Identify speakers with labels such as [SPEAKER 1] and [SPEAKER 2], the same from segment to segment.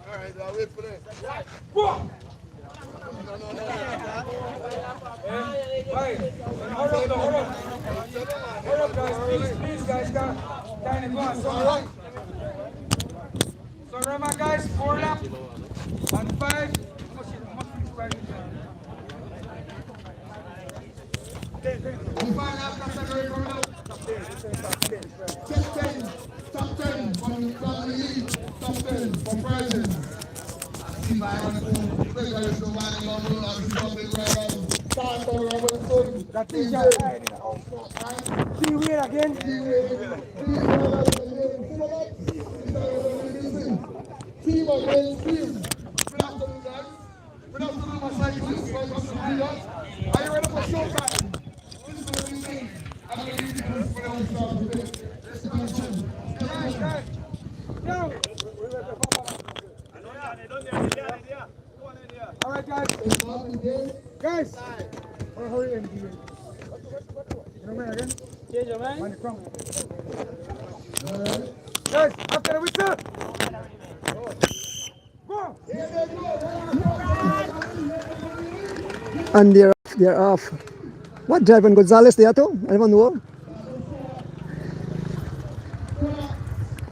[SPEAKER 1] Alright, I'll wait for that.
[SPEAKER 2] Hold up, guys. Please, guys. Kind of go on. So remember, guys, 4 laps and 5.
[SPEAKER 1] Top 10 from the league, top 10 for prizes. See my Are you ready for showtime?
[SPEAKER 2] All right, guys. Guys. Hurry and do it. Again? Change your mind. Guys, after the whistle. Go.
[SPEAKER 3] And they're off. What driver Gonzalez there too? Anyone know?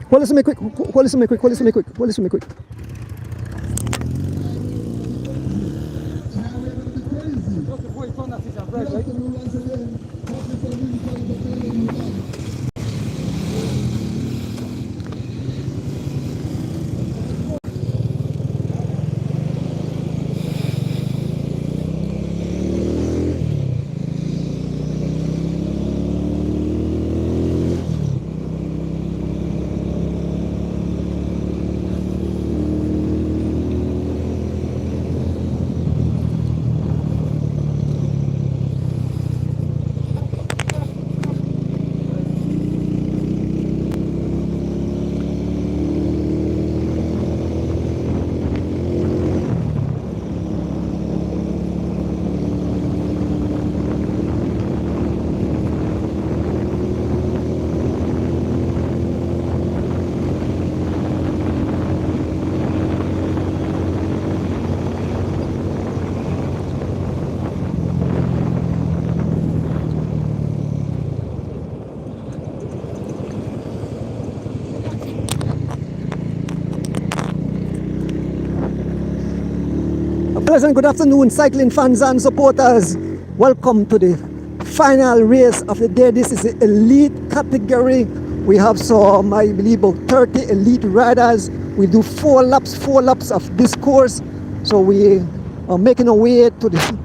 [SPEAKER 3] Hold this to me quick. Pleasant good afternoon, cycling fans and supporters. Welcome to the final race of the day. This is the elite category. We have some, I believe, about 30 elite riders. We do 4 laps of this course. So we are making our way to the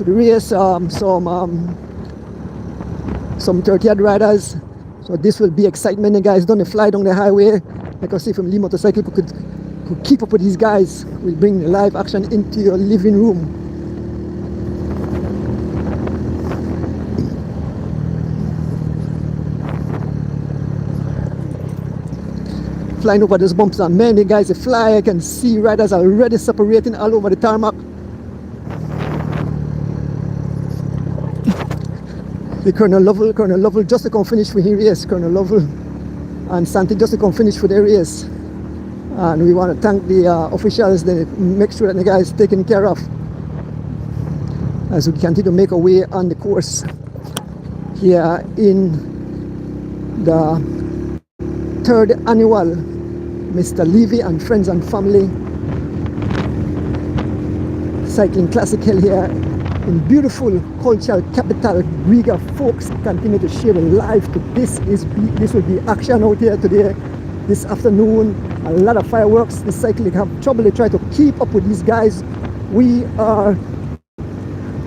[SPEAKER 3] race. Some 30 odd riders. So this will be excitement. The guys don't fly down the highway. Like I see from Lee Motorcycle, could keep up with these guys. We'll bring the live action into your living room. Flying over those bumps, and many guys fly. I can see riders are already separating all over the tarmac. The Colonel Lovell just to come finish for his race. Colonel Lovell and Santi just to come finish for their race. And we want to thank the officials. They make sure that the guys taken care of as we continue to make our way on the course here in the 3rd annual Mr. Levy and Friends and Family Cycling Classic held here in beautiful cultural capital Riga. Folks continue to share the live. This will be action out here today, this afternoon. A lot of fireworks. The cyclists have trouble. They try to keep up with these guys. We are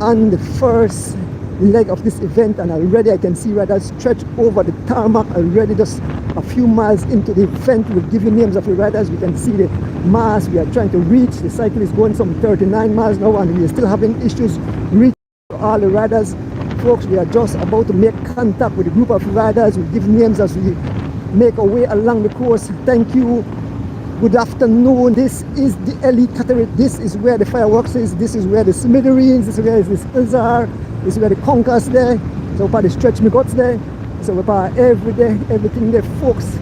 [SPEAKER 3] on the first leg of this event, and already I can see riders stretch over the tarmac already. Just a few miles into the event, we'll give you names of the riders. We can see the miles we are trying to reach. The cycle is going some 39 miles now, and we are still having issues reaching all the riders. Folks, we are just about to make contact with a group of riders. We'll give names as we make our way along the course. Thank you. Good afternoon. This is the elite category. This is where the fireworks is. This is where the smithereens. This is where the skills are. This is where the conquers there. So far the stretch me guts there. So far everything there, folks.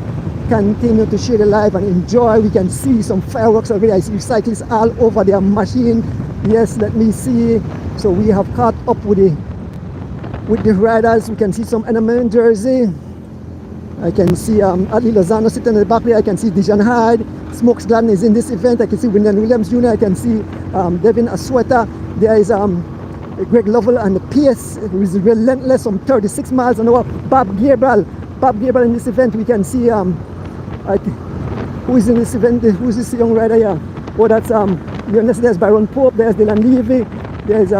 [SPEAKER 3] continue to share the life and enjoy. We can see some fireworks already. I see cyclists all over their machine. Yes, let me see. So we have caught up with the riders. We can see some enemy jersey. I can see Ali Lozano sitting in the back there. I can see Dijon Hyde. Smokes Gladden is in this event. I can see Wyndham Williams Jr. I can see Devin Asweta. There is Greg Lovell and the pace is relentless, some 36 miles an hour. Bob Gabriel in this event. We can see who is in this event? Who's this young rider here? Oh, that's there's Byron Pope. There's Dylan Levy. There's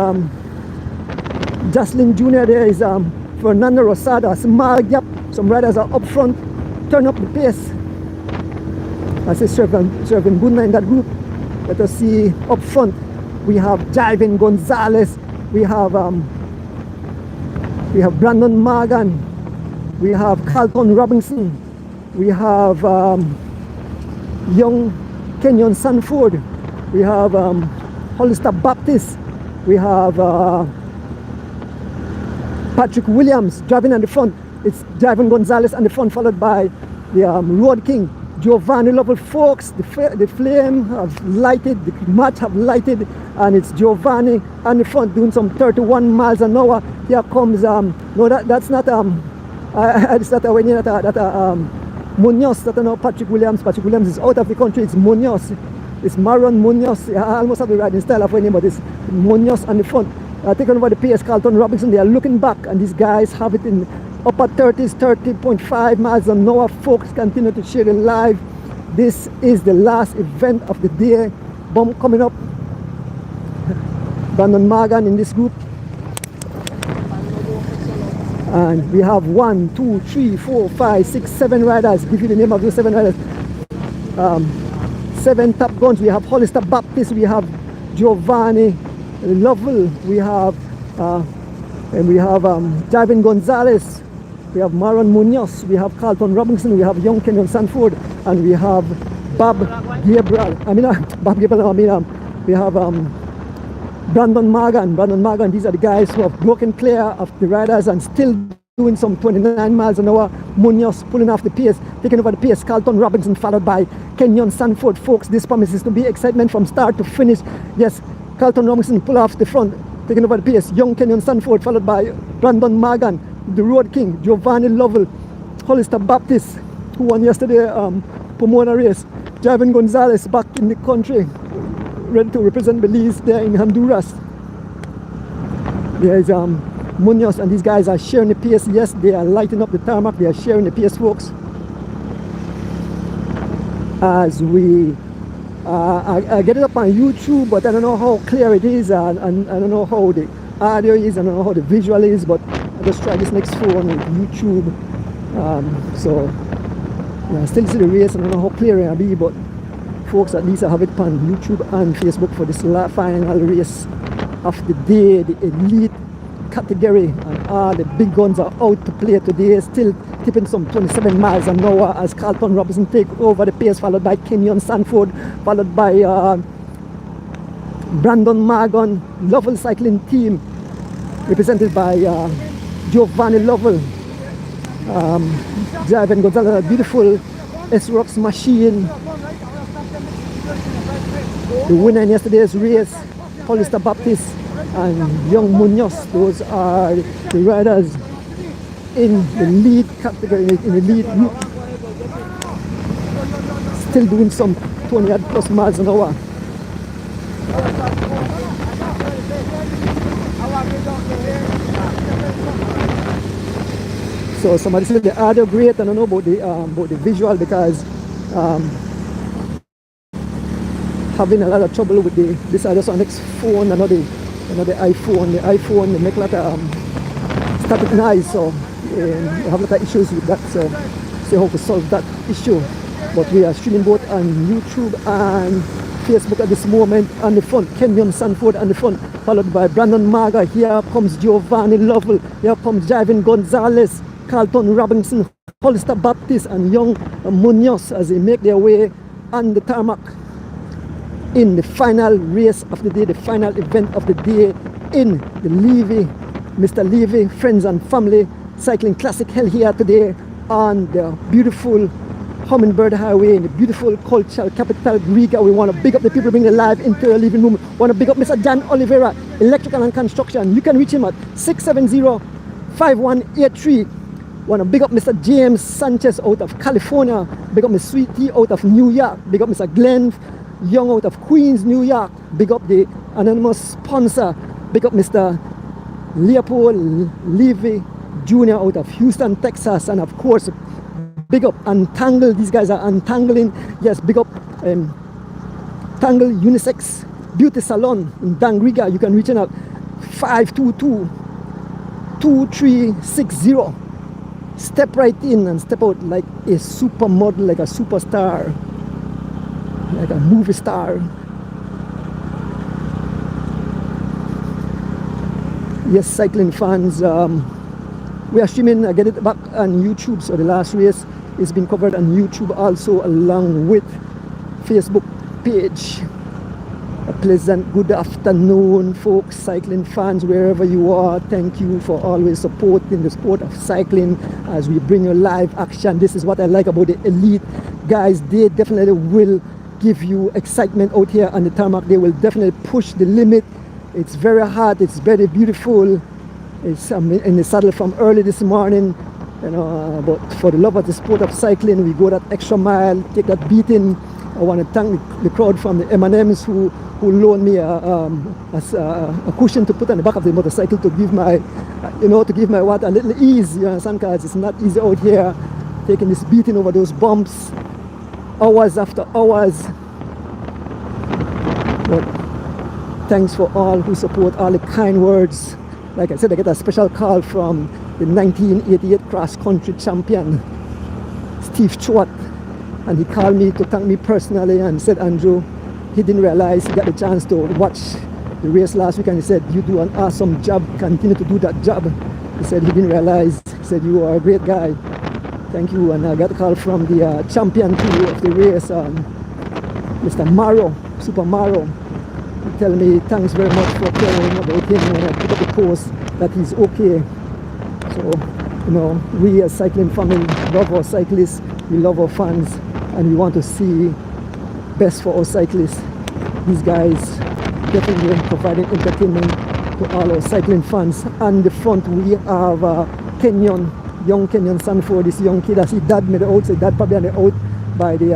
[SPEAKER 3] Jocelyn Jr. There is Fernando Rosada. A small gap. Some riders are up front. Turn up the pace. I say serving Bunda in that group. Let us see up front. We have Jivin Gonzalez. We have Brandon Morgan. We have Carlton Robinson. We have young Kenyon Sanford. We have Hollister Baptist. We have Patrick Williams driving on the front. It's Jivin Gonzalez on the front, followed by the Road King. Giovanni Lovell Folks, the flame have lighted, the match have lighted, and it's Giovanni on the front doing some 31 miles an hour. Here comes no, that's not it's not Munoz, that no Patrick Williams. Patrick Williams is out of the country. It's Munoz. It's Maron Munoz. I almost have the riding style of winning, but it's Munoz on the front. Taken over the pace, Carlton Robinson. They are looking back, and these guys have it in upper 30s, 30.5 miles an hour. Folks, continue to share it live. This is the last event of the day. Bomb coming up. Brandon Morgan in this group. And we have 1, 2, 3, 4, 5, 6, 7 riders. Give you the name of those 7 riders. 7 top guns. We have Hollister Baptist. We have Giovanni Lovell. We have Jivin Gonzalez. We have Maron Munoz, we have Carlton Robinson, we have young Kenyon Sanford, and we have Bob Gabriel. We have Brandon Morgan. These are the guys who have broken clear of the riders and still doing some 29 miles an hour. Munoz pulling off the pace, taking over the pace. Carlton Robinson followed by Kenyon Sanford. Folks, this promises to be excitement from start to finish. Yes, Carlton Robinson pull off the front, taking over the pace. Young Kenyon Sanford followed by Brandon Morgan. The Road King, Giovanni Lovell, Hollister Baptist, who won yesterday Pomona race. Jivin Gonzalez back in the country, ready to represent Belize there in Honduras. There is Munoz, and these guys are sharing the pace. Yes, they are lighting up the tarmac. They are sharing the pace, folks. As we I get it up on YouTube, but I don't know how clear it is, and I don't know how the audio is, I don't know how the visual is, but I just tried this next phone with YouTube. So yeah, I still see the race, and I don't know how clear it'll be, but folks, at least I have it on YouTube and Facebook for this final race of the day, the elite category, and all the big guns are out to play today, still tipping some 27 miles an hour as Carlton Robinson take over the pace, followed by Kenyon Sanford, followed by Brandon Morgan. Lovell cycling team represented by Giovanni Lovell, Jivin Gonzalez, a beautiful S-Rocks machine. The winner in yesterday's race, Hollister Baptist and Young Munoz. Those are the riders in the lead category, in the lead group. Still doing some 20 plus miles an hour. So somebody said the audio great. I don't know about the visual, because having a lot of trouble with this Sonics phone, another iPhone. The iPhone, they make a lot of static noise, so we have a lot of issues with that. So see how to solve that issue. But we are streaming both on YouTube and Facebook at this moment. On the front, Kenyon Sanford on the front, followed by Brandon Morgan. Here comes Giovanni Lovell. Here comes Jivin Gonzalez, Carlton Robinson, Hollister Baptist, and Young Munoz as they make their way on the tarmac in the final race of the day, the final event of the day in the Levy, Mr. Levy Friends and Family Cycling Classic held here today on the beautiful Hummingbird Highway in the beautiful cultural capital Riga. We want to big up the people bringing the live into your living room. Want to big up Mr. Dan Oliveira, Electrical and Construction. You can reach him at 670-5183. Want to big up Mr. James Sanchez out of California. Big up Miss Sweetie out of New York. Big up Mr. Glenn Young out of Queens, New York. Big up the anonymous sponsor. Big up Mr. Leopold Levy Jr. out of Houston, Texas. And of course, big up Untangle. These guys are untangling. Yes, big up Tangle Unisex Beauty Salon in Dangriga. You can reach in at 522-2360. Step right in and step out like a supermodel, like a superstar, like a movie star. Yes, cycling fans, we are streaming, I get it back on YouTube, so the last race is being covered on YouTube also along with Facebook page. A pleasant good afternoon, folks, cycling fans, wherever you are. Thank you for always supporting the sport of cycling as we bring you live action. This is what I like about the elite guys. They definitely will give you excitement out here on the tarmac. They will definitely push the limit. It's very hot, it's very beautiful. It's in the saddle from early this morning, you know, but for the love of the sport of cycling, we go that extra mile, take that beating. I want to thank the crowd from the M&Ms who loaned me a cushion to put on the back of the motorcycle to give my, to give my what, a little ease, you understand, because it's not easy out here, taking this beating over those bumps, hours after hours. But thanks for all who support, all the kind words. Like I said, I get a special call from the 1988 cross-country champion, Steve Chwat, and he called me to thank me personally and said, Andrew, he didn't realize he got the chance to watch the race last week, and he said, you do an awesome job, continue to do that job. He said he didn't realize, he said, you are a great guy. Thank you. And I got a call from the champion too of the race, Mr. Morrow, Super Morrow. Tell me thanks very much for telling about him when I put up the post that he's okay. So, we as cycling family love our cyclists, we love our fans, and we want to see best for our cyclists. These guys definitely providing entertainment to all our cycling fans. On the front we have young Kenyon Sanford, this young kid. As his dad made it out, so his dad probably on the out by the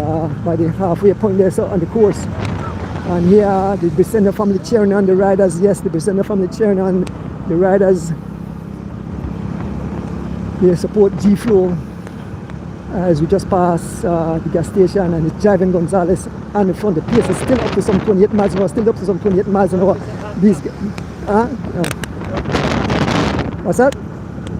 [SPEAKER 3] halfway point there, so on the course. And here, the Besender family cheering on the riders. Yes, the Besender family cheering on the riders. They support G-Flow as we just pass the gas station, and it's Javen Gonzalez on the front. The pace is still up to some 28 miles an hour, still up to some 28 miles an hour. These, what's that?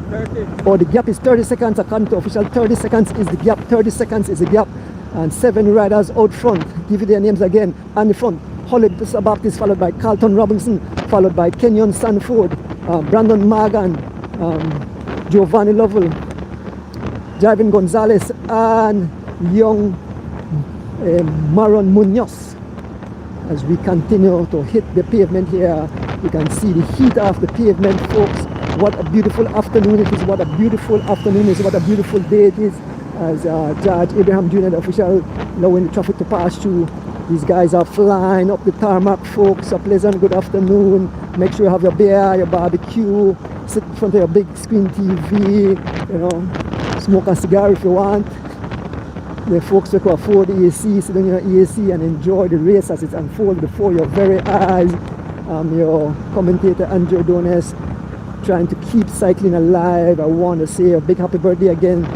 [SPEAKER 3] 30. Oh, the gap is 30 seconds, according to official. 30 seconds is the gap, 30 seconds is the gap. And 7 riders out front. Give you their names again. On the front, Holly Baptist, followed by Carlton Robinson, followed by Kenyon Sanford, Brandon Morgan, Giovanni Lovell, Javen Gonzalez, and young Maron Munoz. As we continue to hit the pavement here, you can see the heat of the pavement, folks. What a beautiful afternoon it is, what a beautiful afternoon it is, what a beautiful day it is. As Judge Abraham Jr., the official, allowing the traffic to pass through. These guys are flying up the tarmac, folks. A pleasant good afternoon. Make sure you have your beer, your barbecue, sit in front of your big screen TV, smoke a cigar if you want. The folks who can afford the AC, sit in your AC and enjoy the race as it unfolds before your very eyes. Your commentator, Andrew Dones, trying to keep cycling alive. I want to say a big happy birthday again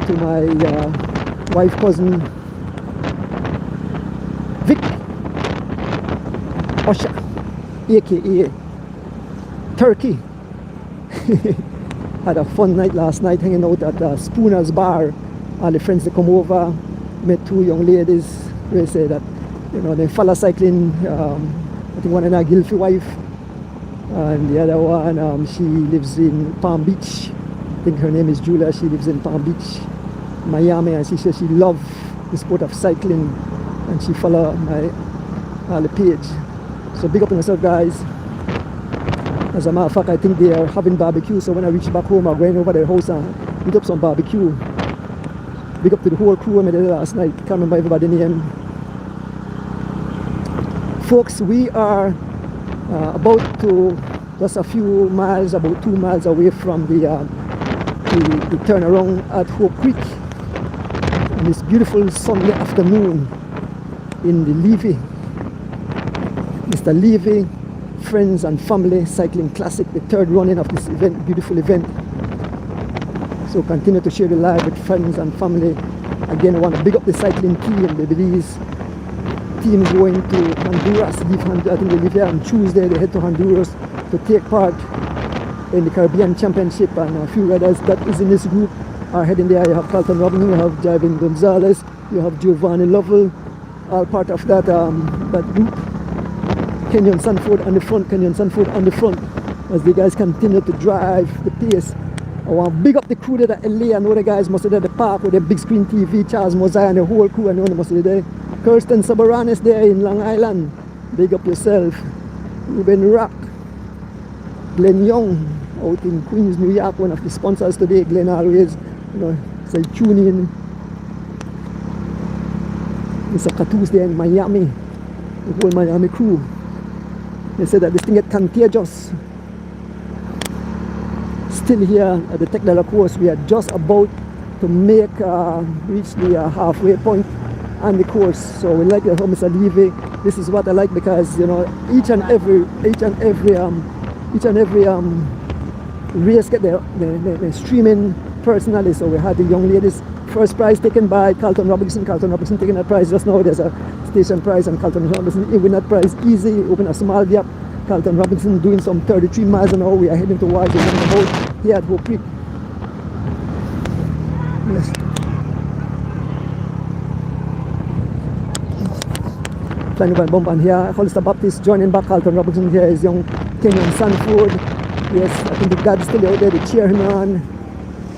[SPEAKER 3] to my wife cousin Vic Osha, aka Turkey. Had a fun night last night hanging out at Spooner's Bar. All the friends that come over, met 2 young ladies. They say that they follow cycling. I think one of them a Gilfy wife, and the other one she lives in Palm Beach. I think her name is Julia. She lives in Palm Beach, Miami, and she says she loves the sport of cycling, and she follow my page. So big up on yourself, guys. As a matter of fact, I think they are having barbecue, so when I reach back home, I'm going over their house and eat up some barbecue. Big up to the whole crew I met there last night. Can't remember everybody's name. Folks, we are about to just a few miles, about 2 miles away from the turnaround at Hope Creek. And this beautiful Sunday afternoon in the Levy. Mr. Levy, Friends and Family Cycling Classic, the third running of this event, beautiful event. So continue to share the live with friends and family. Again, I want to big up the cycling team, the Belize team going to Honduras. I think they leave here on Tuesday. They head to Honduras to take part in the Caribbean Championship, and a few riders that is in this group are heading there. You have Carlton Robinson, you have Javin Gonzalez, you have Giovanni Lovell, all part of that group. Kenyon Sanford on the front, as the guys continue to drive the pace. I want to big up the crew there at LA. I know the guys must be at the park with the big screen TV, Charles Mosiah and the whole crew. I know they must be there. Kirsten Sabaranis there in Long Island. Big up yourself. Ruben Rock. Glenn Young out in Queens, New York, one of the sponsors today. Glenn always, say tune in. Mr. Catus there in Miami, the whole Miami crew. They said that this thing get contagious. Still here at the Tech Della course, we are just about to reach the halfway point on the course. So we like the Mr. Levy. This is what I like, because each and every race get the streaming personally. So we had the young ladies first prize taken by Carlton Robinson. Carlton Robinson taking that prize just now. There's a station prize, and Carlton Robinson win that prize easy, open a small gap. Carlton Robinson doing some 33 miles an hour. We are heading towards the roundabout here at Hope Creek. Yes. Flying over bump, and here Hollister Baptist joining back Carlton Robinson. Here is young Kenyon Sanford. Yes, I think the dad is still out there, they cheer him on.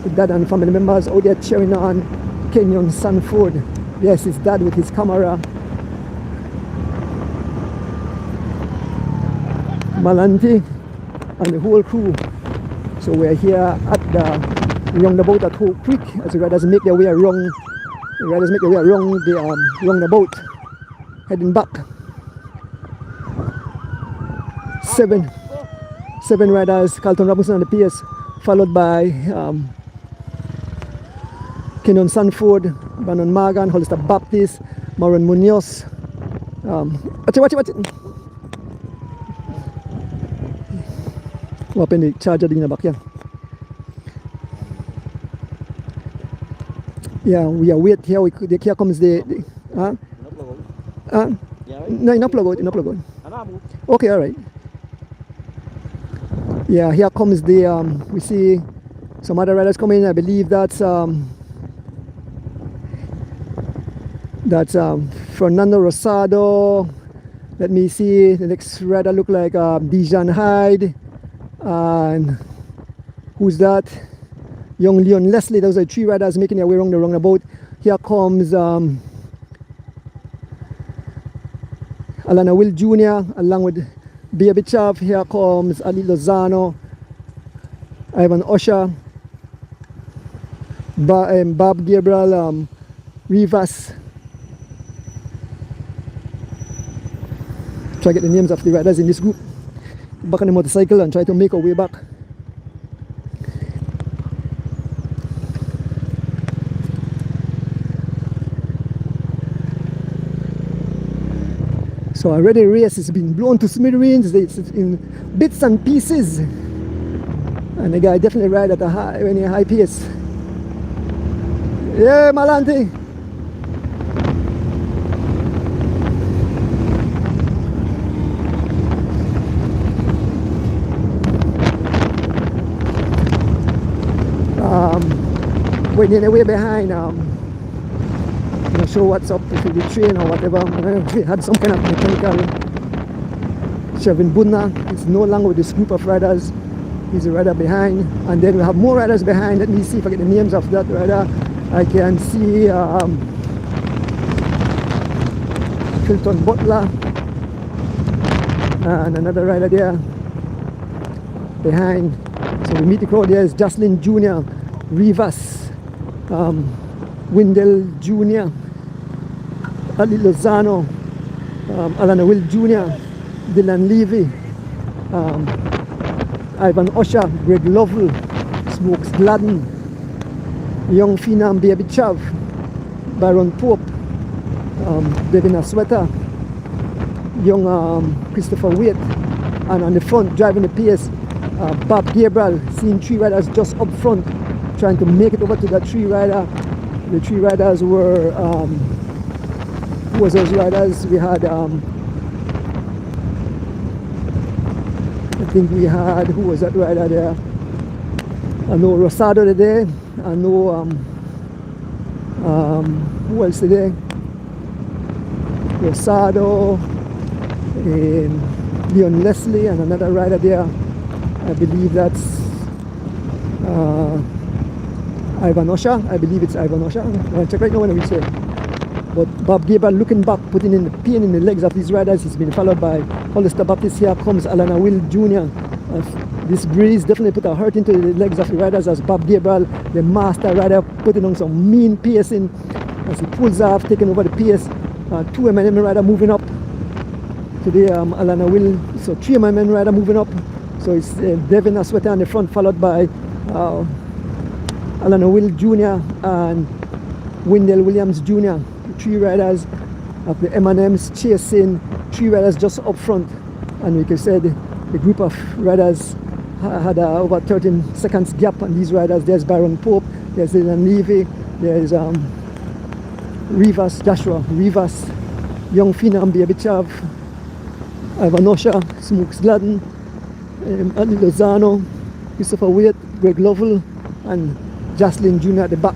[SPEAKER 3] The dad and family members out there cheering on Kenyon Sanford. Yes, his dad with his camera. Malanti and the whole crew. So we're here at the roundabout at Hope Creek as the riders make their way around. The roundabout, heading back. Seven riders. Carlton Robinson on the pace, followed by Kenyon Sanford, Brandon Morgan, Hollister Baptist, Maureen Munoz. Watch it. Open the charger in the back here. Yeah, we are wait here. Here comes the no, not plug out. Okay, all right. Yeah, here comes the we see some other riders coming. I believe that's Fernando Rosado. Let me see. The next rider look like Dijon Hyde. And who's that? Young Leon Leslie. Those are 3 riders making their way around the roundabout. Here comes Alana Will Jr. along with Baby Chav. Here comes Ali Lozano, Ivan Osher, Bob Gabriel, Rivas. Try to get the names of the riders in this group. Back on the motorcycle and try to make our way back. So already the race has been blown to smithereens. It's in bits and pieces, and the guy definitely ride at a high pace. Yeah, Malanti. Waiting away behind, not sure what's up, if the train or whatever. We had some kind of mechanical. Shervin Budna is no longer with this group of riders. He's a rider behind, and then we have more riders behind. Let me see if I get the names of that rider. I can see Filton Butler and another rider there behind. So we meet the crowd. There is Jocelyn Jr., Rivas, Wendell Jr., Ali Lozano, Alan Will Jr., Dylan Levy, Ivan Usher, Greg Lovell, Smokes Gladden, Young Phenom Baby Chav, Byron Pope, Devin Asweta, young Christopher Waite, and on the front driving the pace, Bob Gabriel, seeing 3 riders just up front trying to make it over to that 3 rider. The 3 riders were who was those riders? We had I think we had, who was that rider there? I know Rosado today. I know who else today? Rosado, Leon Leslie, and another rider there. I believe that's Ivan Usher. I believe it's Ivan Usher. I'll check right now when I reach there. But Bob Gabriel looking back, putting in the pain in the legs of these riders. He's been followed by Hollister Baptist. Here comes Alana Will Jr. This breeze definitely put a hurt into the legs of the riders as Bob Gabriel, the master rider, putting on some mean pacing as he pulls off, taking over the pace. 2 M&M rider moving up to the Alana Will. So 3 M&M rider moving up. So it's Devin Asweta on the front, followed by Alana Will Jr. and Wendell Williams Jr. 3 riders of the M&Ms chasing 3 riders just up front. And like I said, the group of riders had over 13 seconds gap on these riders. There's Byron Pope, there's Dylan Levy, there's Joshua Rivas, Young Phenom Baby Chav, Ivan Usher, Smokes Gladden, Ali Lozano, Christopher Waite, Greg Lovell, and Jocelyn Jr. at the back.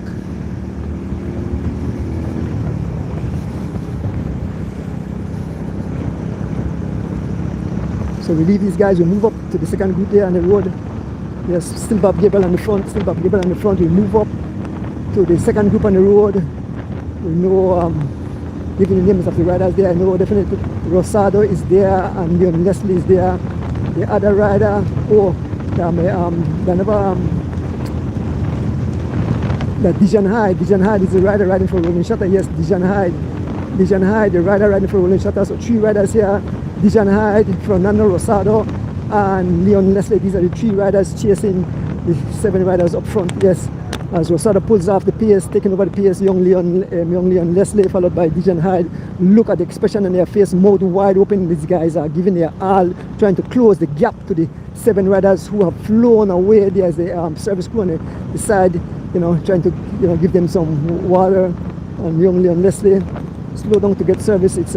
[SPEAKER 3] So we leave these guys, we move up to the second group there on the road. There's still Bob Gabriel on the front, still Bob Gabriel on the front. We move up to the second group on the road. We know, giving the names of the riders there, I know definitely Rosado is there and Leon Leslie is there. The other rider, Dijon Hyde. Dijon Hyde is the rider riding for Rolling Shutter. Yes, Dijon Hyde. Dijon Hyde, the rider riding for Rolling Shutter. So 3 riders here. Dijon Hyde, Fernando Rosado, and Leon Leslie. These are the 3 riders chasing the 7 riders up front. Yes, as Rosado pulls off the pace, taking over the pace, young Leon Leslie, followed by Dijon Hyde. Look at the expression on their face, mouth wide open. These guys are giving their all, trying to close the gap to the 7 riders who have flown away. There's the service crew on the side, trying to give them some water. And young Leon Leslie slow down to get service. It's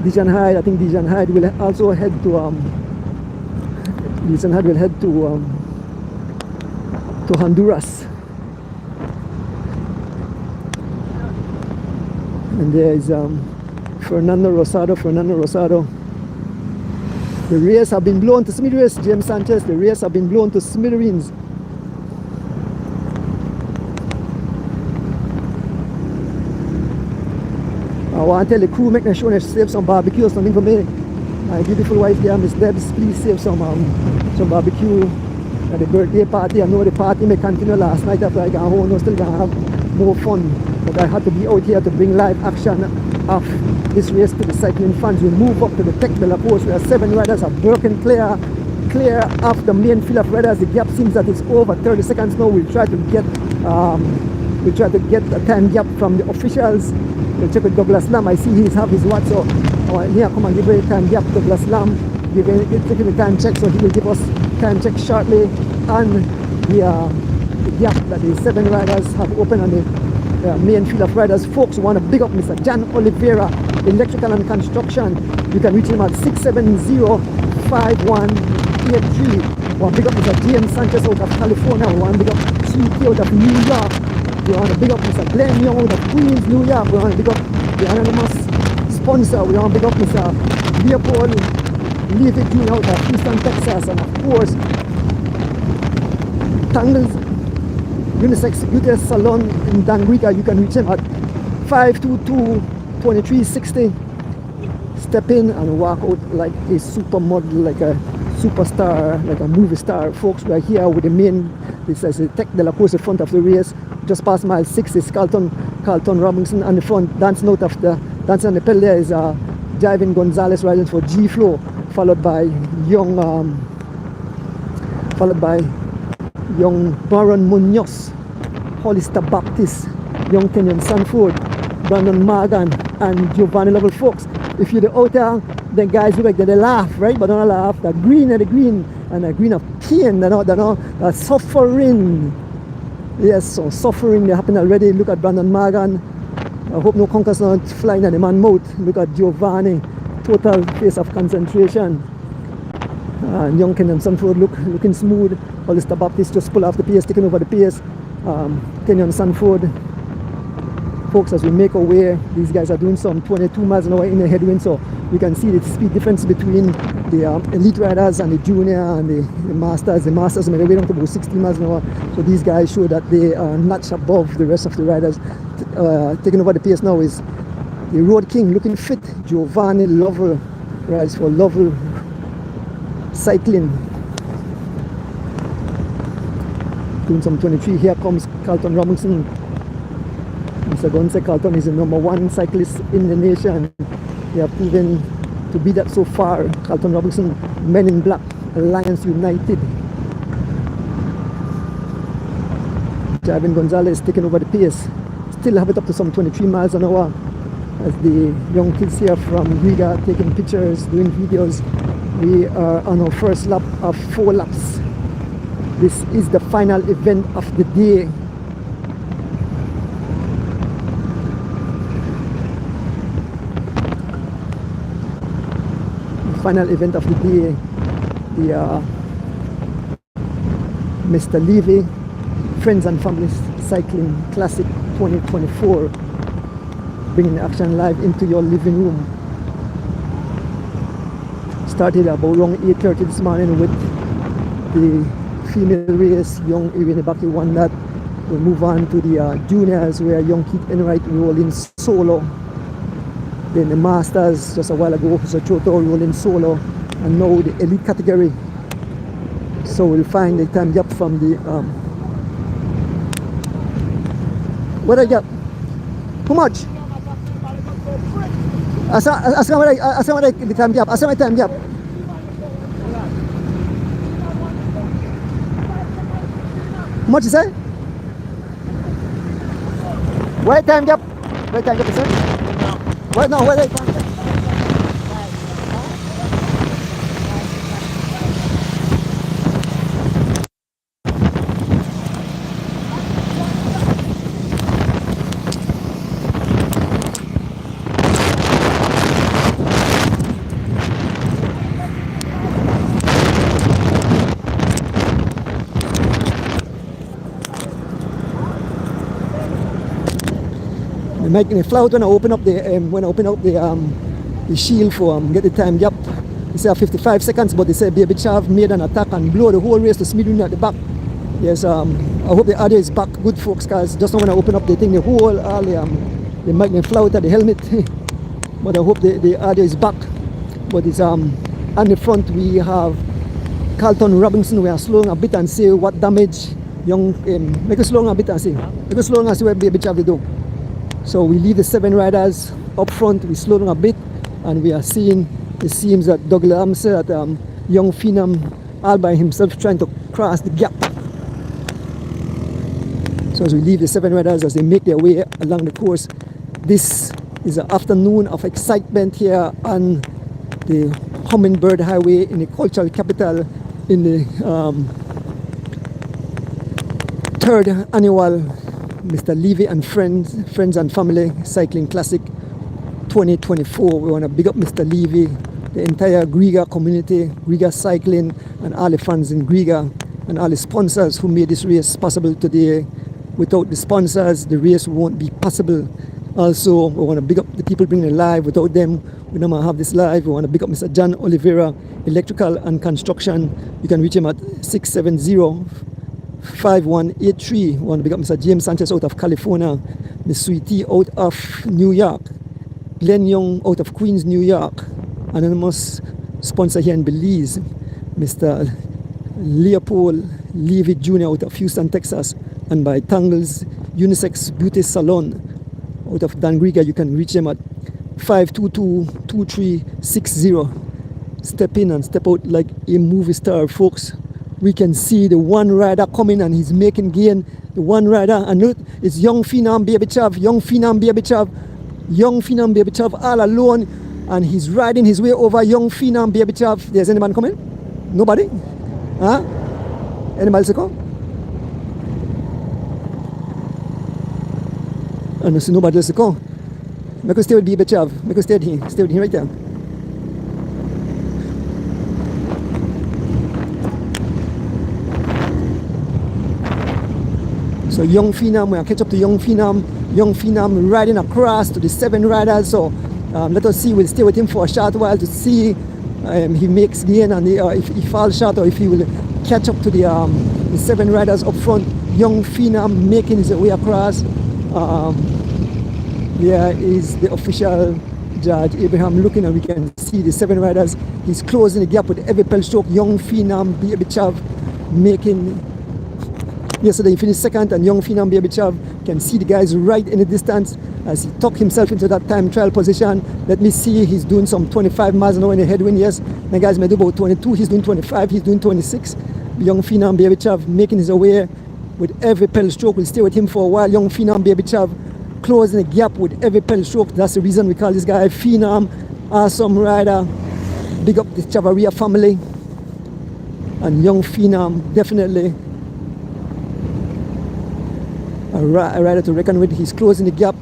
[SPEAKER 3] Dijon Hyde. I think Dijon Hyde will also head to to Honduras. And there is Fernando Rosado. The race have been blown to smithereens, James Sanchez. The race have been blown to smithereens. I want to tell the crew, make sure they save some barbecue or something for me. My beautiful wife there, Miss Debs, please save some barbecue at the birthday party. I know the party may continue last night after I got home. I'm still gonna have more fun. But I had to be out here to bring live action of this race to the cycling fans. We move up to the Tech Bella post where 7 riders are broken clear of the main field of riders. The gap seems that it's over 30 seconds now. We'll try to get a time gap from the officials. We'll check with Douglas Lamb. I see he have his watch, so here come and give a time gap. Douglas Lamb taking the time check, so he will give us time check shortly. And the gap that the 7 riders have opened on the main field of riders. Folks, want to big up Mr. Jan Oliveira, Electrical and Construction. You can reach him at 670-5183. Want to big up Mr. James Sanchez out of California. Want to big up CK out of New York. We want to big up Mr. Glenn Young out of Queens, New York. We want to big up the anonymous sponsor. We want to big up Mr. Leopold Levy Jr. out of Houston, Texas. And of course, Tangles Unisex Beauty Salon in Dangriga. You can reach him at 522-2360. Step in and walk out like a supermodel, like a superstar, like a movie star. Folks, we are here with the main This is the Tech de la Course, the front of the race. Just past mile 6 is Carlton Robinson, and the front dancing on the pedal there is Javin Gonzalez riding for G Flow, followed by young Baron Munoz, Hollister Baptist, young Kenyon Sanford, Brandon Morgan, and Giovanni Lovell folks. If you're out there, then guys look like they laugh, right? But don't laugh. The green and the green of pain, they're suffering. Yes, so suffering, they happen already. Look at Brandon Morgan. I hope no conker's not flying at the man's mouth. Look at Giovanni, total face of concentration. And young Kenyon Sanford looking smooth. Hollister Baptist just pull off the pace, taking over the pace. Kenyon Sanford. Folks, as we make our way, these guys are doing some 22 miles an hour in the headwind, so you can see the speed difference between the elite riders and the junior and the masters. The masters made their way down to about 60 miles an hour, so these guys show that they are notch above the rest of the riders. Taking over the pace now is the Road King, looking fit, Giovanni Lovell, rides for Lovell Cycling. Doing some 23. Here comes Carlton Robinson. Mr. Gonse Carlton is the #1 cyclist in the nation. They have proven to be that so far. Carlton Robinson, Men in Black, Alliance United. Javin Gonzalez taking over the pace. Still have it up to some 23 miles an hour as the young kids here from Riga taking pictures, doing videos. We are on our first lap of 4 laps. This is the final event of the day. Final event of the day, the Mr. Levy Friends and Family Cycling Classic 2024, bringing the action live into your living room. Started about around 8:30 this morning with the female race. Young Irene Baki won that. We'll move on to the juniors, where young Keith Enright rolling solo. Then the masters just a while ago, so Choto rolling solo, and now the elite category. So we'll find the time gap from the what I got? How much? Asa what the time gap? Asa my time gap? How much is that? Where time gap? Where time gap is that? What? No, where they find it? Making a flout when I open up the shield for get the time gap. They say 55 seconds, but they say Baby Chav made an attack and blow the whole race to Smidun at the back. Yes, I hope the audio is back good, folks, guys. Just now when I open up the thing, the whole all the making a flout at the helmet. But I hope the audio is back. But it's on the front we have Carlton Robinson. We are slowing a bit and see what damage young make us slow a bit and see. Make us slow and see what Baby Chav do. So we leave the 7 riders up front, we slow down a bit, and we are seeing, it seems that Doug Lam said that young Phenom all by himself trying to cross the gap. So as we leave the 7 riders as they make their way along the course, this is an afternoon of excitement here on the Hummingbird Highway in the cultural capital in the 3rd annual Mr. Levy and Friends and Family Cycling Classic 2024. We want to big up Mr. Levy, the entire Griga community, Griga Cycling, and all the fans in Griga, and all the sponsors who made this race possible today. Without the sponsors, the race won't be possible. Also, we want to big up the people bringing it live. Without them, we don't have this live. We want to big up Mr. John Oliveira, Electrical and Construction. You can reach him at 670-5183. We want to big up Mr. James Sanchez out of California, Miss Sweetie out of New York, Glenn Young out of Queens, New York, anonymous sponsor here in Belize, Mr. Leopold Levy Jr. out of Houston, Texas, and by Tangles Unisex Beauty Salon out of Dan Griga. You can reach them at 522-2360. Step in and step out like a movie star, folks. We can see the one rider coming and he's making gain. The one rider, and look, it's young Phenom Baby Chav, young Phenom Baby Chav, young Phenom Baby Chav all alone, and he's riding his way over young Phenom Baby Chav. There's anyone coming? Nobody? Huh? Anybody to come? And I see nobody else to come. Make us stay with Baby Chav. Make us stay with him right there. So young Phenom, we'll catch up to young Phenom riding across to the 7 riders. So let us see, we'll stay with him for a short while to see he makes gain, and if he falls short or if he will catch up to the 7 riders up front. Young Phenom making his way across. There is the official judge Abraham looking, and we can see the 7 riders. He's closing the gap with every pedal stroke. Young Phenom Baby Chav making. Yesterday he finished second, and young Phenom Baby Chav can see the guys right in the distance as he tucked himself into that time trial position. Let me see, he's doing some 25 miles an hour in the headwind. Yes, the guys may do about 22, he's doing 25, he's doing 26. Young Phenom Baby Chav making his way with every pedal stroke. We'll stay with him for a while. Young Phenom Baby Chav closing the gap with every pedal stroke. That's the reason we call this guy Phenom. Awesome rider. Big up the Chavaria family. And young Phenom, definitely a rider to reckon with. He's closing the gap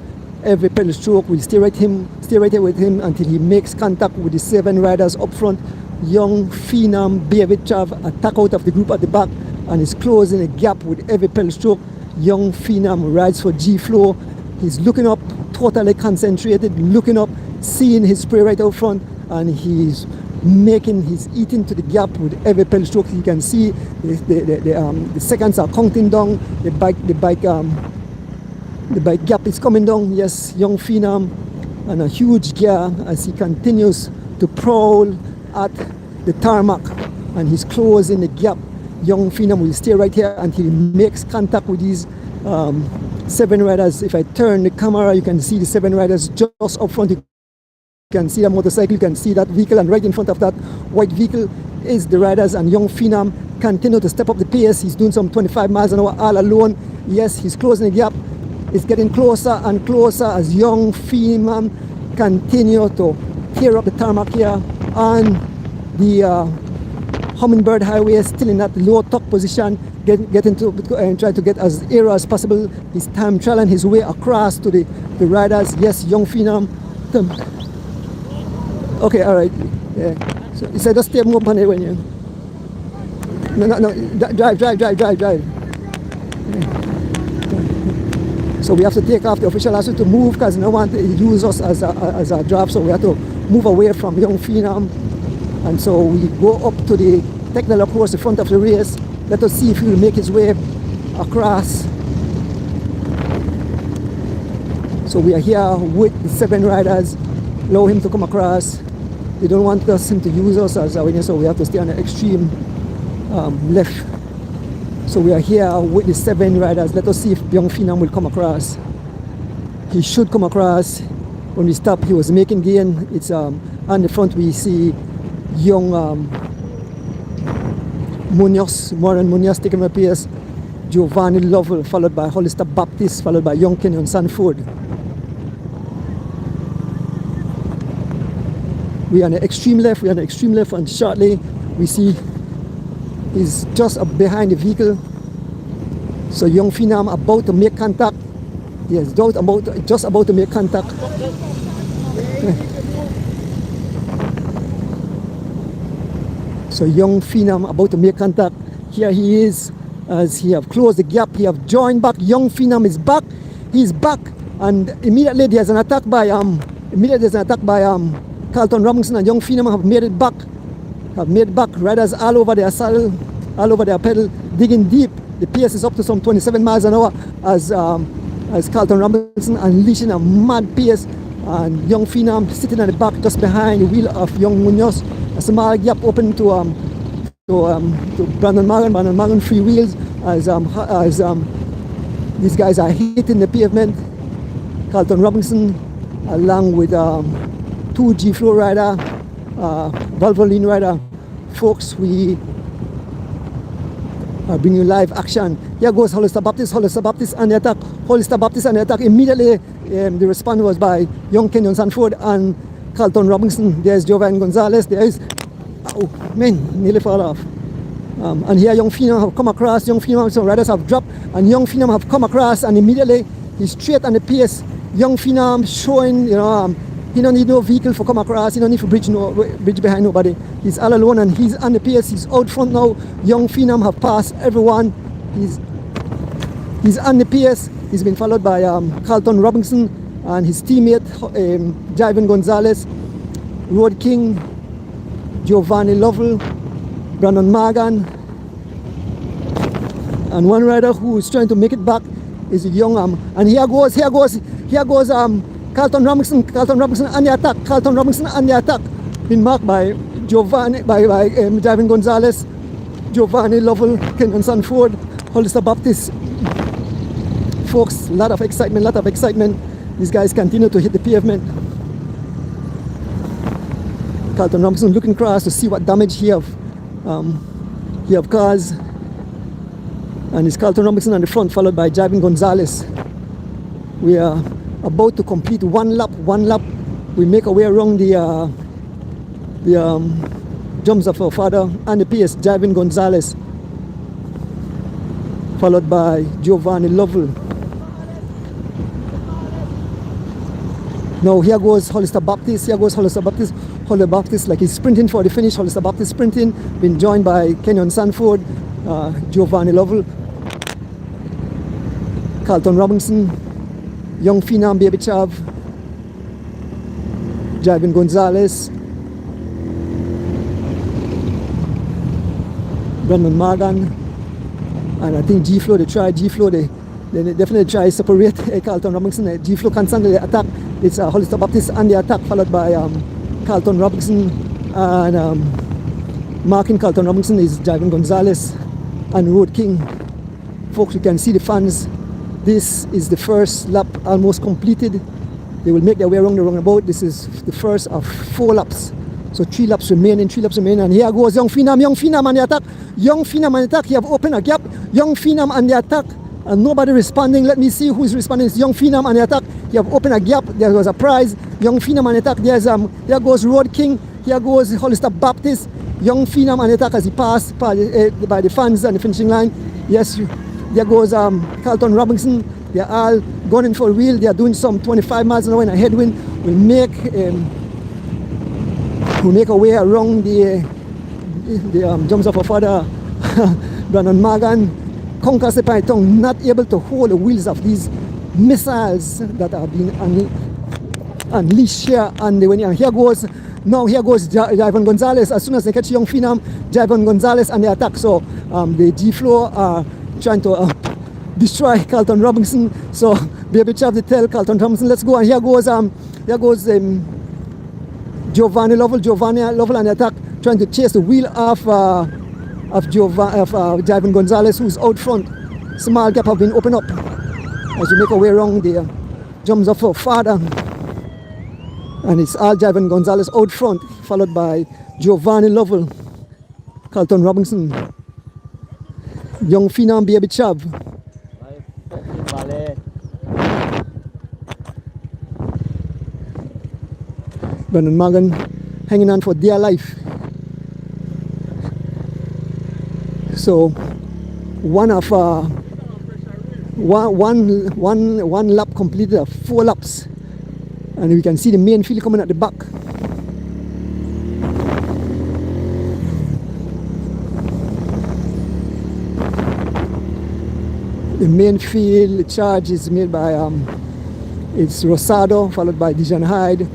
[SPEAKER 3] every pedal stroke. We'll stay right here with him until he makes contact with the 7 riders up front. Young Phenom Baby Chav attack out of the group at the back and is closing the gap with every pedal stroke. Young Phenom rides for G-Flow. He's looking up, totally concentrated, looking up, seeing his spray right out front, and he's eating to the gap with every pedal stroke. You can see the seconds are counting down. The bike gap is coming down. Yes, young Phenom, and a huge gear as he continues to prowl at the tarmac, and he's closing the gap. Young Phenom will stay right here until he makes contact with these 7 riders. If I turn the camera, you can see the 7 riders just up front. You can see a motorcycle, you can see that vehicle, and right in front of that white vehicle is the riders. And young Phenom continue to step up the pace. He's doing some 25 miles an hour all alone. Yes, he's closing the gap. It's getting closer and closer as young Phenom continue to tear up the tarmac here on the Hummingbird Highway, still in that low tuck position, getting to and try to get as aero as possible. He's time trialing his way across to the riders. Yes, young Phenom. Okay, all right. Yeah. So he said, just stay more on it when you. No. Drive. Yeah. So we have to take off. The official has to move because no one use us as a drop. So we have to move away from young Phenom. And so we go up to the technical course, the front of the race. Let us see if he will make his way across. So we are here with the 7 riders. Allow him to come across. They don't want him to use us as a winner, so we have to stay on the extreme left. So we are here with the 7 riders. Let us see if young Phenom will come across. He should come across. When we stop, he was making gain. It's on the front we see young Moran Munoz taking my pace. Giovanni Lovell, followed by Hollister Baptist, followed by young Kenyon Sanford. We are on the extreme left, and shortly we see he's just up behind the vehicle. So young Phenom about to make contact. Yes, just about to make contact. So young Phenom about to make contact. Here he is as he have closed the gap. He have joined back. Young Phenom is back. He's back, and immediately there's an attack by Carlton Robinson, and young Phenom have made it back. Riders all over their saddle, all over their pedal, digging deep. The pace is up to some 27 miles an hour as Carlton Robinson unleashing a mad pace, and young Phenom sitting at the back just behind the wheel of young Munoz. A small gap open to to Brandon Morgan free wheels as these guys are hitting the pavement. Carlton Robinson along with 2 G-Flow rider, Valvoline rider. Folks, we bring you live action. Here goes Hollister Baptist on the attack. Hollister Baptist on the attack. Immediately the response was by young Kenyon Sanford and Carlton Robinson. There's Jovan Gonzalez. There is, oh man, nearly fall off. And here Young Phenom have come across. Young Phenom, some riders have dropped, and Young Phenom have come across, and immediately he's straight on the pace. Young Phenom showing, he don't need no vehicle for come across. He don't need to bridge behind nobody. He's all alone and he's on the pace. He's out front now. Young Phenom have passed everyone. He's on the pace. He's been followed by Carlton Robinson and his teammate Javan Gonzalez, Road King, Giovanni Lovell, Brandon Morgan, and one rider who is trying to make it back is a young and here goes Carlton Robinson on the attack. Carlton Robinson on the attack. Been marked by Javan Gonzalez, Giovanni Lovell, Kenyon Sanford, Hollister Baptist. Folks, lot of excitement. These guys continue to hit the pavement. Carlton Robinson looking across to see what damage he have caused. And it's Carlton Robinson on the front, followed by Javan Gonzalez. We are about to complete one lap. We make our way around the jumps of our father and the pace, Javan Gonzalez, followed by Giovanni Lovell. Now here goes Hollister Baptist. Hollister Baptist like he's sprinting for the finish. Hollister Baptist sprinting, been joined by Kenyon Sanford, Giovanni Lovell, Carlton Robinson, Young Phenom Baby Chav, Javan Gonzalez, Brandon Morgan, and I think G-Flow, they definitely try to separate Carlton Robinson. G-Flow constantly attack. It's Hollister Baptist on the attack, followed by Carlton Robinson, and marking Carlton Robinson is Javan Gonzalez and Road King. Folks, you can see the fans. This is the first lap almost completed. They will make their way around the roundabout. This is the first of 4 laps. So 3 laps remaining. And here goes Young Phenom on the attack. Young Phenom on the attack. He have opened a gap. Young Phenom on the attack. And nobody responding. Let me see who is responding. It's Young Phenom on the attack. He have opened a gap. There was a prize. Young Phenom on the attack. Here goes Road King. Here goes Hollister Baptist. Young Phenom on the attack as he passed by the fans on the finishing line. Yes, there goes Carlton Robinson. They are all going for a wheel. They are doing some 25 miles an hour in a headwind. We'll make our way around the jumps of our father, Brandon Morgan. Conquers the Python, not able to hold the wheels of these missiles that are being unleashed here. And here goes Javan Gonzalez. As soon as they catch Young Phenom, Javan Gonzalez and the attack. So the G-Flow are trying to destroy Carlton Robinson. So Baby Chav, they tell Carlton Robinson, let's go. And here goes Giovanni Lovell on the attack, trying to chase the wheel of Javan Gonzalez, who's out front. Small gap have been opened up as we make our way around the jumps of our father. And it's all Javan Gonzalez out front, followed by Giovanni Lovell, Carlton Robinson, Young Phenom Baby Chav. Brandon Morgan hanging on for dear life. So one lap completed of 4 laps, and we can see the main field coming at the back. The main field charge is made by it's Rosado, followed by Dijon Hyde,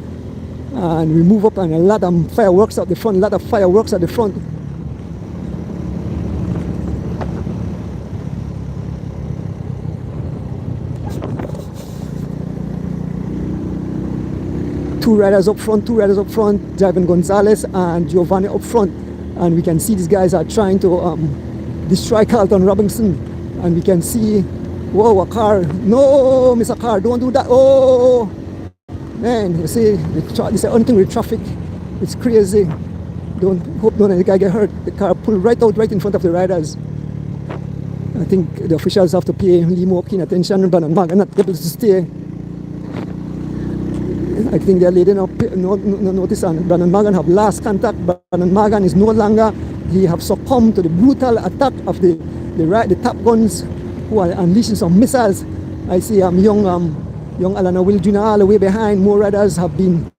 [SPEAKER 3] and we move up, and a lot of fireworks at the front. Two riders up front, Javan Gonzalez and Giovanni up front, and we can see these guys are trying to destroy Carlton Robinson, and we can see, whoa, a car, no, Mr. Car, don't do that, oh, man, you see, this is anything with traffic, it's crazy, hope none of the guy get hurt. The car pulled right out right in front of the riders. I think the officials have to pay more keen attention, but not able to stay. I think they're leading up notice on Brandon Morgan have last contact. Brandon Morgan is no longer, he have succumbed to the brutal attack of the Top Guns who are unleashing some missiles. I see young Alana Will Jr. all the way behind. More riders have been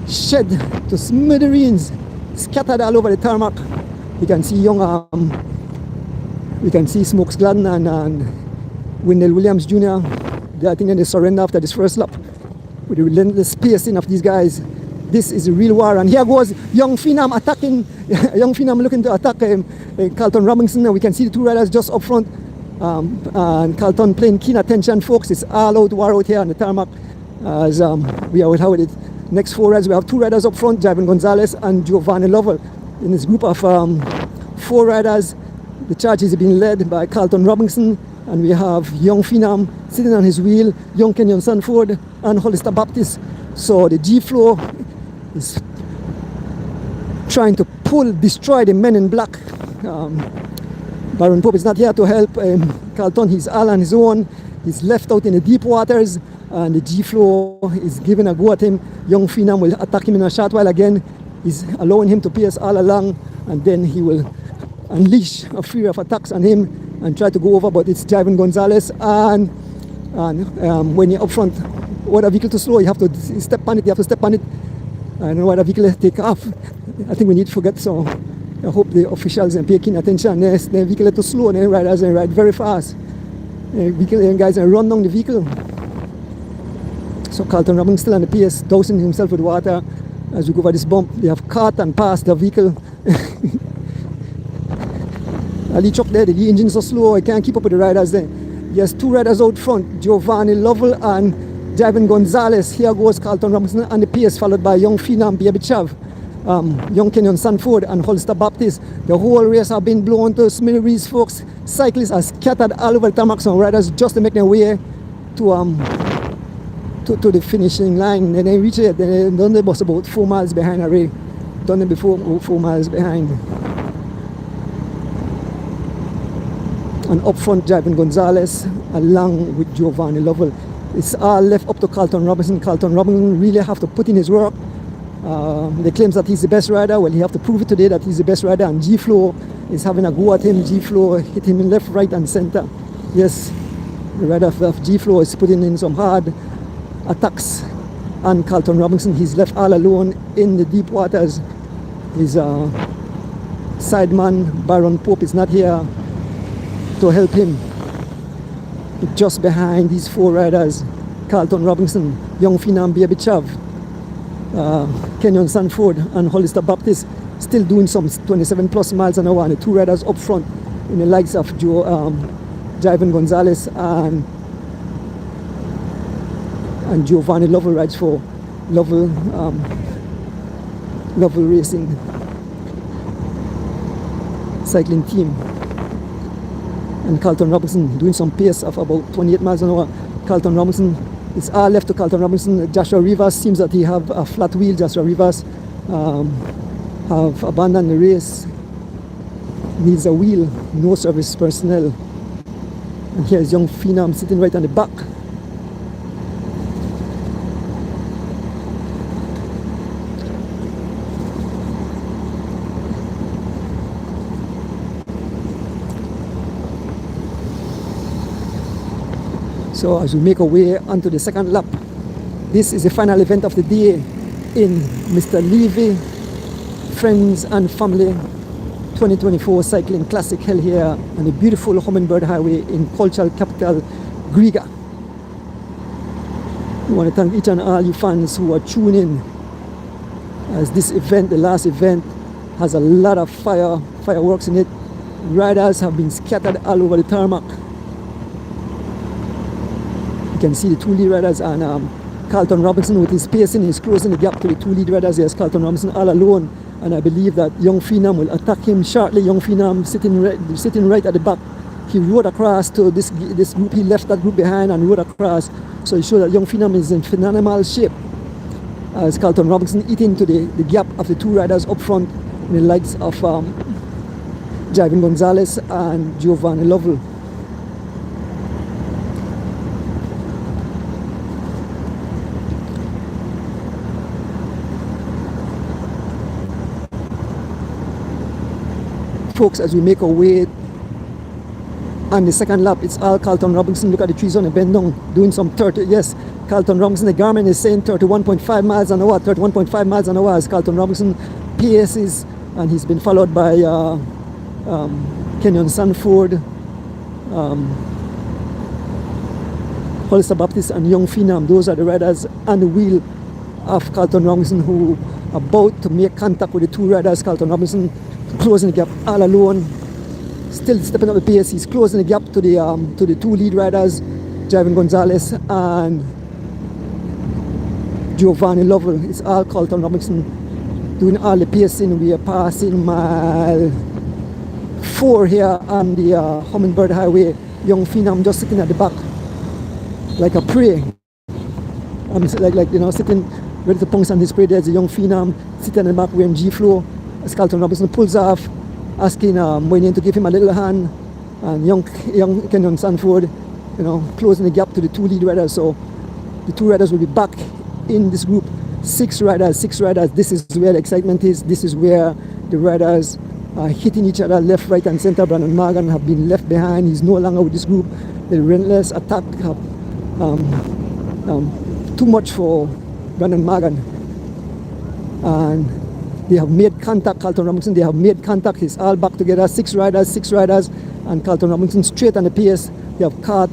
[SPEAKER 3] shed to smithereens, scattered all over the tarmac. You can see we can see Smokes Gladden and Wendell Williams Jr. I think they surrender after this first lap. With the relentless pacing of these guys, this is a real war. And here goes young Phenom attacking, young Phenom looking to attack Carlton Robinson. And we can see the two riders just up front. And Carlton paying keen attention, folks. It's all out war out here on the tarmac. As we are with it. Next four riders, we have two riders up front, Javen Gonzalez and Giovanni Lovell. In this group of four riders, the charge is being led by Carlton Robinson. And we have young Phenom sitting on his wheel, young Kenyon Sanford and Hollister Baptist. So the G-Flow is trying to destroy the men in black. Baron Pope is not here to help Carlton. He's all on his own. He's left out in the deep waters, and the G-Flow is giving a go at him. Young Phenom will attack him in a short while again. He's allowing him to pace all along, and then he will unleash a fury of attacks on him and try to go over, but it's Javen Gonzalez and when you're up front, what a vehicle to slow, you have to step on it, and what a vehicle take off. I think we need to forget, so I hope the officials are paying attention. The vehicle too slow, and the riders ride very fast. The guys run down the vehicle. So Carlton Robinson still on the pace, dousing himself with water as we go over this bump. They have caught and passed the vehicle. Ali truck there, the engines are slow, I can't keep up with the riders there. Yes, two riders out front, Giovanni Lovell and Javen Gonzalez. Here goes Carlton Robinson on the pace, followed by young Phenom, Baby Chav, young Kenyon Sanford and Hollister Baptist. The whole race have been blown to smithereens, folks. Cyclists are scattered all over the tarmac, some riders just to make their way to the finishing line. And they reach it, they're done the bus about 4 miles behind already. Done it before, 4 miles behind. And up front, Javen Gonzalez along with Giovanni Lovell. It's all left up to Carlton Robinson. Carlton Robinson really have to put in his work. They claims that he's the best rider. Well, he have to prove it today that he's the best rider. And G-Flow is having a go at him. G-Flow hit him in left, right, and center. Yes, the rider of G-Flow is putting in some hard attacks on Carlton Robinson. He's left all alone in the deep waters. His sideman Baron Pope is not here to help him. Just behind these four riders, Carlton Robinson, young Phenom, Baby Chav, Kenyon Sanford and Hollister Baptist still doing some 27 plus miles an hour, and the two riders up front in the likes of Javen Gonzalez and Giovanni Lovell rides for Lovell Racing cycling team. And Carlton Robinson doing some pace of about 28 miles an hour. Carlton Robinson, it's all left to Carlton Robinson. Joshua Rivas seems that he have a flat wheel. Joshua Rivas have abandoned the race. Needs a wheel, no service personnel. And here's young Phenom sitting right on the back. So as we make our way onto the second lap, this is the final event of the day in Mr. Levy Friends and Family 2024 Cycling Classic held here on the beautiful Hummingbird Highway in cultural capital Riga. We want to thank each and all you fans who are tuning in, as this event, the last event, has a lot of fireworks in it. Riders have been scattered all over the tarmac. You can see the two lead riders and Carlton Robinson with his pacing, he's closing the gap to the two lead riders. There's Carlton Robinson all alone and I believe that young Phenom will attack him shortly. Young Phenom sitting right at the back. He rode across to this group. He left that group behind and rode across. So it shows that young Phenom is in phenomenal shape. As Carlton Robinson eating to the gap of the two riders up front, in the likes of Javin Gonzalez and Giovanni Lovell. Folks, as we make our way on the second lap, it's all Carlton Robinson. Look at the trees on the bend down, doing some 30. Yes, Carlton Robinson, the Garmin is saying 31.5 miles an hour, 31.5 miles an hour as Carlton Robinson paces, and he's been followed by Kenyon Sanford, Hollister Baptist, and Young Phenom. Those are the riders on the wheel of Carlton Robinson who are about to make contact with the two riders. Carlton Robinson closing the gap all alone, still stepping up the pace. He's closing the gap to the two lead riders, Javin Gonzalez and Giovanni Lovell. It's all Carlton Robinson doing all the pacing. We are passing mile 4 here on the Hummingbird Highway. Young Phenom just sitting at the back like a prey. Sitting ready to pounce on his prey. There's a Young Phenom sitting in the back wearing G-Flow. As Carlton Robinson pulls off, asking Moynihan to give him a little hand, and young Kenyon Sanford, closing the gap to the two lead riders. So the two riders will be back in this group. Six riders. This is where the excitement is. This is where the riders are hitting each other left, right, and center. Brandon Morgan have been left behind. He's no longer with this group. The relentless attack have too much for Brandon Morgan, and they have made contact. Carlton Robinson, they have made contact. It's all back together. Six riders, and Carlton Robinson straight on the pace. They have caught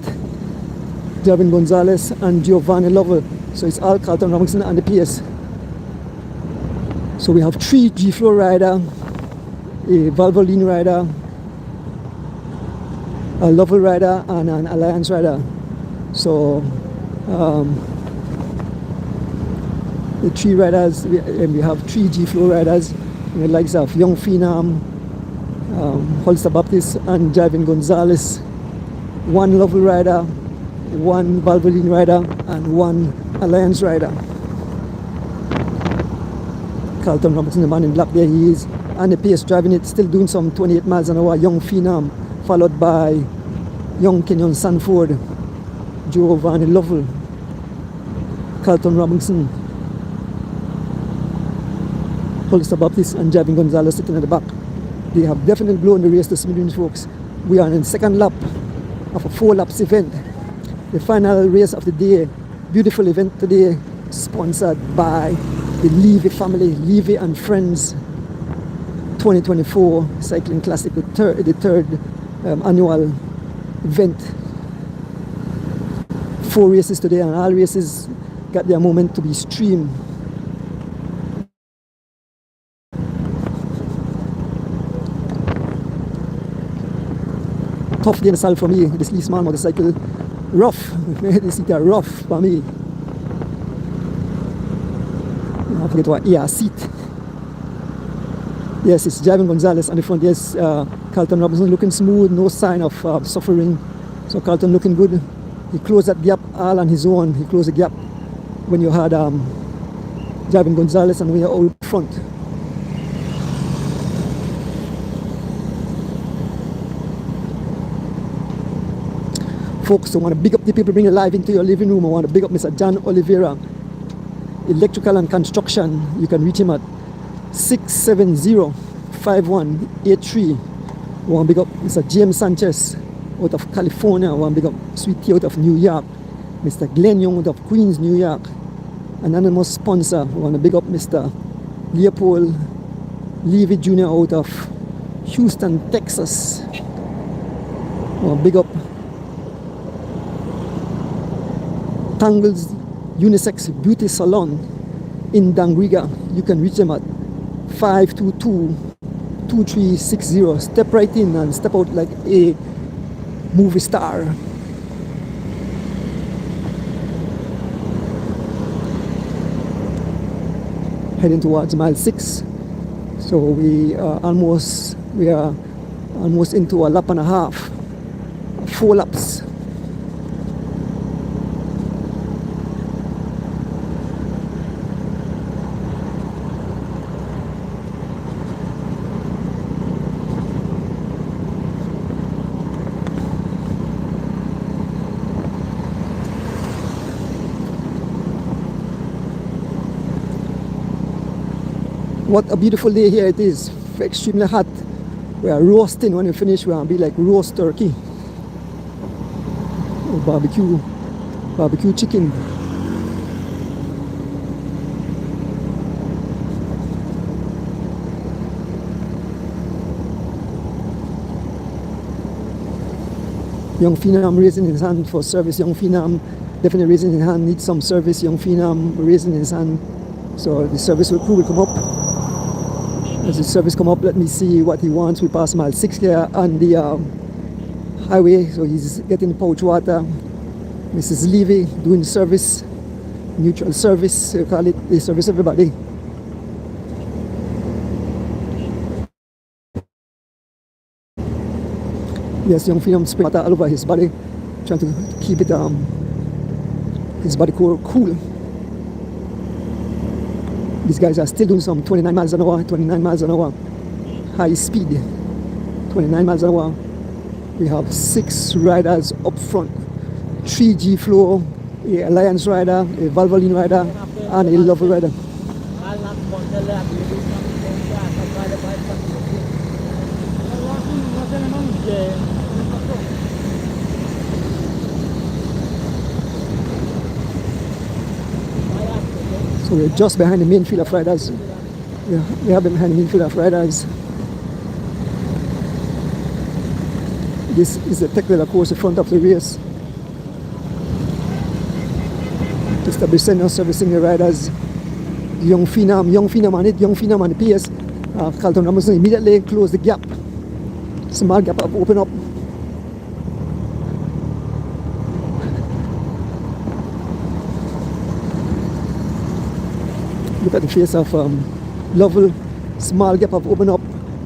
[SPEAKER 3] Javin Gonzalez and Giovanni Lovell. So it's all Carlton Robinson on the pace. So we have 3 G-Flow rider, a Valvoline rider, a Lovell rider, and an Alliance rider. So the 3 riders, we have 3 G-Flow riders, the likes of Young Phenom, Hollister Baptist, and Javin Gonzalez. 1 Lovell rider, 1 Valvoline rider, and 1 Alliance rider. Carlton Robinson, the man in black, there he is on the pace, driving it, still doing some 28 miles an hour. Young Phenom, followed by Young Kenyon Sanford, Giovanni Lovell, Carlton Robinson, Hollister Baptist, and Javin Gonzalez sitting at the back. They have definitely blown the race to smithereens, folks. We are in the second lap of a 4-laps event. The final race of the day. Beautiful event today, sponsored by the Levy family, Levy and Friends 2024 Cycling Classic, the third annual event. 4 races today, and all races got their moment to be streamed. Tough day in the saddle for me, this Lee small motorcycle. Rough, this is rough for me. I forget what air seat. Yes, it's Javin Gonzalez on the front. Yes, Carlton Robinson looking smooth, no sign of suffering. So Carlton looking good. He closed that gap all on his own. He closed the gap when you had Javin Gonzalez and we are all front. Folks, I want to big up the people bringing live into your living room. I want to big up Mr. John Oliveira, Electrical and Construction. You can reach him at 670-5183. I want to big up Mr. James Sanchez out of California. I want to big up Sweet Tea out of New York. Mr. Glenn Young out of Queens, New York. Anonymous sponsor. I want to big up Mr. Leopold Levy Jr. out of Houston, Texas. I want to big up Tangles Unisex Beauty Salon in Dangriga. You can reach them at 522-2360. Step right in and step out like a movie star. Heading towards mile 6. So we are almost into a lap and a half, 4 laps. What a beautiful day here it is. Extremely hot. We are roasting. When we finish, we're gonna be like roast turkey. Or barbecue chicken. Young Phenom raising his hand for service. Young Phenom definitely raising his hand, needs some service. Young Phenom raising his hand. So the service crew will come up. As the service come up, let me see what he wants. We pass mile 6 here on the highway, so he's getting pouch water. Mrs. Levy doing service, neutral service, you call it. They service everybody. Yes, Young Phenom spraying water all over his body, trying to keep it his body cool. These guys are still doing some 29 miles an hour, high speed, 29 miles an hour. We have 6 riders up front, 3 G-Flow, a Alliance rider, a Valvoline rider, and a Lover rider. So we're just behind the main field of riders. We have been behind the main field of riders. This is the technical course in front of the race. Mr. Briseno servicing the riders. Young Phenom on it, Young Phenom on the pace. Carlton Robinson immediately closed the gap. Small gap up, open up. Look at the face of Lovell. Small gap of open up.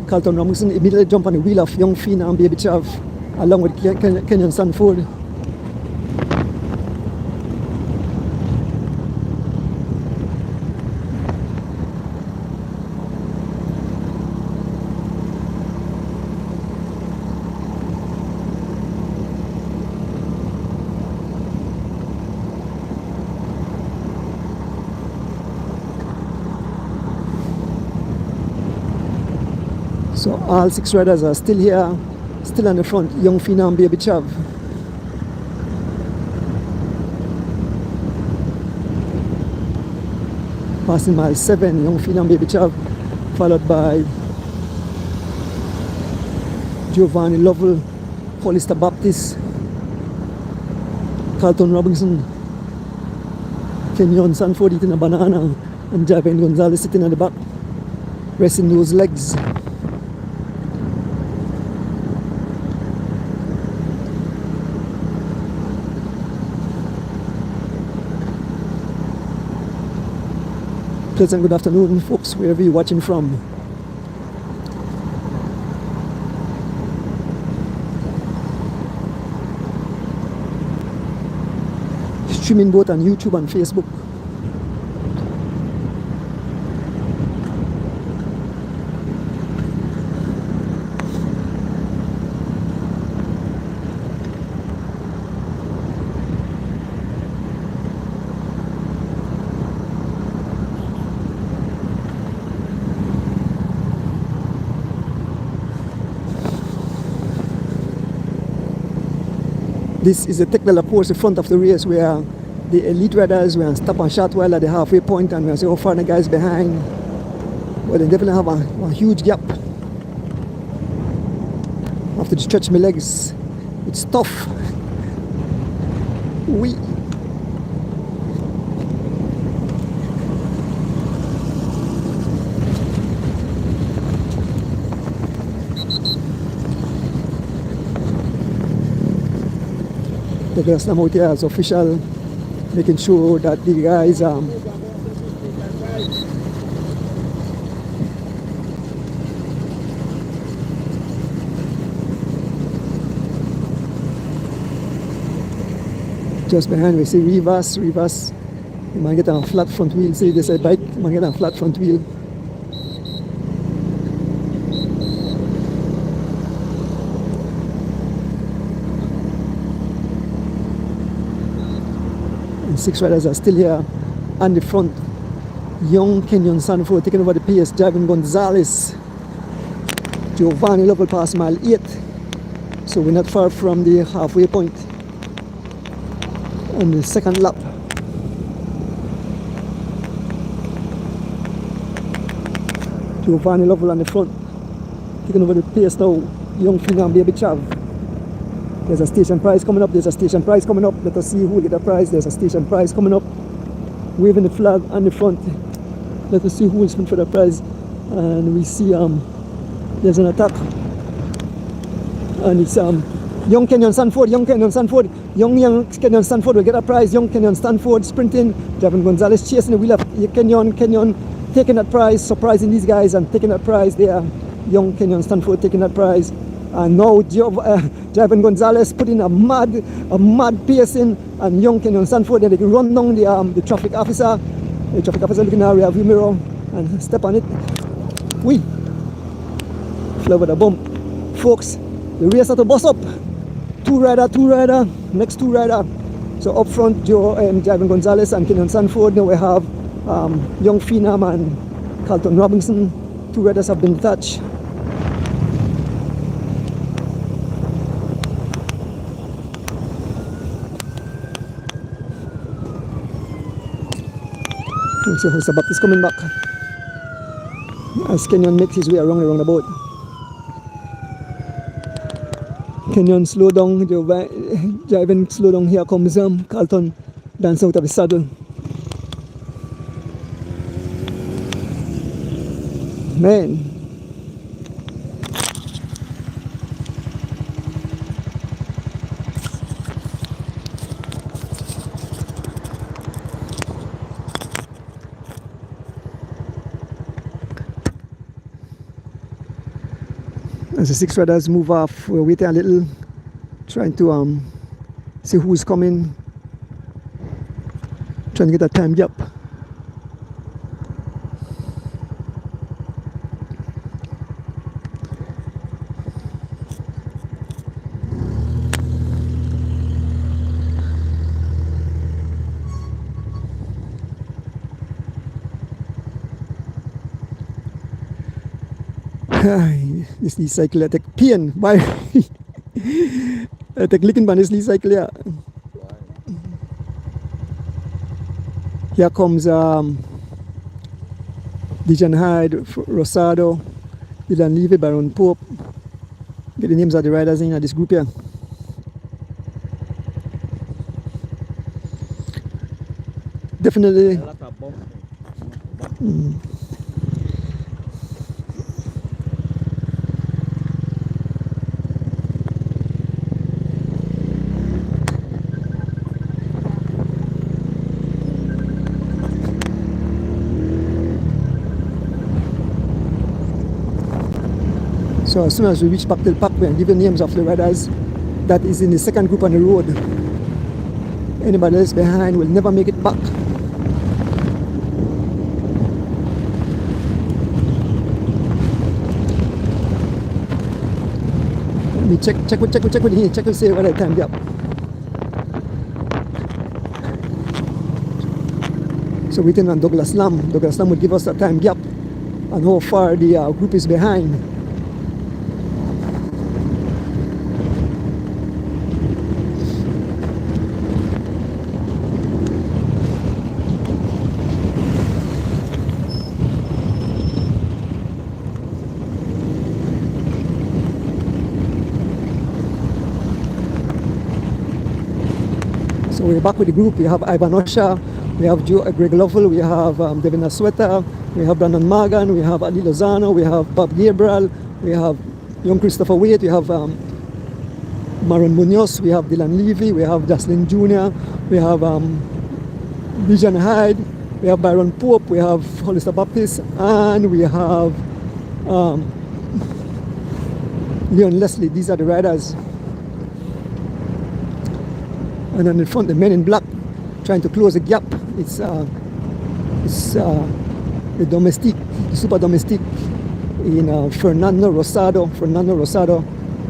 [SPEAKER 3] Carlton Robinson immediately jump on the wheel of Young Phenom and Baby Chav, along with Kenyon Sanford. So all 6 riders are still here, still on the front. Young Phenom, Baby Chav. Passing mile 7, Young Phenom, Baby Chav, followed by Giovanni Lovell, Hollister Baptist, Carlton Robinson, Kenyon Sanford eating a banana, and Javier Gonzalez sitting at the back, resting those legs. Pleasant good afternoon, folks, wherever you're watching from. Streaming both on YouTube and Facebook. This is a technical course in front of the race where the elite riders will stop and shot while at the halfway point, and we'll see how far the guys behind. But they definitely have a huge gap. I have to stretch my legs. It's tough. The Grass out here as official, making sure that the guys Just behind we see Rivas. You might get a flat front wheel. See this bike, you might get a flat front wheel. And 6 riders are still here on the front. Young Kenyon Sanford taking over the pace. Javin Gonzalez. Giovanni Lovell past mile 8. So we're not far from the halfway point on the second lap. Giovanni Lovell on the front, taking over the pace now. Young Phenom Baby Chav. There's a station prize coming up. Let us see who will get a prize. There's a station prize coming up. Waving the flag on the front. Let us see who will spin for the prize. And we see there's an attack. And it's Young Kenyon Sanford. Young Kenyon Sanford will get a prize. Young Kenyon Sanford sprinting. Javin Gonzalez chasing the wheel of Kenyon taking that prize, surprising these guys and taking that prize there. Young Kenyon Sanford taking that prize. And now Javin Gonzalez putting a mad pace in, and Young Kenyon Sanford, they can run down the traffic officer. The traffic officer looking at our rear view mirror and step on it. We fly over the bump. Folks, the race had to bus up. Two rider, next two rider. So up front, Javin Gonzalez and Kenyon Sanford. Now we have Young Phenom and Carlton Robinson. Two riders have been detached. So Mr. Baptist coming back as Kenyon makes his way around the roundabout. Kenyon slow down, Javin slow down. Here comes Carlton dance out of the saddle. Man. As the 6 riders move off, we're waiting a little, trying to see who's coming, trying to get a time gap. This lead cycle I take pain by I take licking by this lead cycle here. Here comes Dijon Hyde, Rosado, Dylan Levy, Baron Pope. Get the names of the riders in this group here. Definitely. So as soon as we reach Parkdale Parkway and give the names of the riders that is in the second group on the road, anybody else behind will never make it back. Let me check with him, check and see what I time gap. So waiting on Douglas Lamb. Douglas Lamb will give us a time gap and how far the group is behind. So we're back with the group. We have Ivan Osha, we have Greg Lovell, we have Devin Asweta, we have Brandon Morgan, we have Ali Lozano, we have Bob Gabriel, we have young Christopher Waite, we have Maron Munoz, we have Dylan Levy, we have Jocelyn Jr., we have Dijon Hyde, we have Byron Pope, we have Hollister Baptist, and we have Leon Leslie. These are the riders. And on the front, the men in black trying to close the gap. It's the domestique, the super domestique in Fernando Rosado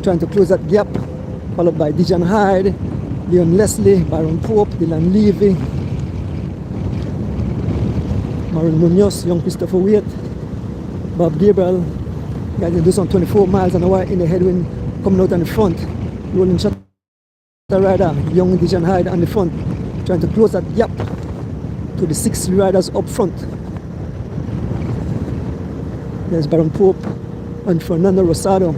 [SPEAKER 3] trying to close that gap, followed by Dijon Hyde, Leon Leslie, Byron Pope, Dylan Levy, Marin Munoz, young Christopher Waite, Bob Gabriel. Guys, they do some 24 miles an hour in the headwind coming out on the front. Rolling shot rider, young Dijon Hyde on the front, trying to close that gap to the 6 riders up front. There's Baron Pope and Fernando Rosado.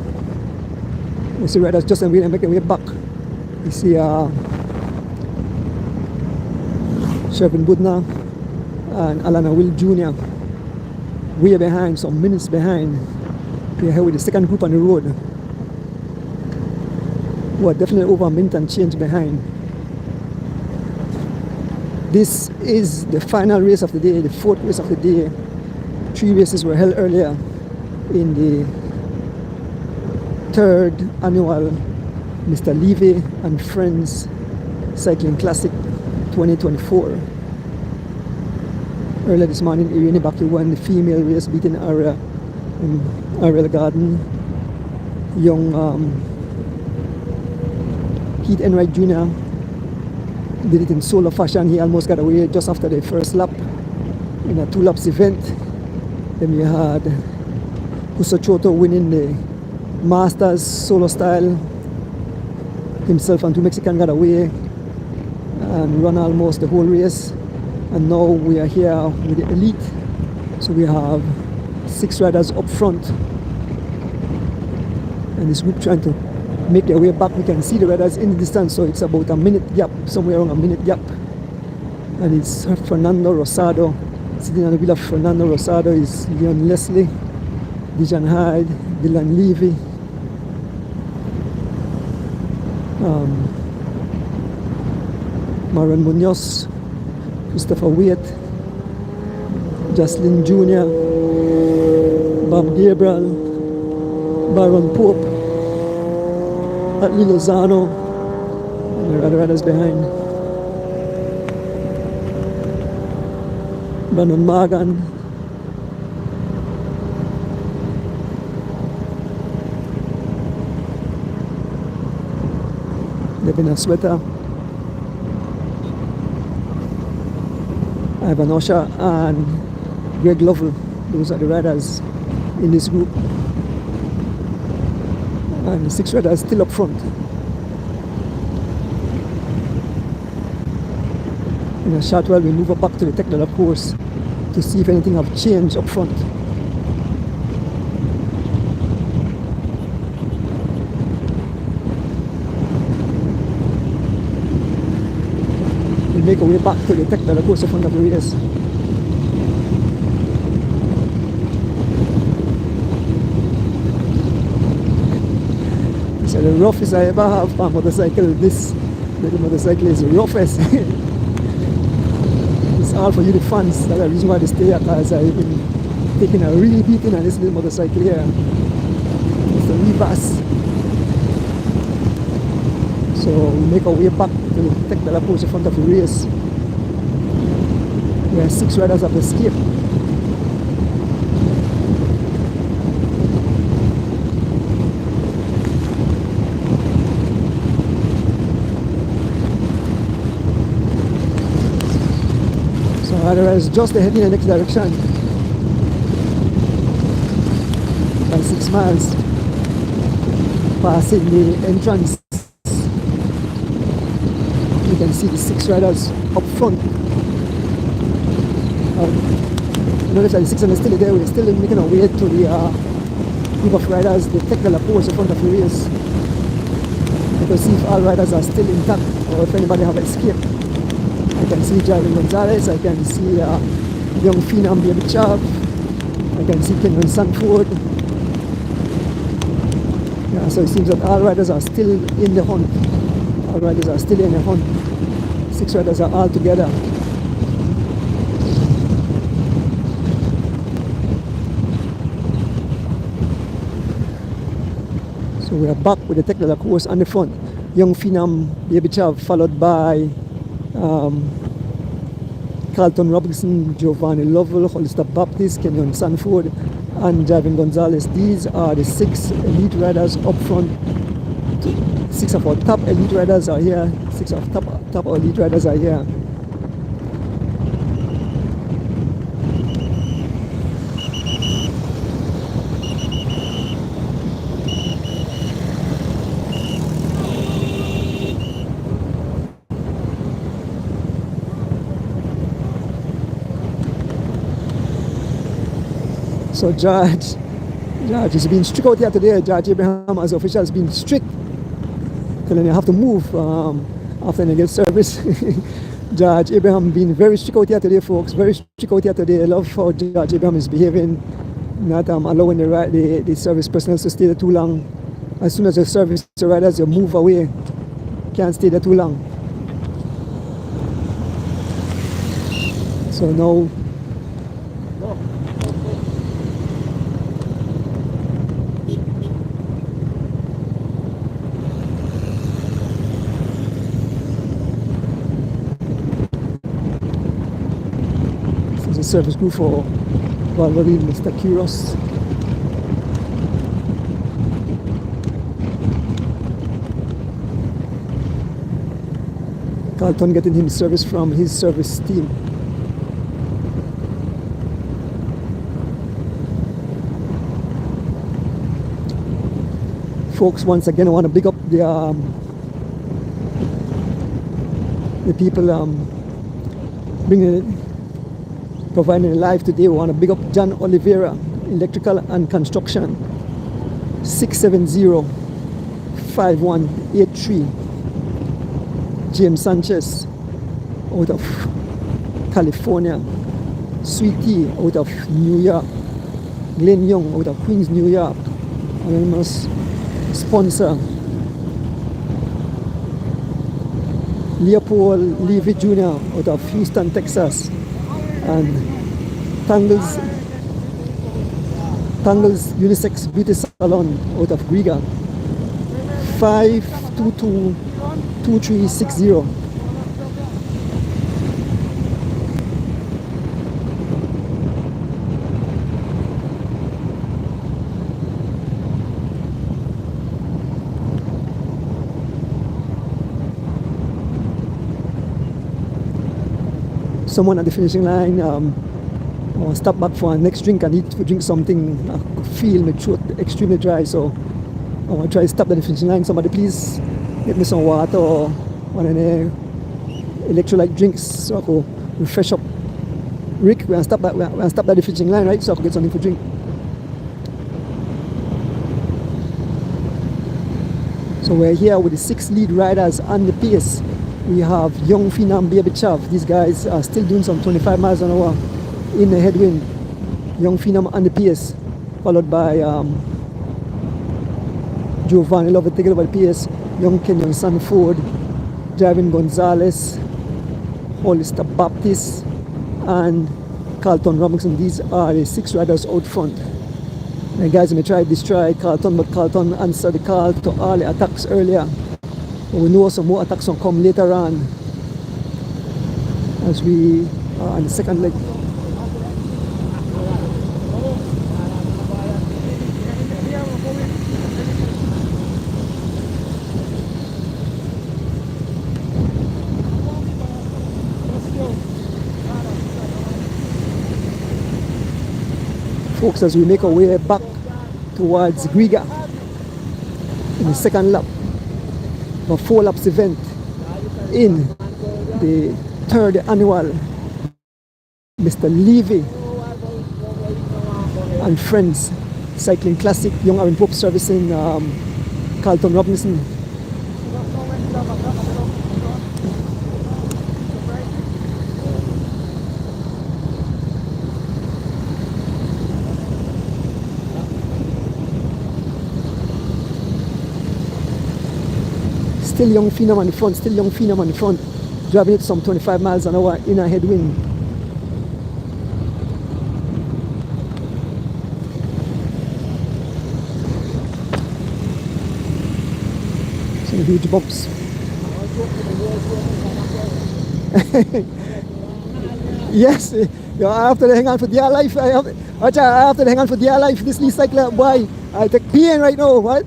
[SPEAKER 3] You see riders just making their way back. You see Shervin Budna and Alana Will Jr. way behind, some minutes behind. We're here with the second group on the road. We're definitely over a minute and change behind. This is the final race of the day, the 4th race of the day. 3 races were held earlier in the 3rd annual Mr. Levy and Friends Cycling Classic 2024. Earlier this morning, Irene Baki won the female race, beating Ariel Garden. Young Keith Enright Jr. did it in solo fashion. He almost got away just after the first lap in a 2-laps event. Then we had Usochoto winning the Masters solo style. Himself and 2 Mexicans got away and run almost the whole race. And now we are here with the elite. So we have 6 riders up front. And this group trying to make their way back. We can see the riders in the distance, so it's about a minute gap, somewhere around a minute gap. And it's Fernando Rosado. Sitting on the wheel of Fernando Rosado is Leon Leslie, Dijon Hyde, Dylan Levy, Marin Munoz, Christopher Waite, Jocelyn Jr., Bob Gabriel, Byron Pope, Atlee Lozano, and the other riders behind. Brandon Morgan, Devin Sweater, Ivan Osha, and Greg Lovell. Those are the riders in this group. And the 6 riders still up front. In a short while we move up back to the technical course to see if anything have changed up front. We'll make our way back to the technical course in front of the race. So the roughest I ever have on a motorcycle. This little motorcycle is the roughest. It's all for you the fans. That's the reason why they stay here, because I've been taking a really beating on this little motorcycle here. It's the Rivas. So we make our way back to the technical post in front of the race. Where 6 riders have escaped. Otherwise, just heading in the next direction by 6 miles, passing the entrance. You can see the 6 riders up front. Notice that the 6 are still there. We're still making our way to the group of riders, the technical post in front of the race, to see if all riders are still intact or if anybody have escaped. I can see Javi Gonzalez, I can see young Phenom David Chav, I can see Kenyon Sanford. Yeah, so it seems that all riders are still in the hunt. All riders are still in the hunt. 6 riders are all together. So we are back with the technical course on the front. Young Phenom, Baby Chav, followed by Carlton Robinson, Giovanni Lovell, Hollister Baptist, Kenyon Sanford, and Javin Gonzalez. These are the 6 elite riders up front. 6 of our top elite riders are here. 6 of top elite riders are here. So George has been strict out here today. George Abraham, as official, has been strict, telling you have to move after they get service. George Abraham being very strict out here today, folks. Very strict out here today. I love how George Abraham is behaving, not allowing the service personnel to stay there too long. As soon as the service riders, you move away. Can't stay there too long. So now, service crew for Valvoline, Mr. Kuros. Carlton getting him service from his service team. Folks, once again I want to big up the people providing live today. We want to big up John Oliveira, Electrical and Construction, 670-5183. James Sanchez out of California. Sweet Tea out of New York. Glenn Young out of Queens, New York. Anonymous sponsor. Leopold Levy Jr. out of Houston, Texas. And Tangles Unisex Beauty Salon out of Riga. 522-2360. Someone at the finishing line. I want to stop back for our next drink. I need to drink something. I feel my throat extremely dry, so I want to try to stop at the finishing line. Somebody please get me some water or one of the electrolyte drinks so I can refresh up. Rick, we're going to stop at the finishing line, right? So I can get something to drink. So we're here with the 6 lead riders on the pace. We have Young Phenom, Baby Chav. These guys are still doing some 25 miles an hour in the headwind. Young Phenom on the pace, followed by Giovanni Love taking over the pace. Young Kenyon Sanford, Javin Gonzalez, Hollister Baptist, and Carlton Robinson. These are the 6 riders out front. And guys, I may try to destroy Carlton, but Carlton answered the call to all the attacks earlier. But we know some more attacks will come later on as we are on the second leg. Folks, as we make our way back towards Griga in the second lap, a 4 laps event in the 3rd annual Mr. Levy and Friends Cycling Classic. Young Aaron Pope servicing Carlton Robinson. Still Young Phenom on the front, driving it some 25 miles an hour in a headwind. So huge bumps. Yes, yeah, I have to hang on for dear life. I have to hang on for dear life. This new cycle, boy, I take pain right now, what?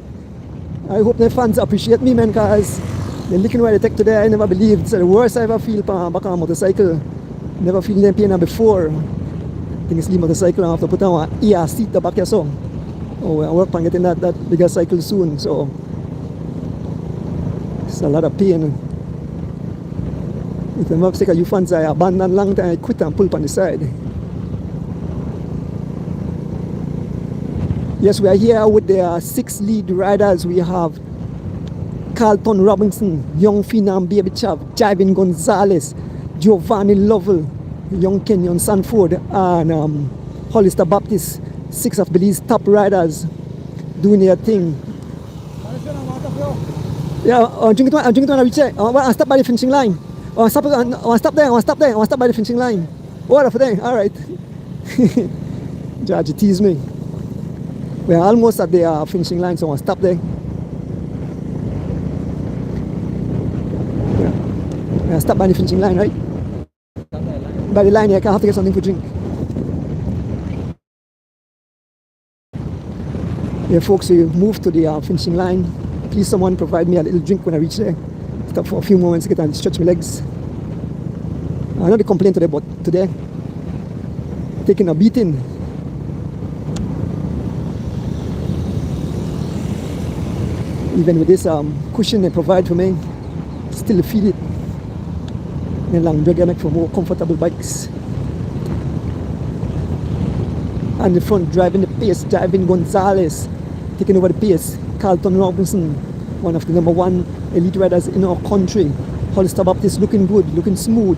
[SPEAKER 3] I hope the fans appreciate me, man, because the looking where I take today, I never believed. It's the worst I ever feel back on a motorcycle. Never feel them pain before. I think it's the motorcycle, I have to put on an ear seat the back here, so. Oh, I work on getting that bigger cycle soon, so it's a lot of pain. If I'm upset, you fans I abandon long time, I quit and pull on the side. Yes, we are here with the 6 lead riders. We have Carlton Robinson, Young Phenom Baby Chav, Javin Gonzalez, Giovanni Lovell, Young Kenyon Sanford, and Hollister Baptist. 6 of Belize's top riders doing their thing. Yeah, I'm drinking to reach it. I'll stop by the finishing line. I'll stop there. I'll stop by the finishing line. What for them? All right. Judge tease me. We're almost at the finishing line, so I'll stop there. Yeah. I'll stop by the finishing line, right? By the line here, I have to get something to drink. Yeah, folks, we move to the finishing line. Please, someone provide me a little drink when I reach there. Stop for a few moments to get and stretch my legs. I know they complain today, but today, taking a beating. Even with this cushion they provide for me, still feel it. Then long drag I make for more comfortable bikes. And the front driving the pace, Javin Gonzalez taking over the pace. Carlton Robinson, one of the #1 elite riders in our country. Hollister Baptist looking good, looking smooth.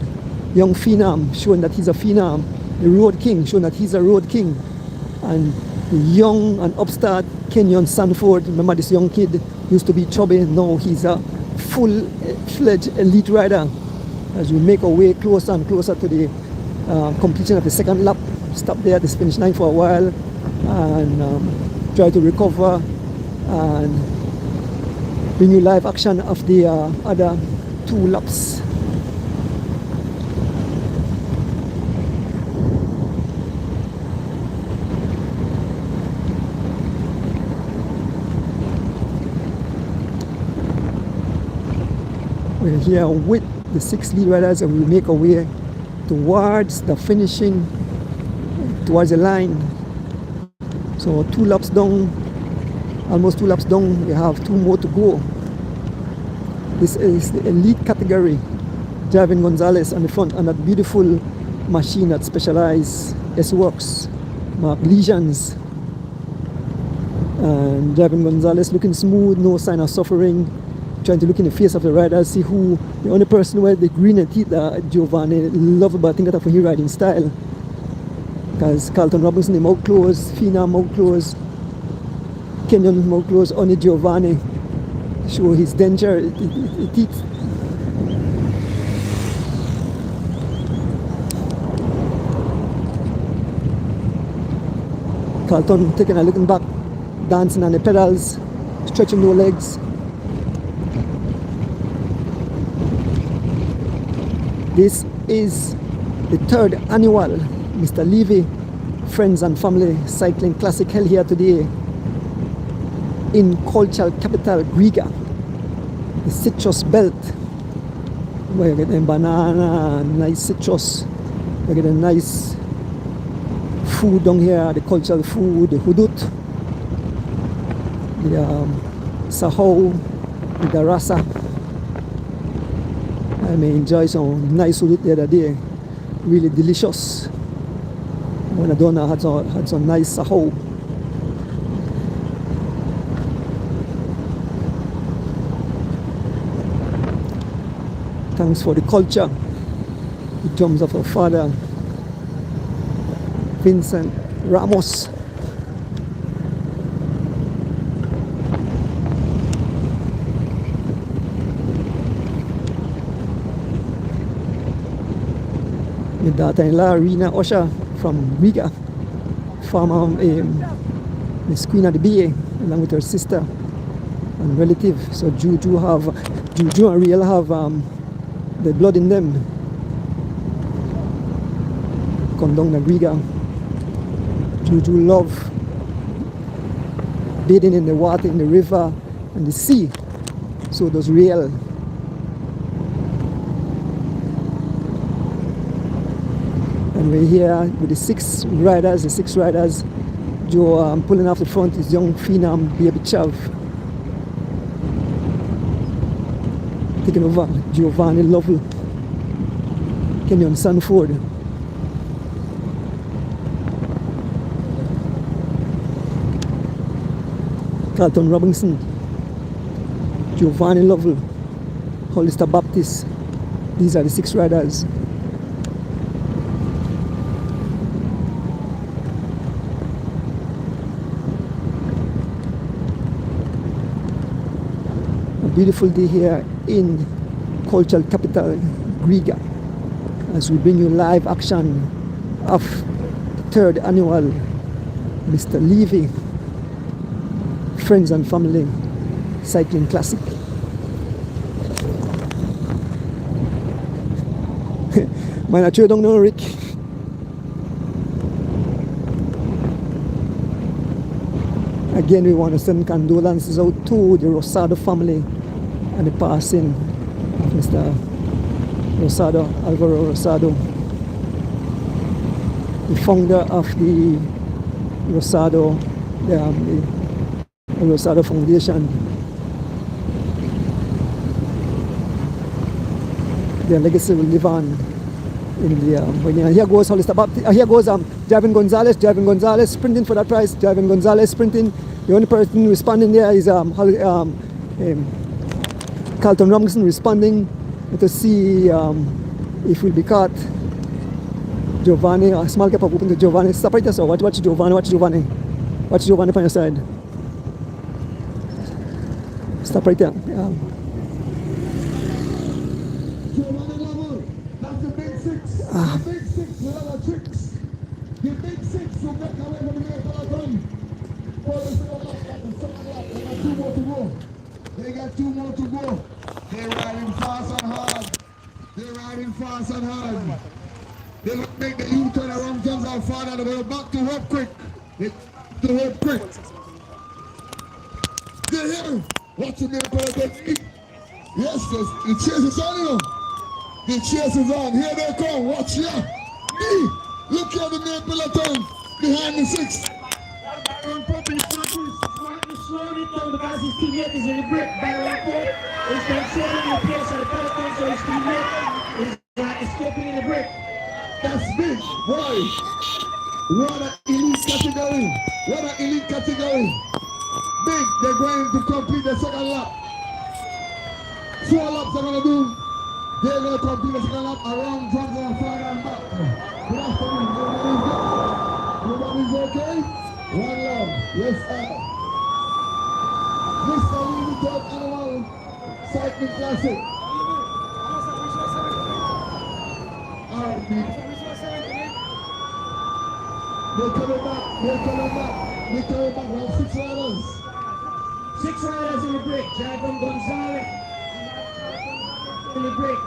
[SPEAKER 3] Young Phenom showing that he's a Phenom. The Road King showing that he's a Road King. And the young and upstart Kenyon Sanford, remember this young kid used to be chubby, now he's a full-fledged elite rider. As we make our way closer and closer to the completion of the second lap, stop there at the finish line for a while and try to recover and bring you live action of the other 2 laps. We're here with the 6 lead riders and we make our way towards the finishing, towards the line. So 2 laps down, almost 2 laps down, we have 2 more to go. This is the elite category. Javin Gonzalez on the front on that beautiful machine that Specialized S-Works, Mark Legions. And Javin Gonzalez looking smooth, no sign of suffering. Trying to look in the face of the riders, see who, the only person with the green teeth, Giovanni Lovell, but I think that's for his riding style. Because Carlton Robinson, him out close, Phenom out close, Kenyon out close, only Giovanni show his danger teeth. Carlton taking a looking back, dancing on the pedals, stretching no legs. This is the 3rd annual Mr. Levy Friends and Family Cycling Classic held here today in cultural capital Riga, the citrus belt, where you get a banana, nice citrus, you get a nice food down here, the cultural food, the hudut, the sahau, the darasa. I may enjoy some nice food the other day, really delicious. When I done, I had some nice sahau. Thanks for the culture, the drums of our father, Vincent Ramos. My daughter-in-law, Rena Osha from Riga, former Miss Queen of the BA, along with her sister, and relative. So Juju and Real have the blood in them. Come down the Riga. Juju love bathing in the water, in the river and the sea. So does Real. And we're here with the six riders. Joe pulling off the front is young phenom Baby Chav. Taking over Giovanni Lovell, Kenyon Sanford. Carlton Robinson, Giovanni Lovell, Hollister Baptist. These are the six riders. A beautiful day here in cultural capital Riga as we bring you live action of the third annual Mr. Levy Friends and Family Cycling Classic. Mine are down now, Rick. Again, we want to send condolences out to the Rosado family and the passing of Mr. Rosado, Alvaro Rosado, the founder of the Rosado, the Rosado Foundation. Their legacy will live on in the here goes Hollister Baptist, here goes Javin Gonzalez sprinting for that prize. Javin Gonzalez sprinting. The only person responding there is Carlton Robinson responding to see if we'll be caught. Giovanni, a small gap of open to Giovanni. Stop right there, so watch Giovanni. Watch Giovanni on your side. Stop right there.
[SPEAKER 1] That's the big six. The big six with other tricks. The big six will break away from the marathon. They got two more to go. They're riding fast and hard. They look make the U-turn around turns out far and they're back to Hope Creek. They're here. Watch the miracle again. Yes, the chase is on, you know. The chase is on. Here they come. Watch here. Look here, the main peloton behind the six.
[SPEAKER 4] On purpose, slowing it down because his teammate is in the break. Baron Ford is controlling the pace of the peloton, so his teammate is escaping in the break.
[SPEAKER 1] That's big, boy. What an elite category. Big, they're going to complete the second lap. 4 laps they're going to do. They're going to complete the second lap around Johnson and fire and back. Good afternoon. Everybody's okay? One love. Yes, sir. Mr. Levy third annual cycling classic. Alright, man. They're coming back. We have 6 riders.
[SPEAKER 4] 6 riders in the break. Javin Gonzalez in the break.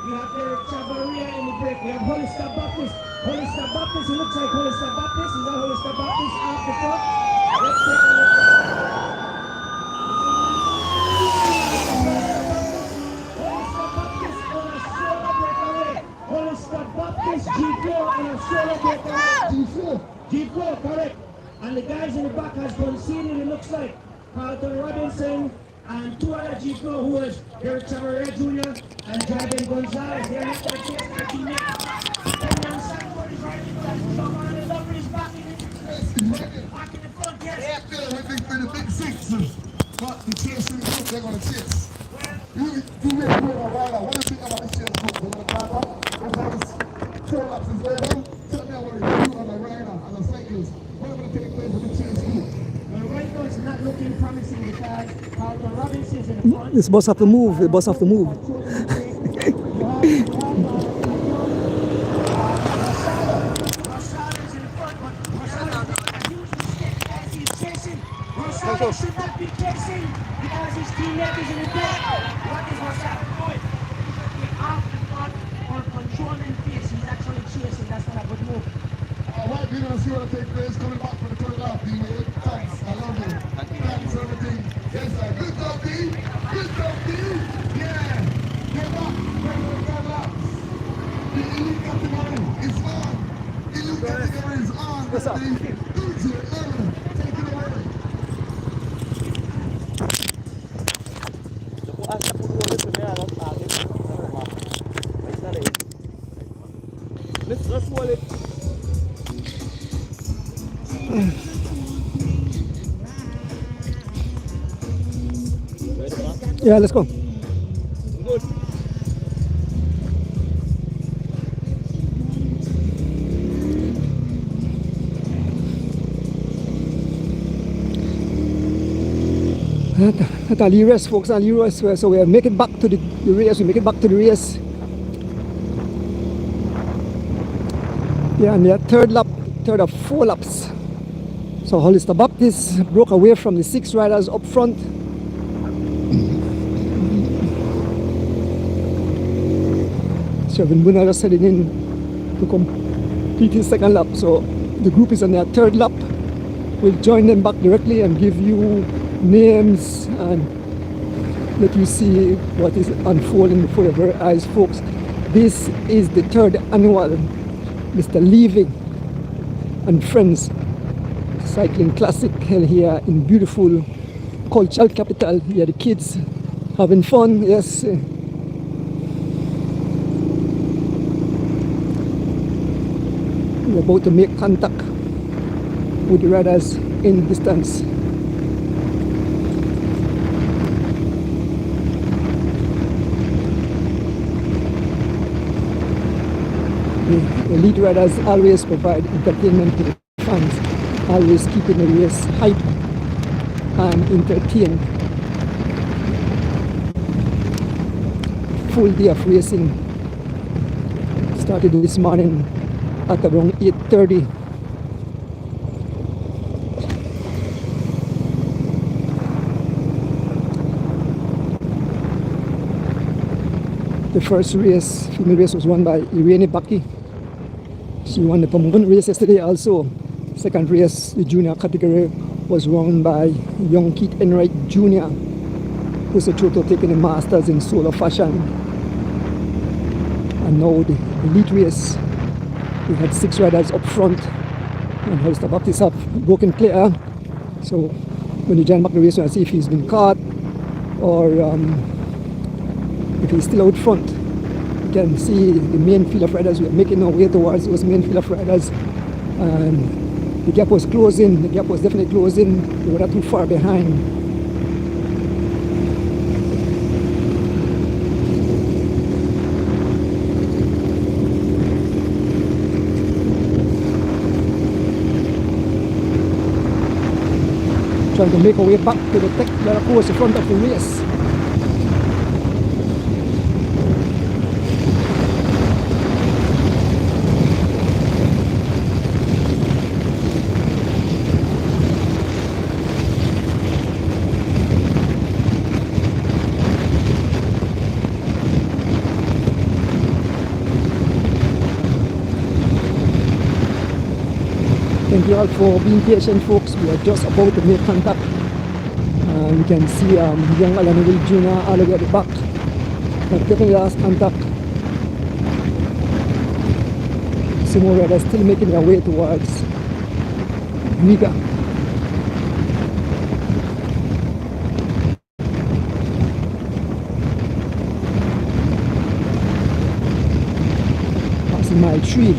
[SPEAKER 4] We have Derek Chavaria in the break. We have Hollister Baptist. It looks like Hollister Baptist. Is that Hollister Baptist off the front? Let's take a look. Hollister Baptist on a solo breakaway. Hollister Baptist G4 on a solo breakaway. G4, correct. And the guys in the back has conceded, it looks like. Carlton Robinson and 2 other G4 who was Derek Chavaria Jr. and Javin Gonzalez. They're not going to chase their teammate. Kenyon Sanford is riding for that. Giovanni Lovell is back in the front, yes.
[SPEAKER 1] They're waiting for the big six. But the chase is good, they're going to chase. You make a rider. What do you think about the chase group? They're going to back up. Because 4 laps is later. Tell me what you do as a rider, as a cyclist. What are going to take place with the chase group?
[SPEAKER 4] Right now it's not looking promising because Carlton Robinson is in the front.
[SPEAKER 3] This bus have to move. The bus have to move.
[SPEAKER 4] Rosado is in the front, but Rosado is a huge mistake as he's chasing. Rosado should not be chasing because he's teammate is in the back. What is what's happening? Off the front or controlling pace. He's actually chasing. That's not a good move.
[SPEAKER 1] Alright, we're gonna see what take place. Coming back for the turn off, D. Thanks, I love you. Thanks for everything. Yes, sir. Good job, D. Good job, D. Yeah. Get back. Ready for the turn off. The elite category is on. Elite category is on.
[SPEAKER 3] What's up?
[SPEAKER 1] DJ Aaron, take it away.
[SPEAKER 2] Let's roll it.
[SPEAKER 3] Yeah, let's go.
[SPEAKER 2] Good.
[SPEAKER 3] At our race, folks, our race. So we make it back to the race. We make it back to the race. Yeah, and the third of 4 laps. So Hollister Baptist broke away from the 6 riders up front. Shervin Bunner just heading in to complete his 2nd lap. So the group is on their 3rd lap. We'll join them back directly and give you names and let you see what is unfolding before your very eyes, folks. This is the 3rd annual Mr. Leaving and Friends Cycling Classic held here in beautiful cultural capital. Here the kids having fun, yes. We're about to make contact with the riders in distance. The elite riders always provide entertainment to the fans, always keeping the race hype and entertained. Full day of racing started this morning at around 8:30. The first race, female race, was won by Irene Baki. She won the promotion race yesterday also. 2nd race, the junior category, was won by young Keith Enright Jr., who's a total taking the masters in solo fashion. And now the elite race, we had 6 riders up front, and Hollister Baptist have broken clear. So when you join back the race, we'll see if he's been caught or if he's still out front. You can see the main field of riders. We are making our way towards those main field of riders, and the gap was closing. The gap was definitely closing. We were not too far behind. Trying to make our way back to the tech course in front of the race. Thank you all for being patient, folks. We are just about to make contact. You can see young Alan Will Jr. all the way at the back. But definitely last contact. Some more riders still making their way towards Riga. Passing mile 3.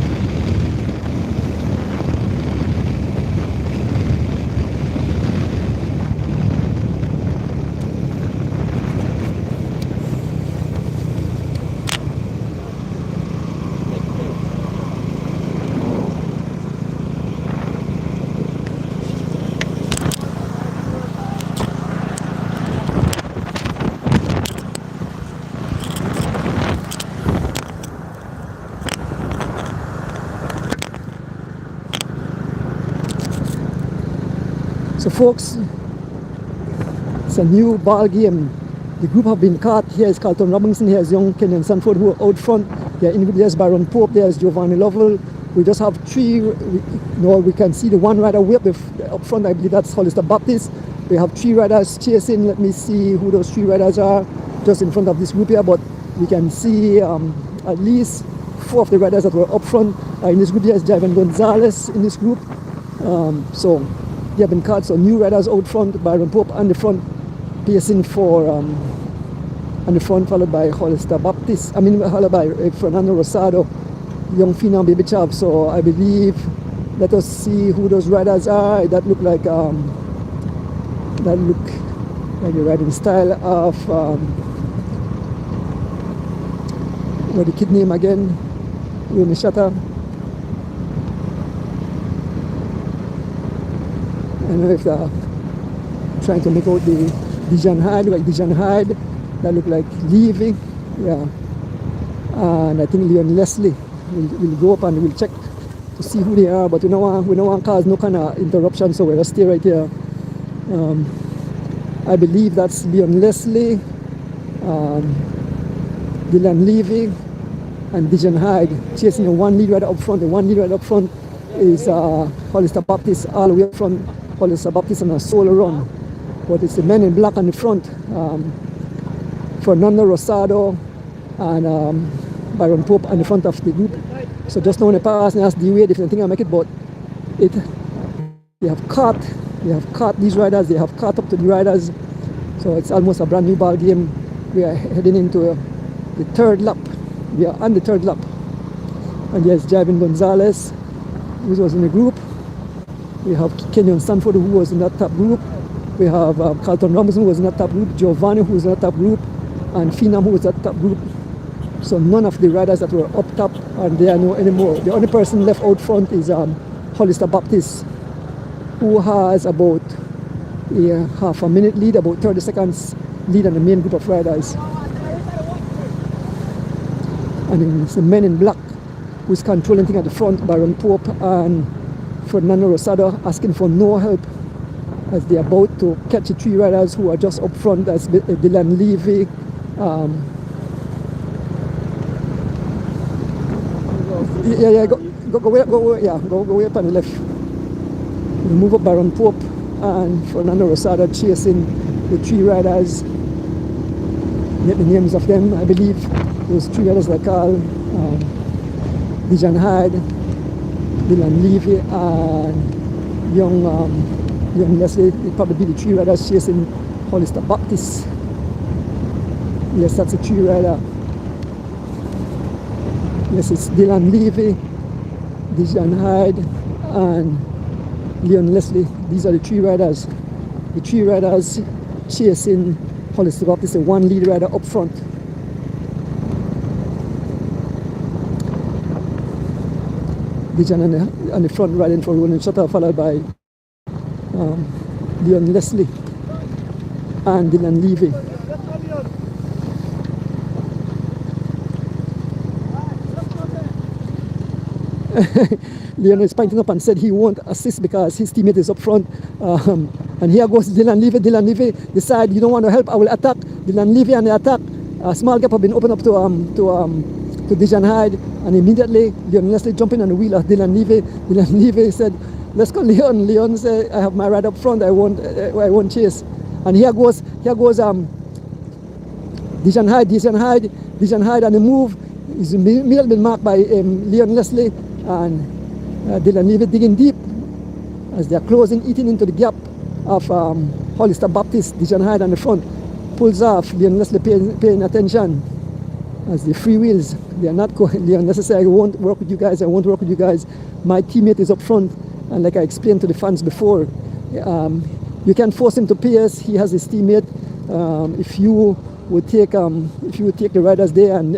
[SPEAKER 3] So folks, It's a new ball game. The group have been caught. Here is Carlton Robinson, here is young Kenyon Sanford who are out front. Here in there's Byron Pope, there's Giovanni Lovell. We just have three, we can see the one rider way up front, I believe that's Hollister Baptist. We have three riders chasing. Let me see who those three riders are just in front of this group here, but we can see at least 4 of the riders that were up front in this group. Here is Javan Gonzalez in this group. So they have been caught. So new riders out front, Byron Pope on the front, pacing for on the front, followed by Hollister Baptist. Followed by Fernando Rosado, young Phenom Baby Chav. So I believe, let us see who those riders are. That look like the riding style of what the kid name again? Rumi Shatta. I don't know if they're trying to make out the Dijon Hyde, like Dijon Hyde. That look like leaving, yeah. And I think Leon Leslie will go up and we'll check to see who they are. But we don't want cause no kind of interruption, so we'll just stay right here. I believe that's Leon Leslie, Dylan Levy, and Dijon Hyde chasing the one lead rider up front. The one lead rider up front is Hollister Baptist, all the way up front. Hollister Baptist on a solo run, but it's the men in black on the front. Fernando Rosado and Byron Pope on the front of the group. So just now when I pass and ask the way, if you think I make it, but they have caught these riders, they have caught up to the riders. So it's almost a brand new ball game. We are heading into the third lap. We are on the third lap. And there's Javan Gonzalez, who was in the group. We have Kenyon Sanford, who was in that top group. We have Carlton Robinson, who was in that top group. Giovanni, who was in that top group. And Phenom, who was in that top group. So none of the riders that were up top are there no anymore. The only person left out front is Hollister Baptist, who has about half a minute lead, about 30 seconds lead on the main group of riders. And it's the men in black who's controlling things at the front, Byron Pope and Fernando Rosado, asking for no help as they're about to catch the 3 riders who are just up front. That's Dylan Levy, go way up on the left. We move up Byron Pope and Fernando Rosado chasing the 3 riders. Get the names of them. I believe those 3 riders are called Dijon Hyde, Dylan Levy, and young Leslie. It probably be the 3 riders chasing Hollister Baptist. Yes, that's a 3 rider. Yes, it's Dylan Levy, Dijon Hyde, and Leon Leslie. These are the 3 riders. The 3 riders chasing Hollister Baptist, the one lead rider up front. Dijon on the front riding for Roland Shutter, followed by Leon Leslie and Dylan Levy. Leon is pointing up and said he won't assist because his teammate is up front. And here goes Dylan Levy. Dylan Levy decide you don't want to help, I will attack. Dylan Levy and the attack. A small gap have been opened up to Dijon Hyde, and immediately Leon Leslie jumping on the wheel of Dylan Levy. Dylan Levy said, "Let's go, Leon." Leon said, "I have my ride up front. I won't chase." And here goes Dijon Hyde on the move. He's immediately been marked by Leon Leslie and Dylan Levy digging deep as they're closing, eating into the gap of Hollister Baptist. Dijon Hyde on the front pulls off. Leon Leslie paying attention as the free wheels. They are not going. Leon Leslie said, "I won't work with you guys. I won't work with you guys. My teammate is up front." And like I explained to the fans before, you can force him to pace. He has his teammate. If you would take the riders there and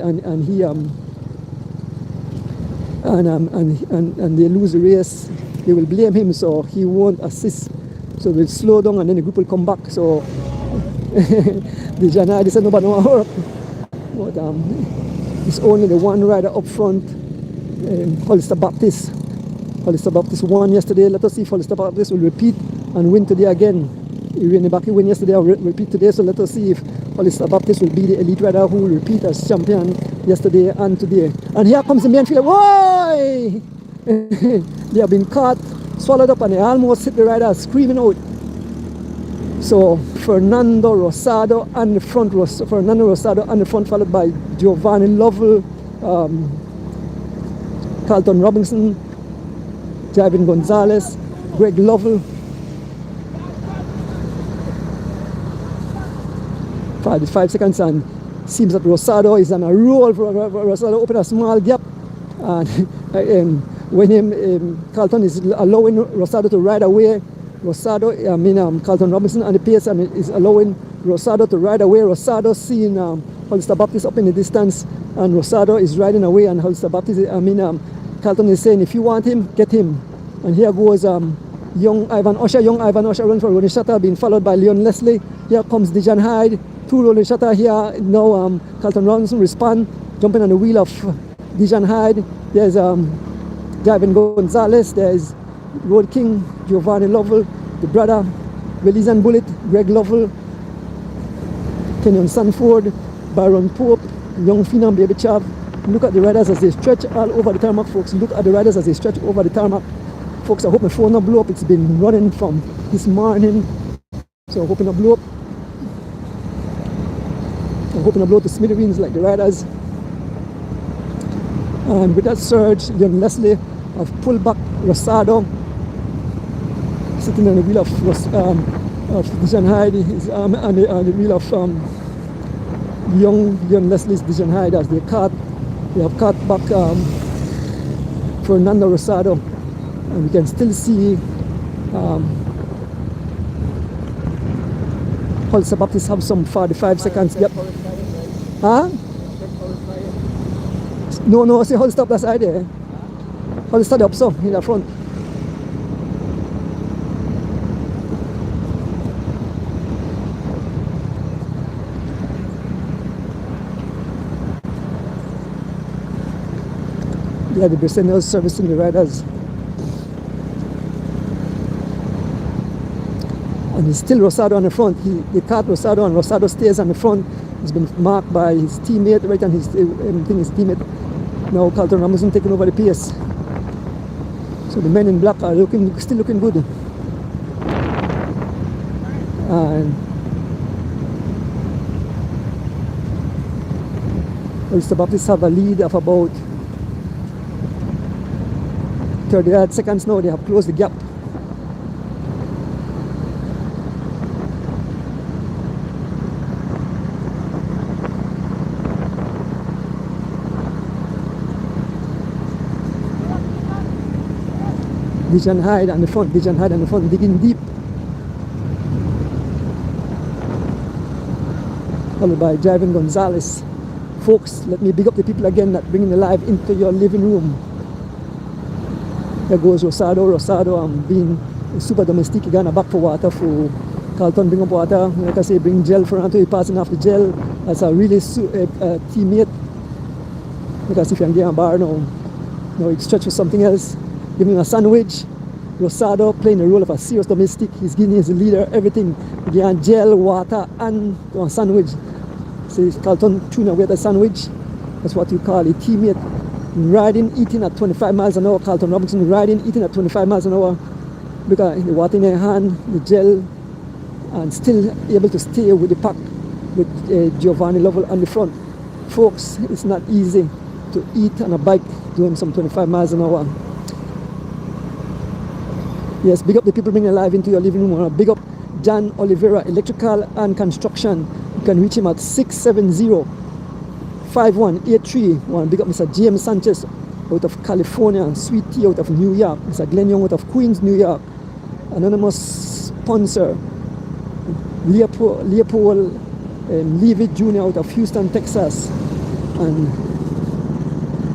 [SPEAKER 3] they lose the race, they will blame him, so he won't assist. So we'll slow down and then the group will come back. So the Janai said nobody want to work, but it's only the one rider up front, Hollister Baptist. Hollister Baptist won yesterday. Let us see if Hollister Baptist will repeat and win today again. He ran the back, he won yesterday, I'll repeat today, so let us see if Hollister Baptist will be the elite rider who will repeat as champion yesterday and today. And here comes the main fielder. Why? They have been caught, swallowed up, and they almost hit the rider screaming out. So Fernando Rosado on the front, followed by Giovanni Lovell, Carlton Robinson, Javin Gonzalez, Greg Lovell. 5 seconds, and seems that Rosado is on a roll. Rosado opened a small gap, and when Carlton is allowing Rosado to ride away, Carlton Robinson on the pace and is allowing Rosado to ride away. Rosado seeing Hollister Baptist up in the distance, and Rosado is riding away, and Hollister Baptist, Carlton is saying, if you want him, get him. And here goes young Ivan Usher running for rolling shutter, being followed by Leon Leslie. Here comes Dijon Hyde, 2 rolling shutter here. Now Carlton Robinson respond, jumping on the wheel of Dijon Hyde. There's Gavin Gonzalez, there's Road King, Giovanni Lovell, the brother, Belizean Bullet, Greg Lovell, Kenyon Sanford, Byron Pope, Young Phenom, Baby Chav. Look at the riders as they stretch all over the tarmac, folks. Look at the riders as they stretch over the tarmac. Folks, I hope my phone not blow up. It's been running from this morning, so I hope it not blow up. I'm hoping to blow to smithereens like the riders. And with that surge, Leon Leslie have pulled back Rosado, sitting on the wheel of Dijon Hyde, on the wheel of young Leon Leslie's Dijon Hyde as they have caught back Fernando Rosado, and we can still see Hollister Baptist have some 45 seconds gap. Huh? No, see Hollister up that side there. Hollister up so in the front. Yeah, the Brazilians servicing the riders. And it's still Rosado on the front. They caught Rosado, and Rosado stays on the front. He's been marked by his teammate, right, and his teammate. Now Carlton Robinson taking over the pace. So the men in black are still looking good. And Hollister Baptist have a lead of about 30 seconds now. They have closed the gap. Dijon Hyde on the front, digging deep. Followed by Javin Gonzalez. Folks, let me big up the people again that bringing the live into your living room. There goes Rosado being super domestic. He gonna back for water for Carlton, bring up water. Like I say, bring gel for Anto, he passing off the gel. That's a really teammate. Because if you can get a bar now, he stretch for something else. Giving him a sandwich. Rosado playing the role of a serious domestic. He's giving his leader everything. Again, gel, water, and a sandwich. So Carlton chewing away the sandwich. That's what you call a teammate. Riding, eating at 25 miles an hour. Carlton Robinson riding, eating at 25 miles an hour. Look at the water in their hand, the gel, and still able to stay with the pack with Giovanni Lovell on the front. Folks, it's not easy to eat on a bike doing some 25 miles an hour. Yes, big up the people bringing live into your living room. Big up John Oliveira, Electrical and Construction. You can reach him at 670-5183. Big up Mr. James Sanchez out of California. Sweet Tea out of New York. Mr. Glenn Young out of Queens, New York. Anonymous sponsor Leopold Leavitt Jr. out of Houston, Texas. And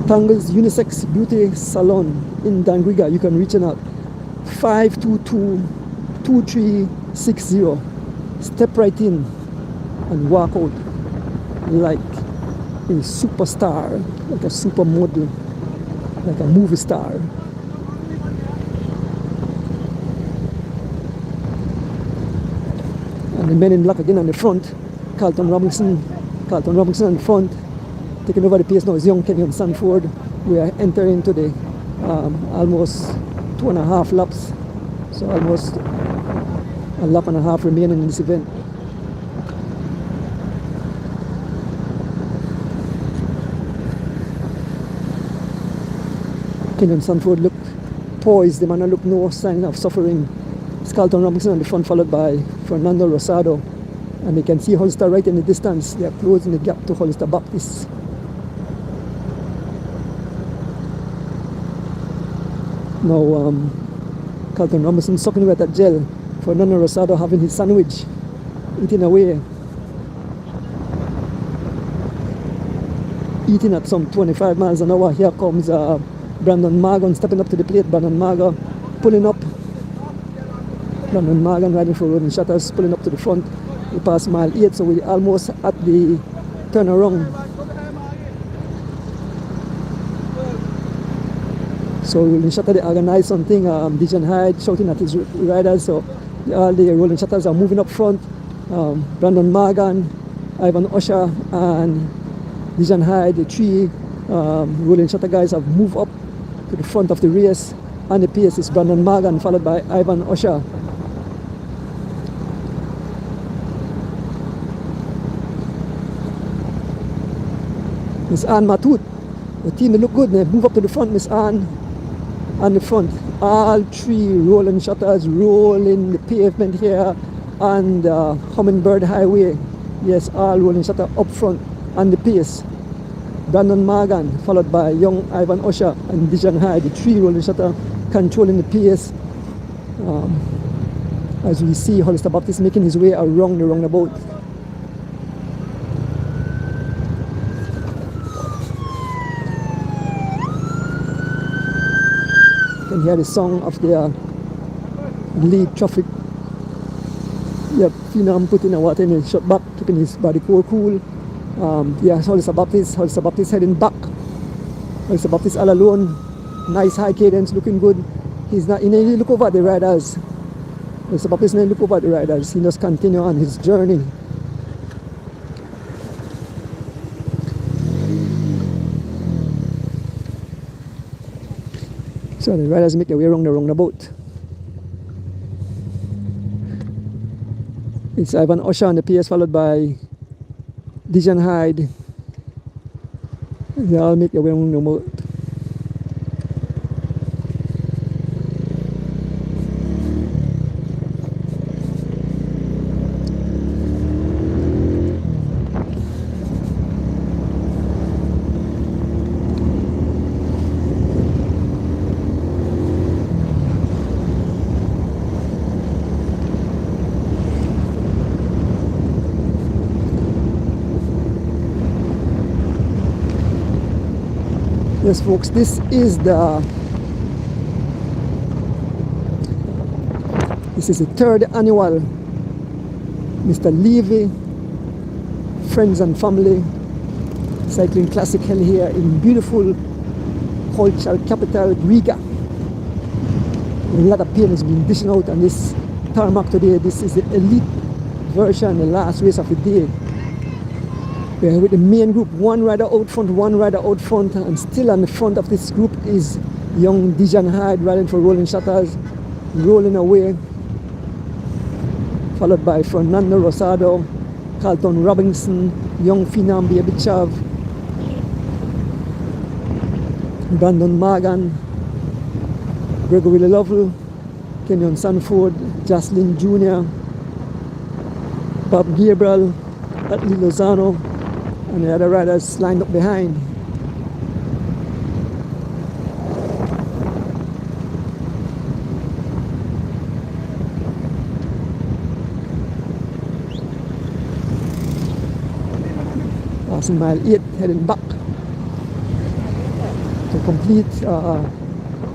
[SPEAKER 3] Tangle's Unisex Beauty Salon in Dangriga. You can reach him at 522-2360. Step right in and walk out like a superstar, like a supermodel, like a movie star. And the men in black again on the front. Carlton Robinson on the front. Taking over the pace now is young Kenyon Sanford. We are entering into the almost 2.5 laps. So almost a lap and a half remaining in this event. Kenyon Sanford looked poised. The man looked no sign of suffering. Carlton Robinson on the front, followed by Fernando Rosado. And you can see Hollister right in the distance. They are closing the gap to Hollister Baptist. Now, Carlton Robinson sucking away at that gel. Fernando Rosado having his sandwich, eating away. Eating at some 25 miles an hour. Here comes Brandon Margon stepping up to the plate. Brandon Margon pulling up. Brandon Margon riding for Rolling Shutters, pulling up to the front. We passed mile 8, so we're almost at the turnaround. So Rolling Shutters, they organized something. Dijon Hyde shouting at his riders. So all the Rolling Shutters are moving up front. Brandon Margon, Ivan Usher, and Dijon Hyde, the three Rolling Shutter guys have moved up to the front of the race. On the pace is Brandon Margon, followed by Ivan Usher. Miss Anne Matut, the team, they look good. They move up to the front. Miss Anne on the front. All three Rolling Shutters rolling the pavement here on the Hummingbird Highway. Yes, all Rolling Shutter up front on the pace. Brandon Margon, followed by young Ivan Usher and Dijon Hyde, the three Rolling Shutter controlling the pace. As we see Hollister Baptist making his way around the roundabout. You can hear the song of their lead traffic. Yep, Phenom putting the water in his shot back, keeping his body cool. Yeah, Hollister Baptist heading back. Hollister Baptist all alone. Nice high cadence, looking good. He's not, he didn't look over at the riders. Hollister Baptist didn't look over at the riders. He just continue on his journey. So the riders make their way around the roundabout. It's Ivan Usher on the PS, followed by Dijon Hyde. They all make their way around the roundabout. Yes, folks, this is the third annual Mr. Levy Friends and Family Cycling Classic held here in beautiful cultural capital Riga. A lot of paint has been dishing out on this tarmac today. This is the elite version, the last race of the day. With the main group, one rider out front, and still on the front of this group is young Dijon Hyde riding for Rolling Shutters, rolling away, followed by Fernando Rosado, Carlton Robinson, young Phenom Biabichav, Brandon Margon, Gregory Lovell, Kenyon Sanford, Jocelyn Jr., Bob Gabriel, Atlee Lozano, and the other riders lined up behind. Passing mile 8, heading back to complete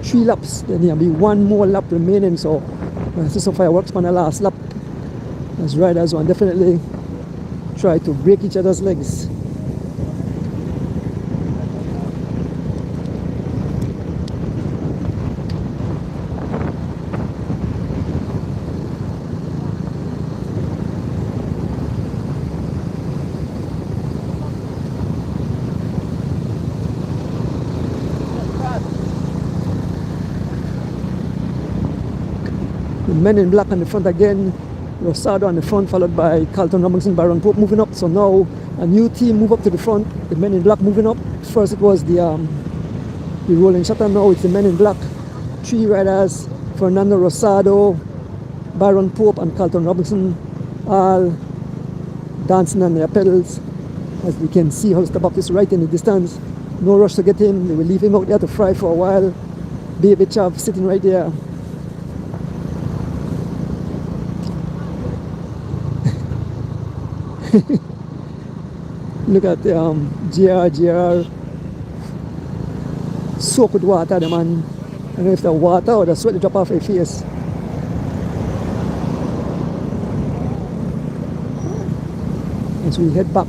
[SPEAKER 3] 3 laps. Then there'll be one more lap remaining, so this is some fireworks on the last lap, as riders will definitely try to break each other's legs. Men in Black on the front again. Rosado on the front, followed by Carlton Robinson, Baron Pope moving up. So now a new team move up to the front. The Men in Black moving up. First it was the rolling shutter. Now it's the Men in Black. 3 riders: Fernando Rosado, Baron Pope, and Carlton Robinson, all dancing on their pedals. As we can see, Hollister Baptist right in the distance. No rush to get him. They will leave him out there to fry for a while. Baby Chav sitting right there. Look at GR soak with water, the man. I don't know if the water or the sweat to drop off her face. As we head back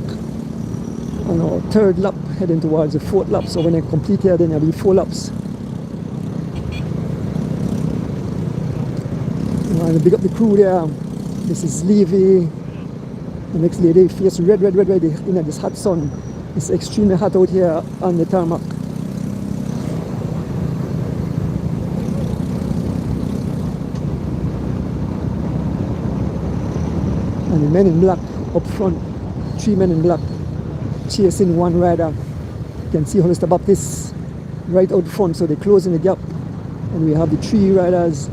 [SPEAKER 3] on our 3rd lap, heading towards the 4th lap. So when I complete here, then there'll be 4 laps. And big up the crew there. This is Levy. The next lady, face red in this hot sun. It's extremely hot out here on the tarmac. And the Men in Black up front, 3 Men in Black chasing 1 rider. You can see Hollister Baptist right out front, so they're closing the gap. And we have the 3 riders.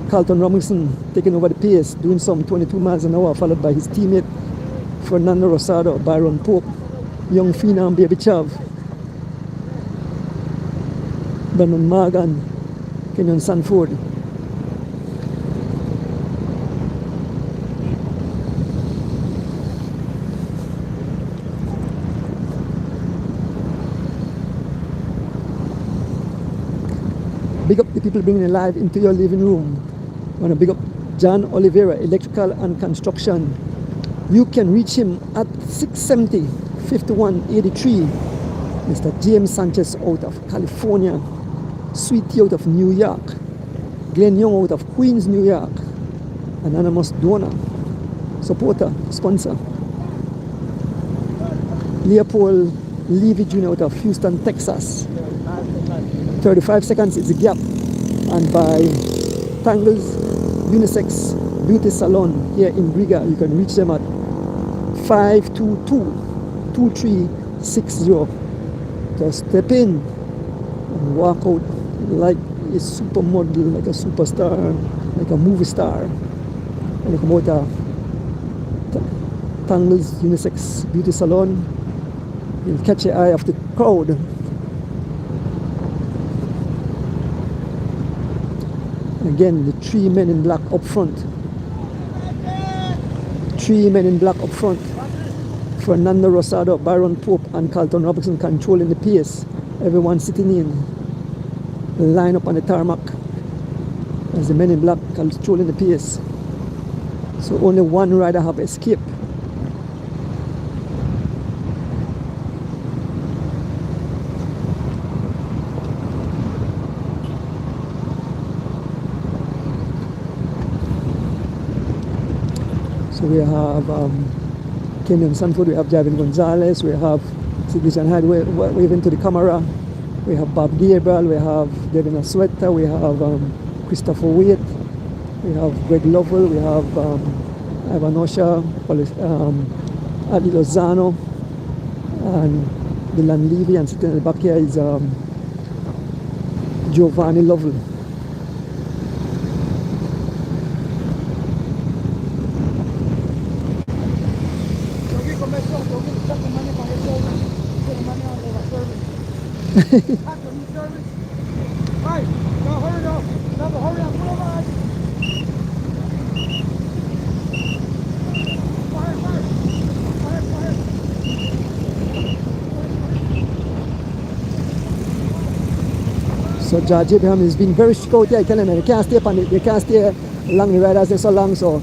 [SPEAKER 3] Carlton Robinson taking over the pace, doing some 22 miles an hour, followed by his teammate Fernando Rosado, Byron Pope, Young Phenom, Baby Chav, Brendan Morgan, Kenyon Sanford. Big up the people bringing it live into your living room. I want to big up John Oliveira, Electrical and Construction. You can reach him at 670-5183. Mr. James Sanchez out of California. Sweetie out of New York. Glenn Young out of Queens, New York. Anonymous donor, supporter, sponsor. Leopold Levy Jr. out of Houston, Texas. 35 seconds is the gap. And by Tangles Unisex Beauty Salon here in Riga, you can reach them at 522-2360. Just step in and walk out like a supermodel, like a superstar, like a movie star. And you come out of Tangles Unisex Beauty Salon, you'll catch the eye of the crowd. Again, the 3 Men in Black up front. 3 Men in Black up front. Fernando Rosado, Baron Pope, and Carlton Robinson controlling the pace. Everyone sitting in. Line up on the tarmac as the Men in Black controlling the pace. So only 1 rider have escaped. So we have Kenyon Sanford, we have Javin Gonzalez, we have Citizen Hyde waving to the camera, we have Bob Gabriel, we have Devin Asweta, we have Christopher Waite, we have Greg Lovell, we have Ivan Osha, Adi Lozano, and Dylan Levy, and sitting in the back here is Giovanni Lovell.
[SPEAKER 2] Right, no, hurry up. No, hurry up. Pull over. Fire.
[SPEAKER 3] So George Abraham has been very strict out there. I tell him they can't stay along the riders there so long. So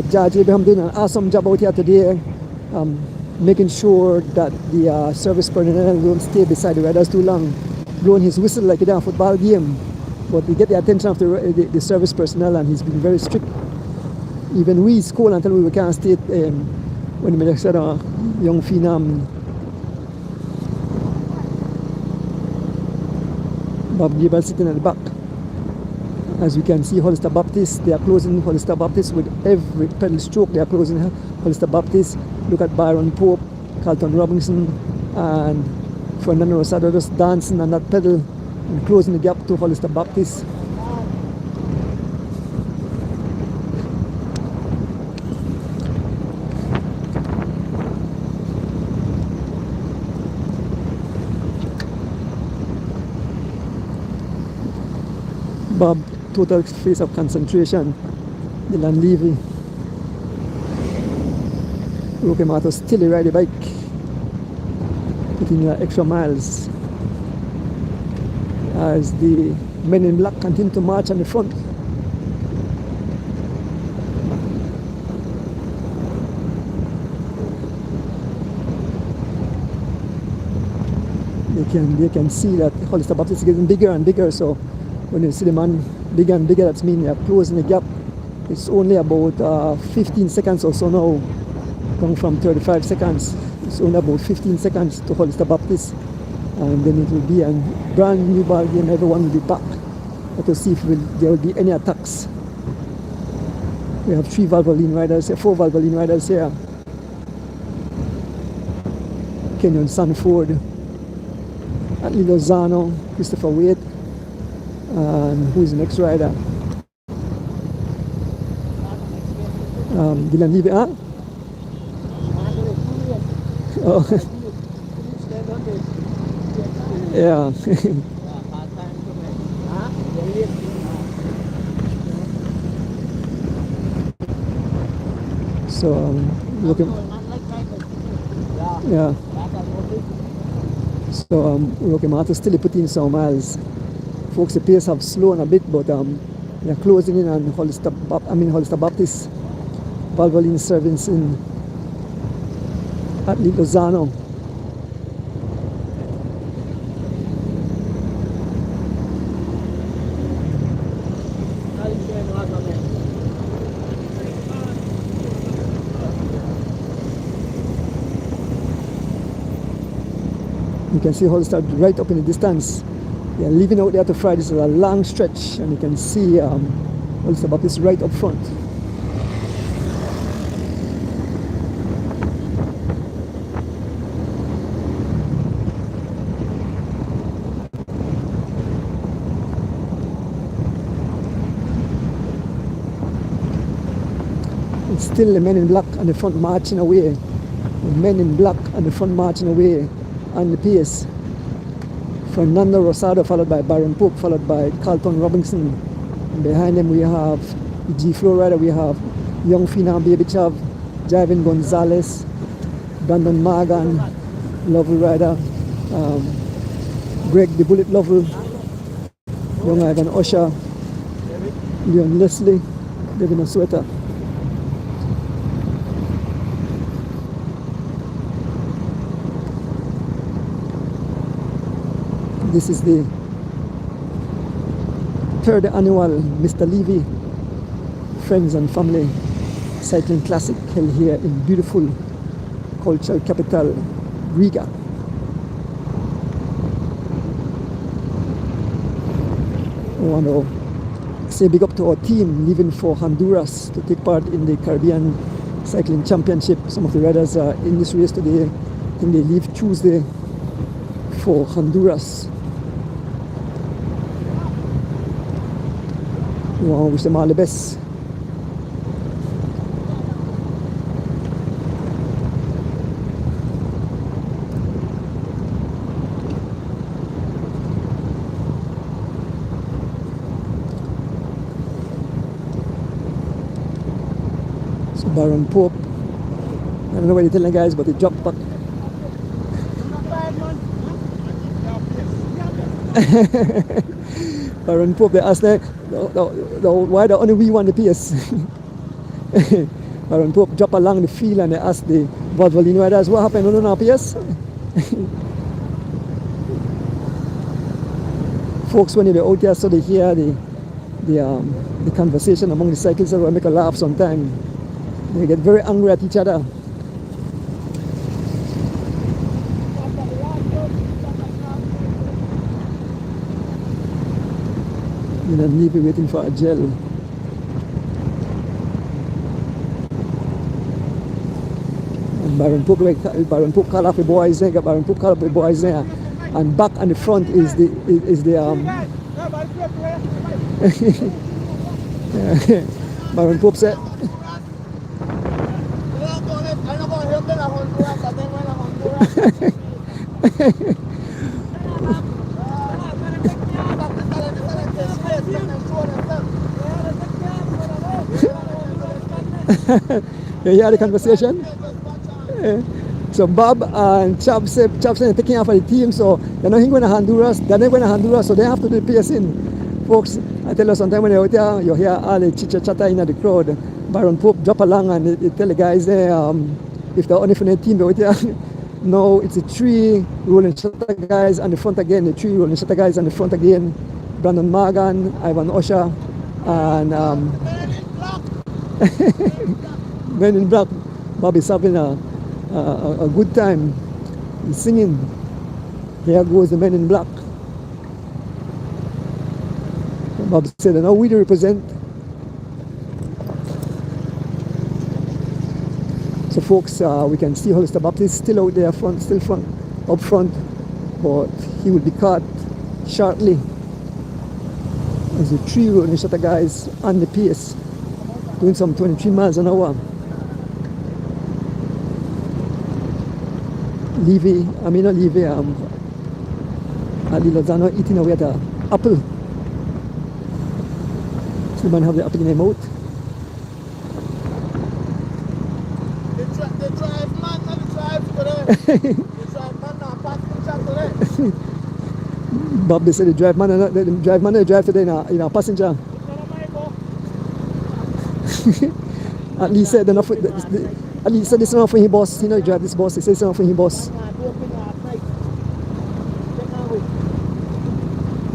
[SPEAKER 3] George Abraham doing an awesome job out here today, making sure that the service personnel don't stay beside the riders too long, blowing his whistle like he did a football game. But we get the attention of the service personnel, and he's been very strict. Even we school until we can't stay when we said Young Phenom, Bob Gabriel sitting at the back. As we can see, Hollister Baptist, they are closing Hollister Baptist with every pedal stroke. They are closing Hollister Baptist. Look at Byron Pope, Carlton Robinson, and Fernando Rosado just dancing on that pedal and closing the gap to Hollister Baptist. Bob, total face of concentration. Dylan Levy. Roque Matos still ride the bike, putting extra miles as the men in black continue to march on the front. They can see that Hollister Baptist is getting bigger and bigger, so when you see the man bigger and bigger, that means they are closing the gap. It's only about 15 seconds or so now, going from 35 seconds. It's only about 15 seconds to Hollister Baptist, and then it will be a brand new ball game. Everyone will be back. Let us see if there will be any attacks. We have 4 Valvoline riders here. Kenyon Sanford, Atlee Lozano, Christopher Wade, and who is the next rider? Dylan Levy, huh? Oh. Yeah. So looking. Yeah. So Roque Matos still putting some miles. Folks, the pace have slowed a bit, but they're closing in on Hollister Baptist. Valvoline servants in Atlee Lozano. You can see Hollister right up in the distance. They are leaving out there to fry. This is a long stretch, and you can see Hollister Baptist right up front. It's still the men in black on the front marching away. The men in black on the front marching away on the pace. Fernando Rosado, followed by Byron Pope, followed by Carlton Robinson. And behind them we have the G-Flow rider. We have Young Phenom Baby Chav, Javin Gonzalez, Brandon Morgan, Lovell rider, Greg the Bullet Lovell, Young Ivan Usher, Leon Leslie, Devin Osweta. This is the 3rd annual Mr. Levy Friends and Family Cycling Classic held here in beautiful cultural capital Riga. I want to say big up to our team leaving for Honduras to take part in the Caribbean Cycling Championship. Some of the riders are in this race today. I think they leave Tuesday for Honduras. We want to wish them all the best. So Byron Pope, I don't know what you're telling guys, but he dropped back. Byron Pope, they asked why the only we won the PS. Byron Pope dropped along the field and they asked the Valvoline riders what happened on our PS. Folks, when they're out there, so they hear the conversation among the cyclists, that will make a laugh sometimes. They get very angry at each other. and Levy waiting for a gel. And Baron Pope call up the boys there, Baron Pope call up the boys there. And back on the front is the Baron Pope said you hear the conversation? So Bob and Chubb said taking off of the team, so they're not going to Honduras, so they have to do the pacing. Folks, I tell you sometimes when you're out there, you hear all the chitter-chatter in the crowd. Baron Pope drop along and they tell the guys there, if they're only for the team, they're out there. No, it's the 3 rolling shutter guys on the front again, the 3 rolling shutter guys on the front again. Brandon Morgan, Ivan Usher, and Men in Black. Bobby's having a good time. He's singing. Here goes the Men in Black. Bob said, now we represent. So folks, we can see Hollister Baptist still out there up front, but he will be caught shortly as the 3 rolling shutter guys on the pace, doing some 23 miles an hour. Ali Lozano eating away at the apple. So the man have the apple in their mouth.
[SPEAKER 2] They drive man, not the drive today. They drive man, not passenger today.
[SPEAKER 3] Bob, they said the drive man, they drive today in a passenger. At least said enough. At least said this is enough for his boss. You know, he drive this boss. He says it's enough for his boss.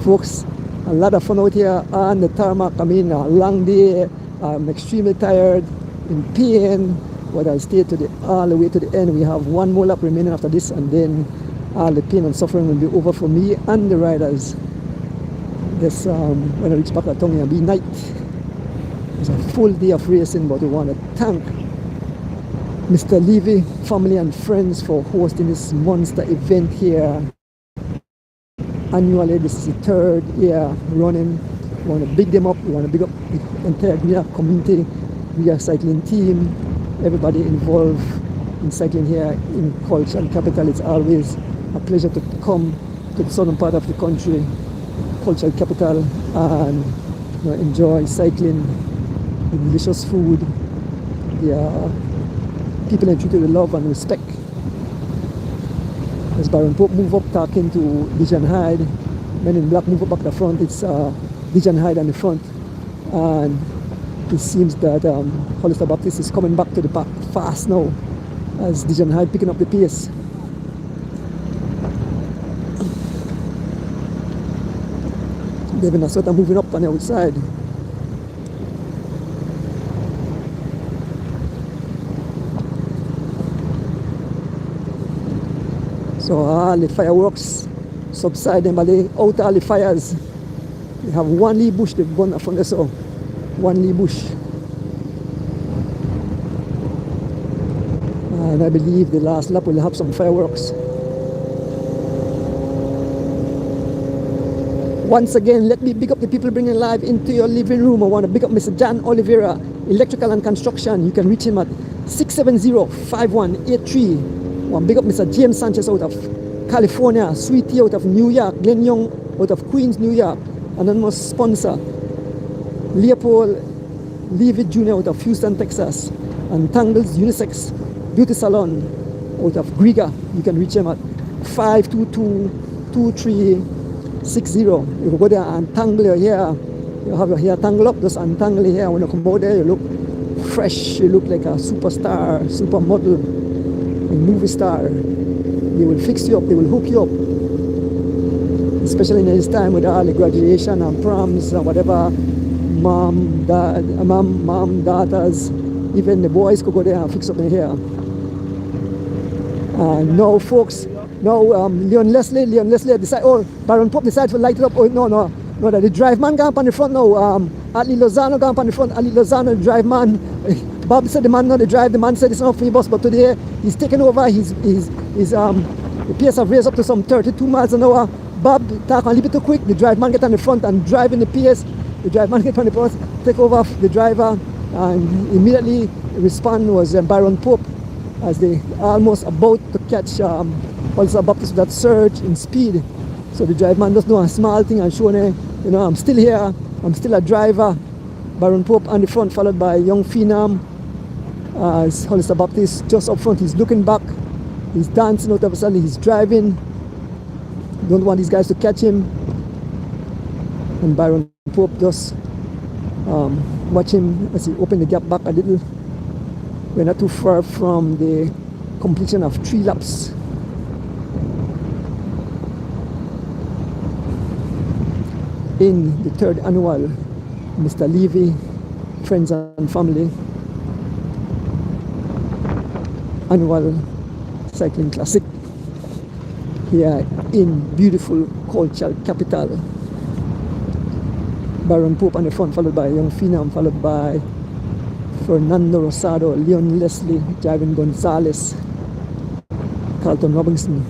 [SPEAKER 3] Folks, a lot of fun out here on the tarmac. I mean, a long day. I'm extremely tired, in pain, but I'll stay all the way to the end. We have one more lap remaining after this, and then all the pain and suffering will be over for me and the riders. This when I reach back at Tongue, it'll be night. It's a full day of racing, but we want to thank Mr. Levy, family and friends for hosting this monster event here. Annually, this is the 3rd year running. We want to big them up. We want to big up the entire Guia community, Guia cycling team, everybody involved in cycling here in cultural capital. It's always a pleasure to come to the southern part of the country, cultural capital, and enjoy cycling, the delicious food, the people are treated with love and respect. As Baron Pope move up talking to Dijan Hyde, Men in Black move up back the front, it's Dijan Hyde on the front, and it seems that Hollister Baptist is coming back to the back fast now as Dijan Hyde picking up the pace. David Nasota moving up on the outside. So all the fireworks subside and out all the fires. We have one lee bush they've gone from there, so one lee bush. And I believe the last lap will have some fireworks. Once again, let me big up the people bringing live into your living room. I want to big up Mr. John Oliveira, Electrical and Construction. You can reach him at 670-5183. I want to big up Mr. James Sanchez out of California, Sweetie out of New York, Glenn Young out of Queens, New York, anonymous sponsor, Leopold Levy Jr. out of Houston, Texas, and Tangles Unisex Beauty Salon out of Griga. You can reach him at 522-2360. You can go there and tangle your hair. You have your hair tangled up, just untangle your hair. When you come out there, you look fresh. You look like a superstar, supermodel, a movie star. They will fix you up, they will hook you up. Especially in this time with all the graduation and proms and whatever, mom, daughters, even the boys could go there and fix up their hair. Now folks, now Leon Leslie decided, Baron Pope decided to light it up. Oh no, No, that the drive man gone up on the front now. Ali Lozano gone up on the front. Ali Lozano, the drive man. Bob said the man not the drive. The man said it's not free bus, but today he's taken over. The pace have raised up to some 32 miles an hour. Bob talk a little bit too quick. The drive man get on the front and driving the pace. The drive man get on the front, take over the driver, and immediately respond was Byron Pope as they almost about to catch Hollister Baptist with that surge in speed. So the drive man does know a small thing and showing, you know, I'm still here, I'm still a driver. Byron Pope on the front, followed by Young Phenom. As Hollister Baptist just up front, he's looking back, he's dancing out of a sudden, he's driving. Don't want these guys to catch him. And Byron Pope just watch him as he opened the gap back a little. We're not too far from the completion of 3 laps. In the 3rd annual Mr. Levy Friends and Family annual cycling classic here in beautiful cultural capital. Byron Pope on the front, followed by Young Phenom, followed by Fernando Rosado, Leon Leslie, Javin Gonzalez, Carlton Robinson.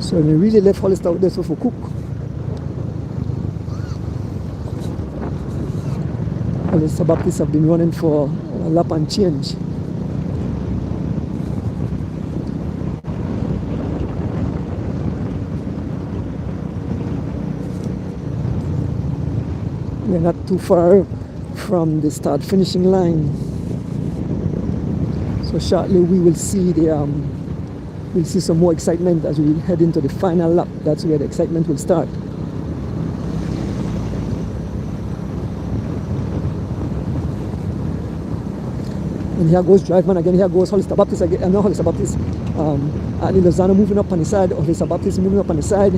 [SPEAKER 3] So they really left Hollister out there for Cook. Hollister Baptist have been running for a lap and change. We're not too far from the start finishing line. So shortly we will see we'll see some more excitement as we head into the final lap. That's where the excitement will start. And here goes Driveman again, here goes Hollister Baptist again, no Hollister Baptist, Ali Lozano moving up on the side, Hollister Baptist moving up on the side,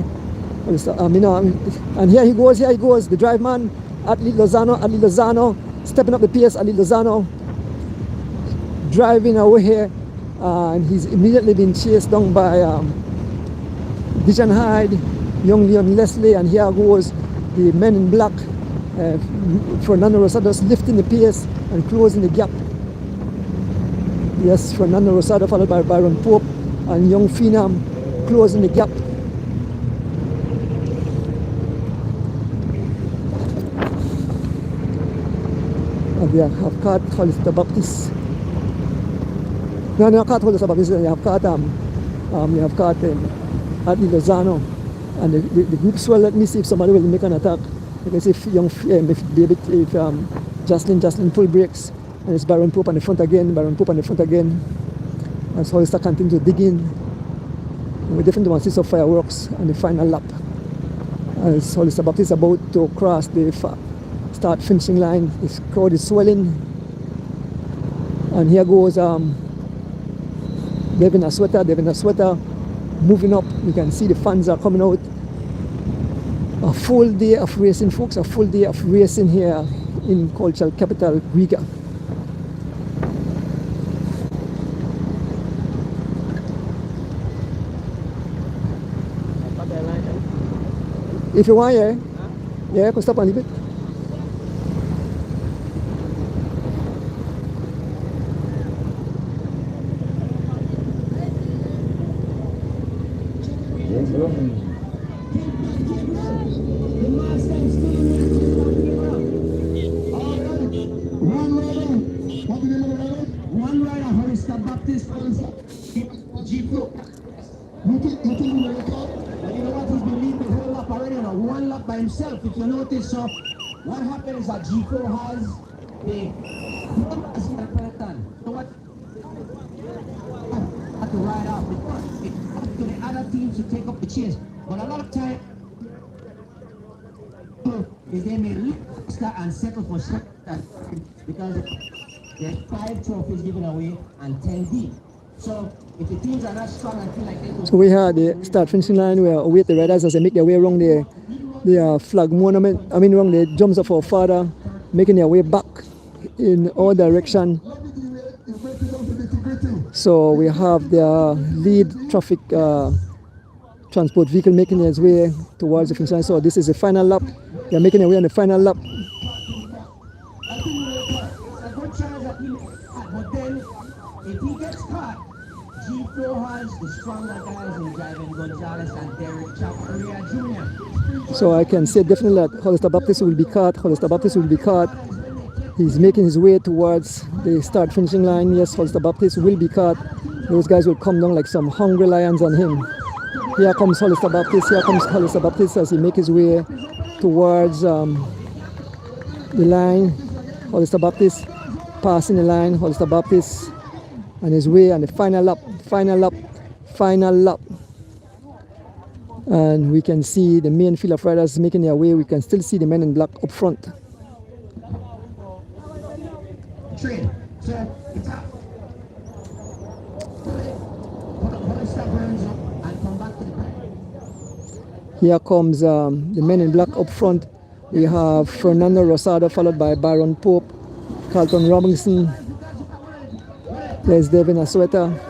[SPEAKER 3] and here he goes, the Driveman, Ali Lozano, stepping up the pace, Ali Lozano, driving away here, and he's immediately been chased down by Dijon Hyde, Young Leon Leslie, and here goes the men in black, Fernando Rosado lifting the pace and closing the gap. Yes, Fernando Rosado followed by Byron Pope and Young Phenom closing the gap. And we have caught Hollister Baptist. No, caught Hollister Baptist. We have caught Ali Lozano. And the group swell. Let me see if somebody will make an attack. Because if Jocelyn pull brakes. And it's Byron Pope on the front again, As Hollister continues to dig in. And we definitely want to see some fireworks on the final lap. As Hollister Baptist is about to cross the start finishing line, this crowd is swelling. And here goes Devin Asweta moving up. You can see the fans are coming out. A full day of racing, folks, a full day of racing here in cultural capital Riga. If you want, yeah, I can stop a little bit.
[SPEAKER 4] One rider, Hollister Baptist, G4. But you know what? He's been leading the whole lap already on a 1 lap by himself. If you notice, so what happens is that G4 has the peloton. So what? Have to ride off because it's up to the other teams to take up the chase. But a lot of time is they may look and settle for second because there's 5 trophies given away and 10 deep. So if the teams are not strong and feel like they could...
[SPEAKER 3] So we have the start finishing line where we wait the riders as they make their way around the flag monument, around the jumps of our father, making their way back in all direction. So we have the lead traffic transport vehicle making its way towards the finish line. So this is the final lap. They're making their way on the final lap.
[SPEAKER 4] I think it's a good chance that he, but then if he gets caught, G4 has the stronger guys in driving Gonzalez and Derek Chaparria Jr.
[SPEAKER 3] So I can say definitely that Hollister Baptist will be caught. Hollister Baptist will be caught. He's making his way towards the start finishing line. Yes, Hollister Baptist will be caught. Those guys will come down like some hungry lions on him. Here comes Hollister Baptist. Here comes Hollister Baptist as he makes his way towards the line. Hollister Baptist passing the line. Hollister Baptist on his way on the final lap. Final lap. Final lap. And we can see the main field of riders making their way. We can still see the men in black up front.
[SPEAKER 4] Train, so it's up. Hollister burns up and come back to the back.
[SPEAKER 3] Here comes the men in black up front. We have Fernando Rosado followed by Byron Pope, Carlton Robinson. There's Devin Asueta.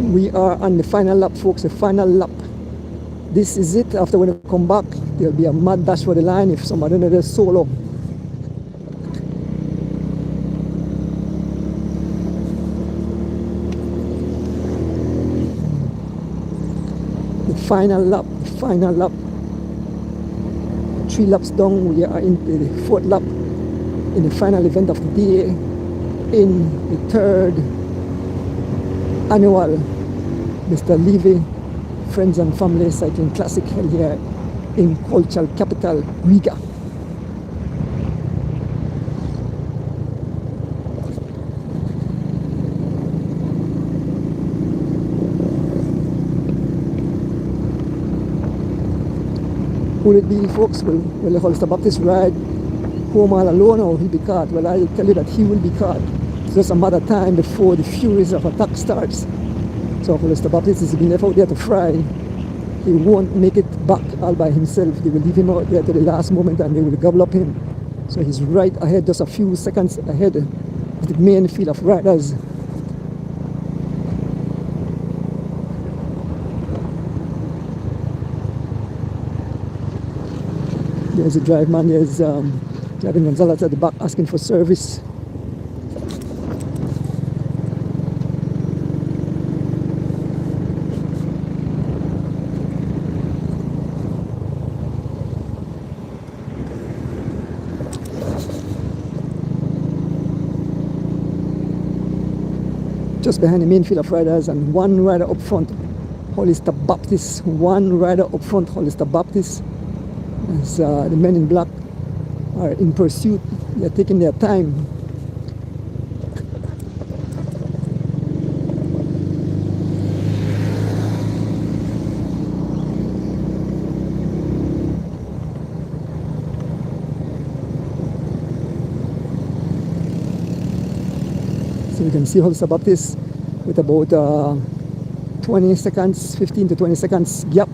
[SPEAKER 3] We are on the final lap, folks, the final lap. This is it. After when we come back, there'll be a mad dash for the line if somebody does solo. The final lap, the final lap. 3 laps down, we are into the 4th lap in the final event of the day in the 3rd annual Mr. Levy Friends and Family Cycling Classic held here in cultural capital Riga. Will it be, folks? Will the Hollister Baptist ride home all alone, or will he be caught? Well, I'll tell you that he will be caught. It's just a matter of time before the furies of attack starts. So Hollister Baptist is being left out there to fry. He won't make it back all by himself. They will leave him out there to the last moment and they will gobble up him. So he's right ahead, just a few seconds ahead of the main field of riders. There's a drive man, there's Gavin Gonzalez at the back asking for service. Just behind the main field of riders and one rider up front, Hollister Baptist. One rider up front, Hollister Baptist. As the men in black are in pursuit, they're taking their time. So you can see Hollister Baptist with about 20 seconds, 15 to 20 seconds gap.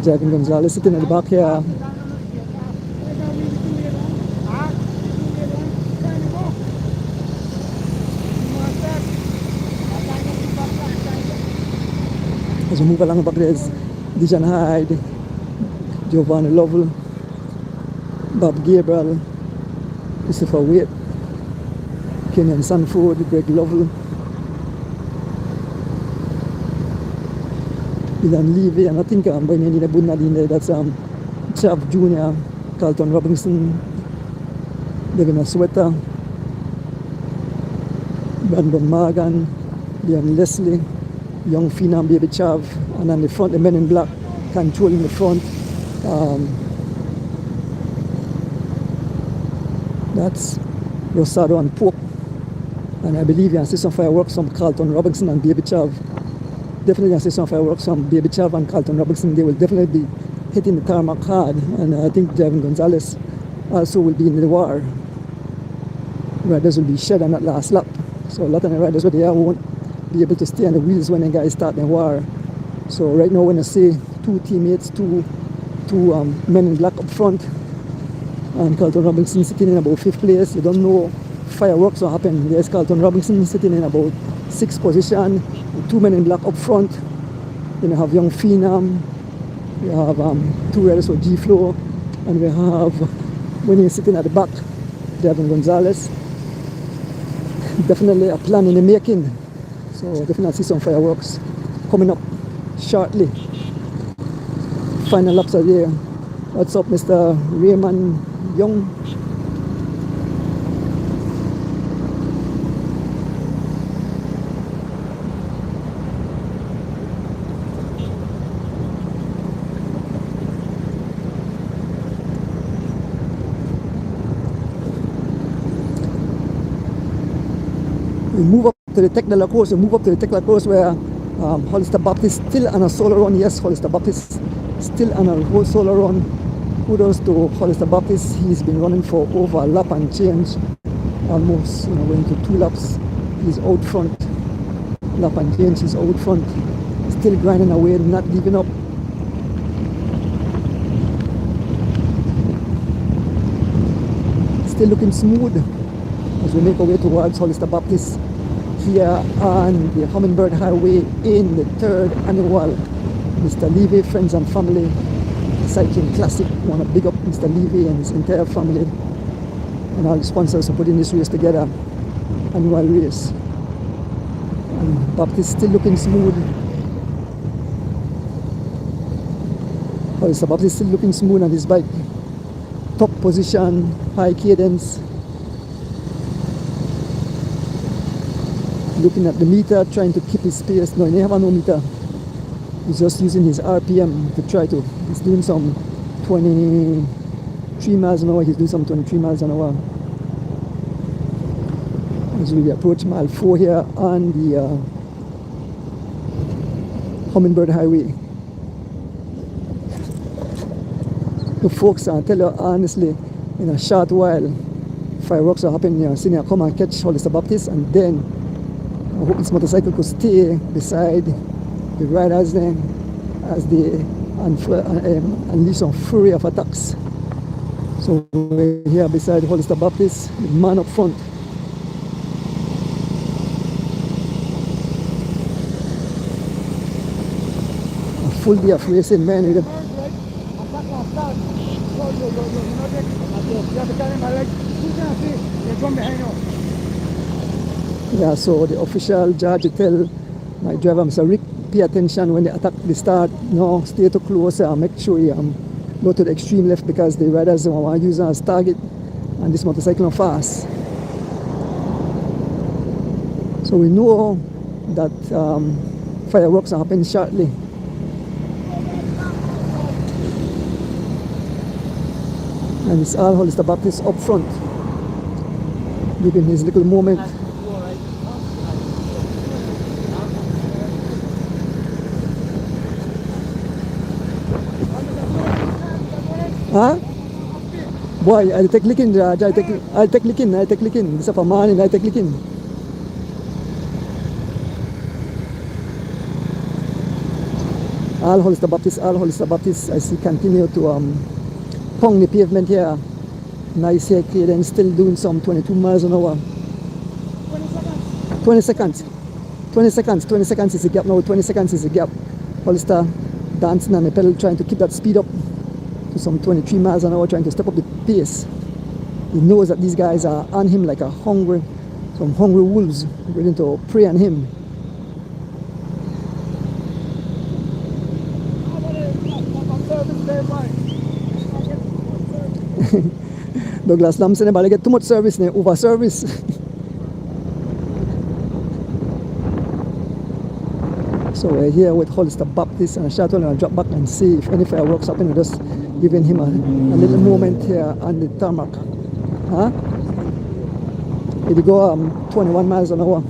[SPEAKER 3] Gavin Gonzalez sitting at the back here. As we move along the back, there's Dijon Hyde, Giovanni Lovell, Bob Gabriel, Christopher Waite, Kenyon Sanford, Greg Lovell, Dylan Levy, and I think by name in the Bunadine there, that's Chav Jr., Carlton Robinson, Devin Asueta, Brandon Morgan, Liam Leslie, young Phenom Baby Chav, and on the front, the men in black controlling the front. That's Rosado and Pope. And I believe you can see some fireworks from Carlton Robinson and Baby Chav. Definitely can see some fireworks from Baby Chav and Carlton Robinson. They will definitely be hitting the tarmac hard. And I think Devin Gonzalez also will be in the war. Riders will be shed on that last lap. So a lot of the riders over there won't be able to stay on the wheels when the guys start the war. So right now when I see two teammates, two men in black up front, and Carlton Robinson sitting in about 5th place, you don't know fireworks will happen. There's Carlton Robinson sitting in about 6th position, 2 men in black up front. Then you have Young Phenom, you have 2 riders for G-Flow, and we have, when he's sitting at the back, Devin Gonzalez. Definitely a plan in the making. So definitely see some fireworks coming up shortly. Final laps are there. What's up, Mr. Raymond Young? We move up to the technical course. We move up to the technical course where Hollister Baptist still on a solo run. Yes, Hollister Baptist still on a whole solo run. Kudos to Hollister Baptist. He's been running for over a lap and change. Almost, going to 2 laps. He's out front. Lap and change, he's out front. Still grinding away, not giving up. Still looking smooth as we make our way towards Hollister Baptist here on the Hummingbird Highway in the 3rd annual Mr. Levy Friends and Family Cycling Classic. I want to big up Mr. Levy and his entire family and all the sponsors for putting this race together, annual race. And Baptist still looking smooth. Hollister Baptist still looking smooth on his bike. Top position, high cadence. Looking at the meter, trying to keep his pace. No, he never have no meter. He's just using his RPM to try to. He's doing some 23 miles an hour. He's doing some 23 miles an hour. As we approach mile 4 here on the Hummingbird Highway. The folks, I'll tell you honestly, in a short while, fireworks are happening here. Senior come and catch Hollister Baptist, and then I hope this motorcycle could stay beside the riders then as they unleash some fury of attacks. So we're here beside Hollister Baptist, the man up front. A full day of racing, man.
[SPEAKER 2] You have to tell him, I like, who's going to see? You're from behind you.
[SPEAKER 3] Yeah, so the official judge tell my driver, Mr. Rick, pay attention when they attack the start. No, stay too close and make sure you go to the extreme left because the riders want to use it as target and this motorcycle is fast. So we know that fireworks are happening shortly. And it's all Hollister Baptist up front, giving his little moment. Huh? Boy, I'll take licking, Judge. I'll take licking. This is a man, I'll take licking. All Hollister Baptist, I see continue to pong the pavement here. Nice here, then still doing some 22 miles an hour. 20 seconds. 20 seconds is the gap now. 20 seconds is the gap. Hollister dancing on the pedal, trying to keep that speed up to some 23 miles an hour, trying to step up the pace. He knows that these guys are on him like some hungry wolves ready to prey on him. Douglas Lam said they get too much service, over service. So we're here with Hollister Baptist and a shuttle, and I'll drop back and see if any fireworks happen. We're just giving him a little moment here on the tarmac. Huh? It go 21 miles an hour.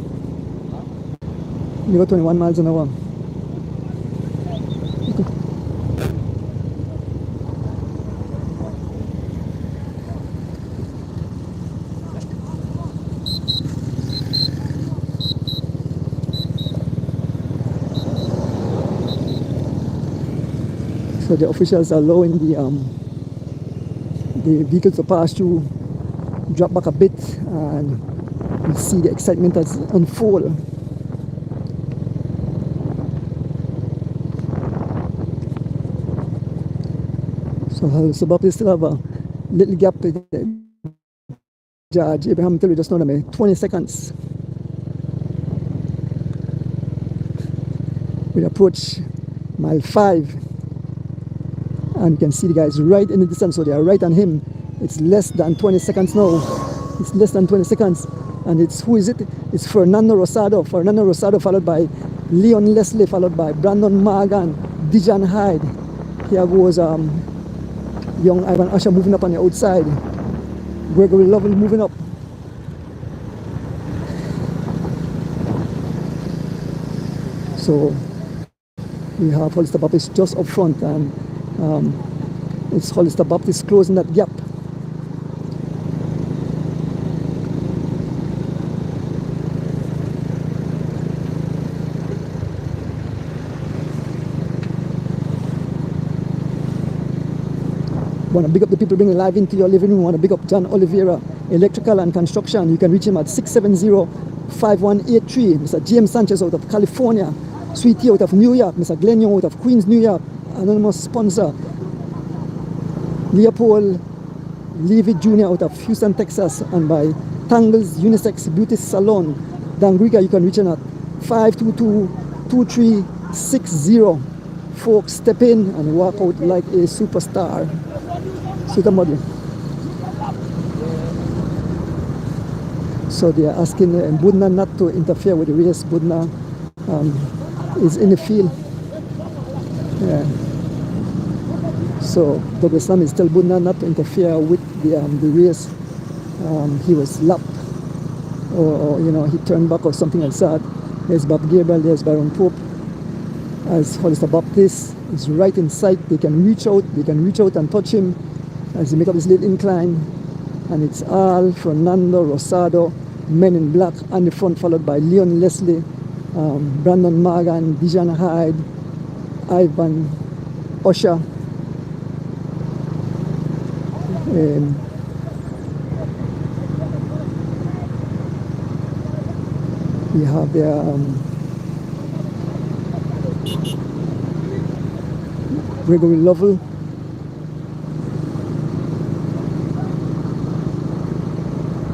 [SPEAKER 3] You go 21 miles an hour. So the officials are allowing the vehicles to pass through, drop back a bit, and you see the excitement as unfold. So Baptist still have a little gap. Judge Abraham tell you just now, 20 seconds. We approach mile 5, and you can see the guys right in the distance, so they are right on him. It's less than 20 seconds now. It's less than 20 seconds, and it's, who is it? It's Fernando Rosado. Fernando Rosado, followed by Leon Leslie, followed by Brandon Morgan, Dijon Hyde. Here goes young Ivan Usher moving up on the outside. Gregory Lovell moving up. So we have Hollister Baptist just up front, and it's Hollister Baptist closing that gap. Want to big up the people bringing live into your living room. Want to big up John Oliveira, Electrical and Construction. You can reach him at 670-5183. Mr. James Sanchez out of California. Sweetie out of New York. Mr. Glenn Young out of Queens, New York. Anonymous sponsor. Leopold Levy Jr. out of Houston, Texas. And by Tangles Unisex Beauty Salon. Dan Grieger, you can reach him at 522-2360. Folks, step in and walk out like a superstar. So they are asking Budna not to interfere with the race. Budna is in the field. Yeah. So Douglas Lam is telling Budna not to interfere with the race. He was lapped, or he turned back or something like that. There's Bob Gabriel, there's Baron Pope. As Hollister Baptist is right in sight, they can reach out and touch him as he make up this little incline, and it's all Fernando Rosado, men in black on the front, followed by Leon Leslie, Brandon Morgan, Dijon Hyde, Ivan Usher, we have their Gregory Lovell.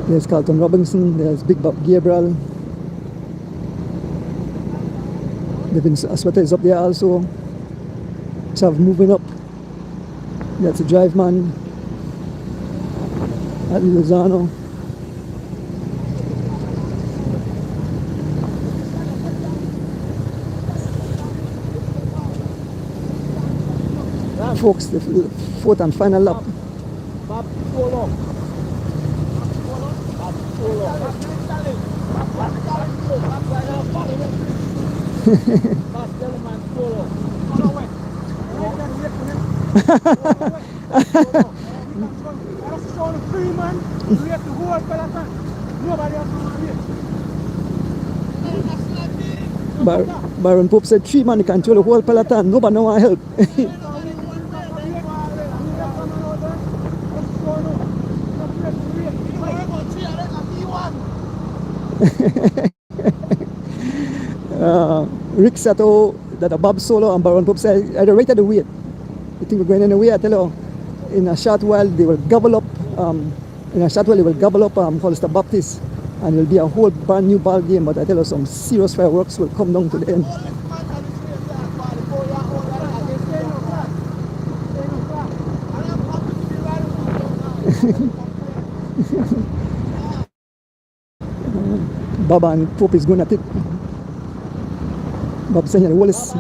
[SPEAKER 3] There's Carlton Robinson, there's Big Bob Gabriel. Devin Aswata is up there also. Chav moving up. That's a drive man. Ali Lozano. Folks, the fourth and final lap. Baron Pope said 3 man control the whole peloton. Nobody no want help. Rick Sato, that Bob Solo and Baron Pope said, I rated the weight. You think we're going anywhere? I tell you, in a short while they will gobble up. Hollister Baptist, and it will be a whole brand new ball game. But I tell you, some serious fireworks will come down to the end. Baba and Pope is going at it. Bob saying the wall is.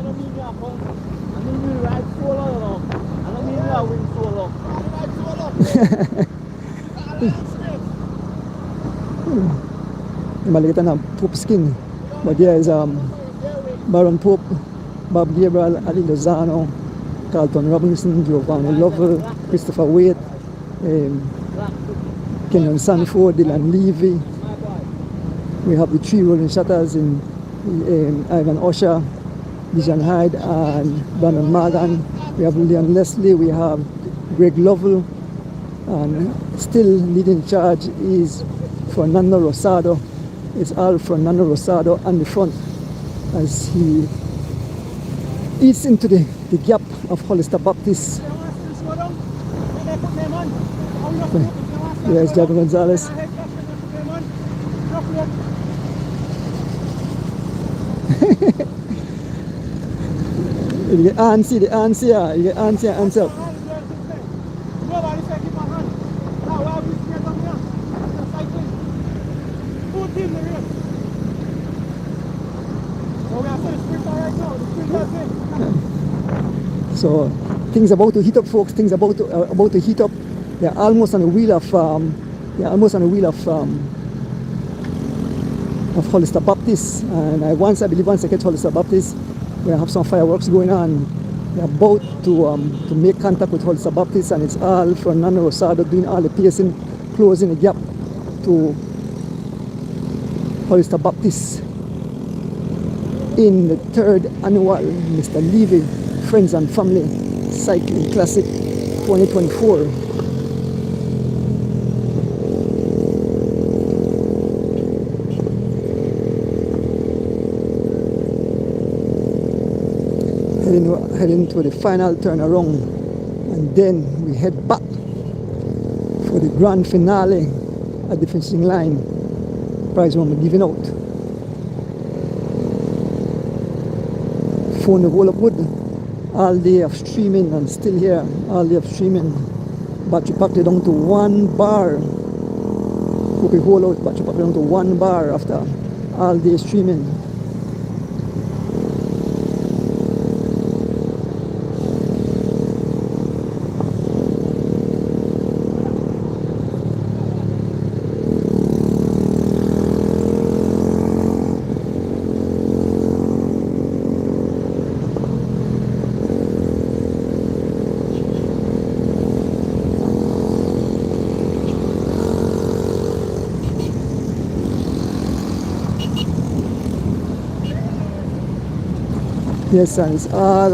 [SPEAKER 3] You might get a Pope skin. But there is Baron Pope, Bob Gabriel, Ali Lozano, Carlton Robinson, Giovanni Lovell, Christopher Waite, Kenyon Sanford, Dylan Levy. We have the three rolling shutters in Ivan Usher, Dijon Hyde, and Brandon Morgan. We have Leon Leslie, we have Greg Lovell, and still leading charge is Fernando Rosado. It's all Fernando Rosado on the front as he eats into the gap of Hollister Baptist. Yes, Javier Gonzalez. You get antsy, the answer. You get antsy, answer. So things about to heat up, folks. Things about to heat up. They're almost on the wheel of Hollister Baptist. And once I catch Hollister Baptist, we have some fireworks going on. They're about to make contact with Hollister Baptist, and it's all Fernando Rosado doing all the pacing, closing the gap to Hollister Baptist in the third annual Mr. Levy Friends and Family Cycling Classic 2024. Heading to the final turnaround, and then we head back for the grand finale at the finishing line. Prize won't be giving out. Phone the whole of wood. All day of streaming and still here. All day of streaming. Battery packed down to 1 bar. Hope we hold out. Battery packed down to 1 bar after all day streaming. Yes, and it's all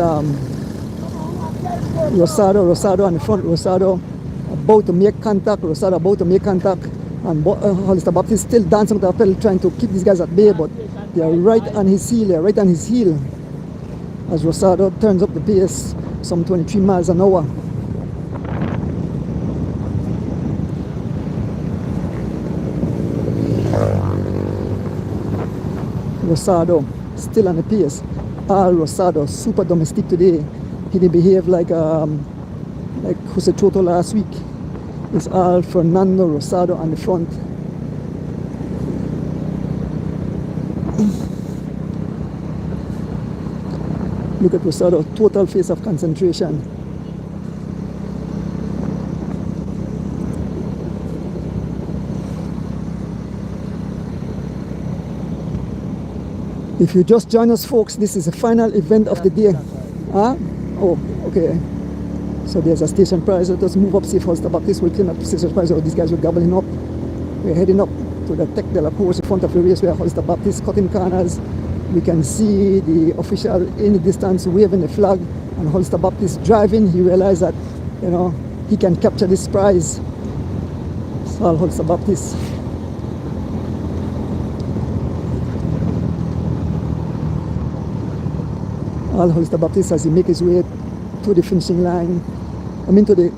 [SPEAKER 3] Rosado on the front. Rosado about to make contact. And Hollister Baptist still dancing with the pedal, trying to keep these guys at bay, but they are right on his heel. As Rosado turns up the pace, some 23 miles an hour. Rosado still on the pace. All Rosado, super domestic today. He didn't behave like Jose Toto last week. It's all Fernando Rosado on the front. Look at Rosado, total face of concentration. If you just join us, folks, this is the final event of the day. Huh? Oh, okay. So there's a station prize. Let us move up, see if Hollister Baptist will clean up the station prize, or these guys will gobbling up. We're heading up to the Tec de la Course in front of the race where Hollister Baptist cutting corners. We can see the official in the distance waving the flag, and Hollister Baptist driving. He realized that, you know, he can capture this prize. So Hollister Baptist. All Hollister Baptist as he make his way to the finishing line. To the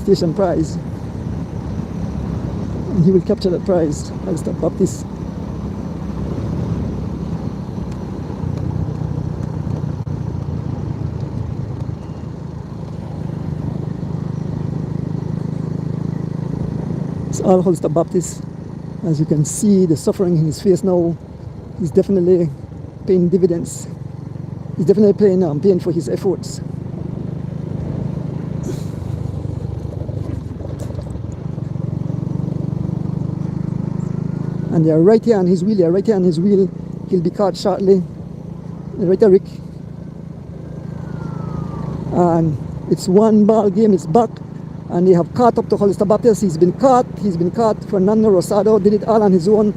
[SPEAKER 3] station prize. And he will capture that prize, Hollister Baptist. It's all Hollister Baptist. As you can see, the suffering in his face now is definitely paying dividends. He's definitely paying for his efforts. And they're right here on his wheel. They're right here on his wheel. He'll be caught shortly. Right there, Rick. And it's one ball game. It's back. And they have caught up to Hollister Baptist. He's been caught. Fernando Rosado did it all on his own.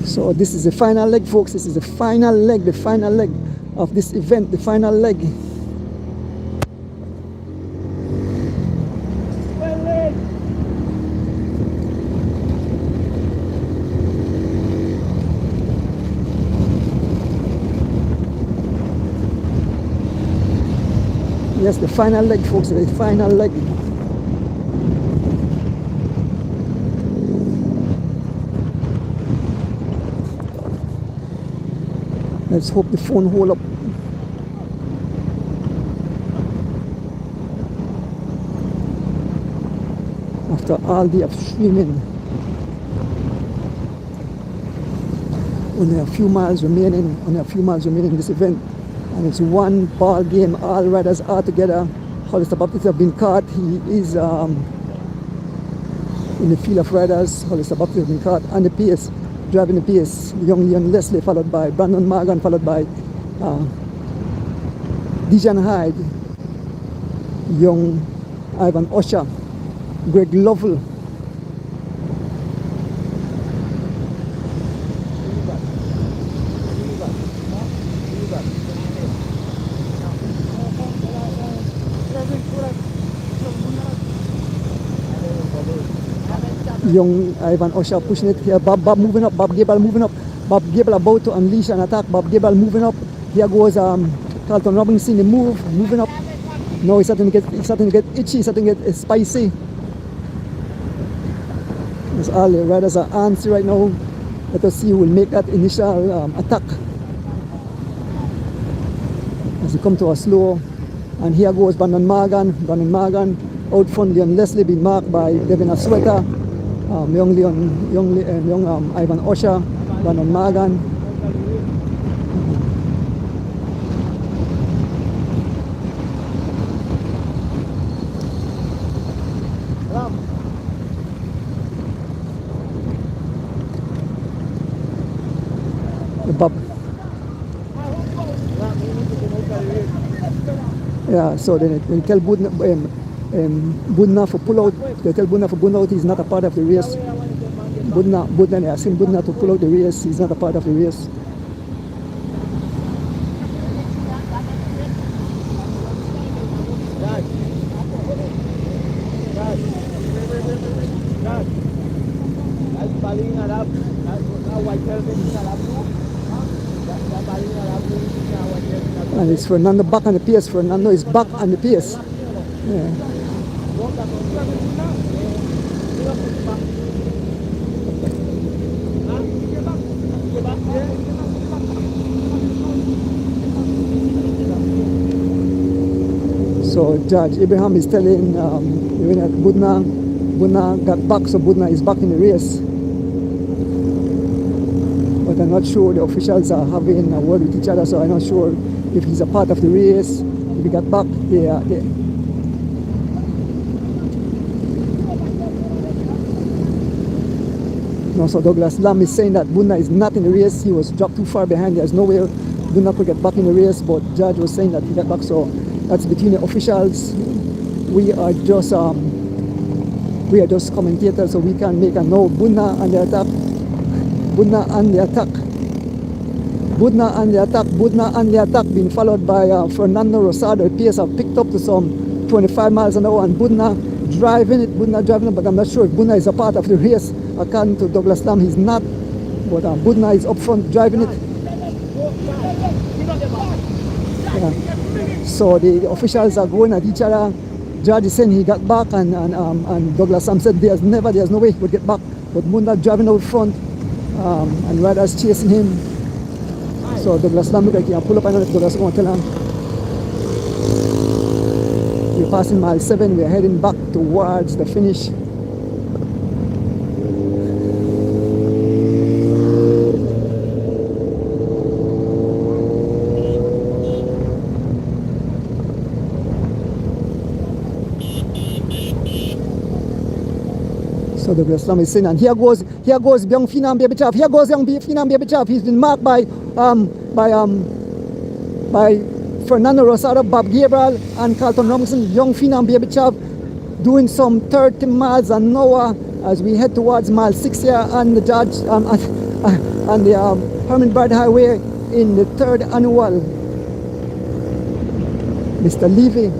[SPEAKER 3] So this is the final leg, folks. This is the final leg of this event, the final leg. Yes, the final leg, folks, the final leg. Let's hope the phone hold up. After all the upstreaming, only a few miles remaining in this event, and it's one ball game. All riders are together. Hollister Baptist have been caught. He is in the field of riders. Hollister Baptist have been caught on the pace. Driving the pace, young Leon Leslie, followed by Brandon Morgan, followed by Dijon Hyde, young Ivan Osher, Greg Lovell. Young Ivan Osher pushing it here. Bob moving up. Bob Gable moving up. Bob Gable about to unleash an attack. Bob Gable moving up. Here goes Carlton Robinson. The moving up. No, he's starting to get itchy. He's starting to get spicy. As all the riders are antsy right now. Let us see who will make that initial attack. As they come to a slow. And here goes Brandon Morgan out front. Leon Leslie being marked by Devin Asweta. Young Ivan Osher, Brandon Morgan. Bob. Yeah, so then when tell Budna for pull out, they tell Budna for pull out, he's not a part of the race. Budna, they asking Budna to pull out the race, he's not a part of the race. And it's Fernando back on the pace. Fernando is back on the pace. Yeah. So Judge Abraham is telling Budna got back, so Budna is back in the race. But I'm not sure the officials are having a word with each other, so I'm not sure if he's a part of the race. If he got back, No, so Douglas Lamb is saying that Budna is not in the race. He was dropped too far behind. There's no way Budna could get back in the race, but Judge was saying that he got back, so that's between the officials. We are just commentators, so we can make a no. Budna on the attack. Budna on the attack. Budna on the attack. Budna on the attack, being followed by Fernando Rosado. The pace have picked up to some 25 miles an hour, and Budna driving it, but I'm not sure if Budna is a part of the race. According to Douglas Lamb, he's not, but Budna is up front driving it. Yeah. So the officials are going at each other. George is saying he got back, and Douglas Sam said there's no way he would get back. But Moondog driving out front, and riders chasing him. So Douglas Sam look like he can pull up, and Douglas going to tell him. We're passing mile 7, we're heading back towards the finish. So the Islam is saying, and here goes young Phenom Baby Chav. Here goes young Phenom Baby Chav. He's been marked by Fernando Rosado, Bob Gabriel, and Carlton Robinson. Young Phenom Baby Chav doing some 30 miles an hour as we head towards mile 6 here on the George and the Herman Bird Highway in the 3rd annual Mr. Levy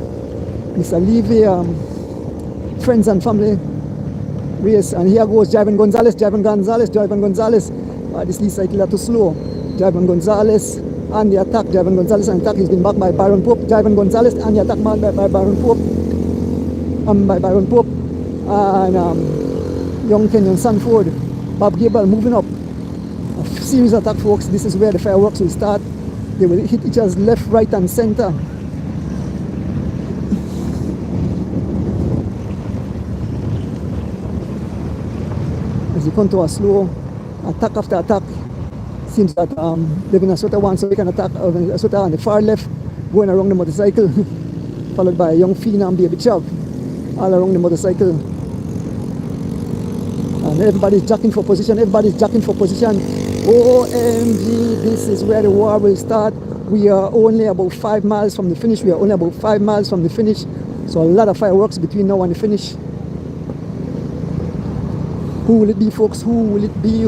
[SPEAKER 3] Friends and Family race. And here goes Javan Gonzalez. This lead cycler too slow. Javan Gonzalez on the attack. Javan Gonzalez on attack. He's been backed by Byron Pope. Javan Gonzalez on the attack marked by Byron Pope. And young Kenyon Sanford. Bob Gable moving up. A series of attack, folks. This is where the fireworks will start. They will hit each other's left, right, and center. As you come to a slow attack after attack, seems that Devin Asota wants to make an attack of Asota on the far left, going around the motorcycle, followed by a young Phenom Baby Chav, all around the motorcycle. And everybody's jockeying for position, OMG, this is where the war will start. We are only about 5 miles from the finish. So a lot of fireworks between now and the finish. Who will it be, folks? Who will it be?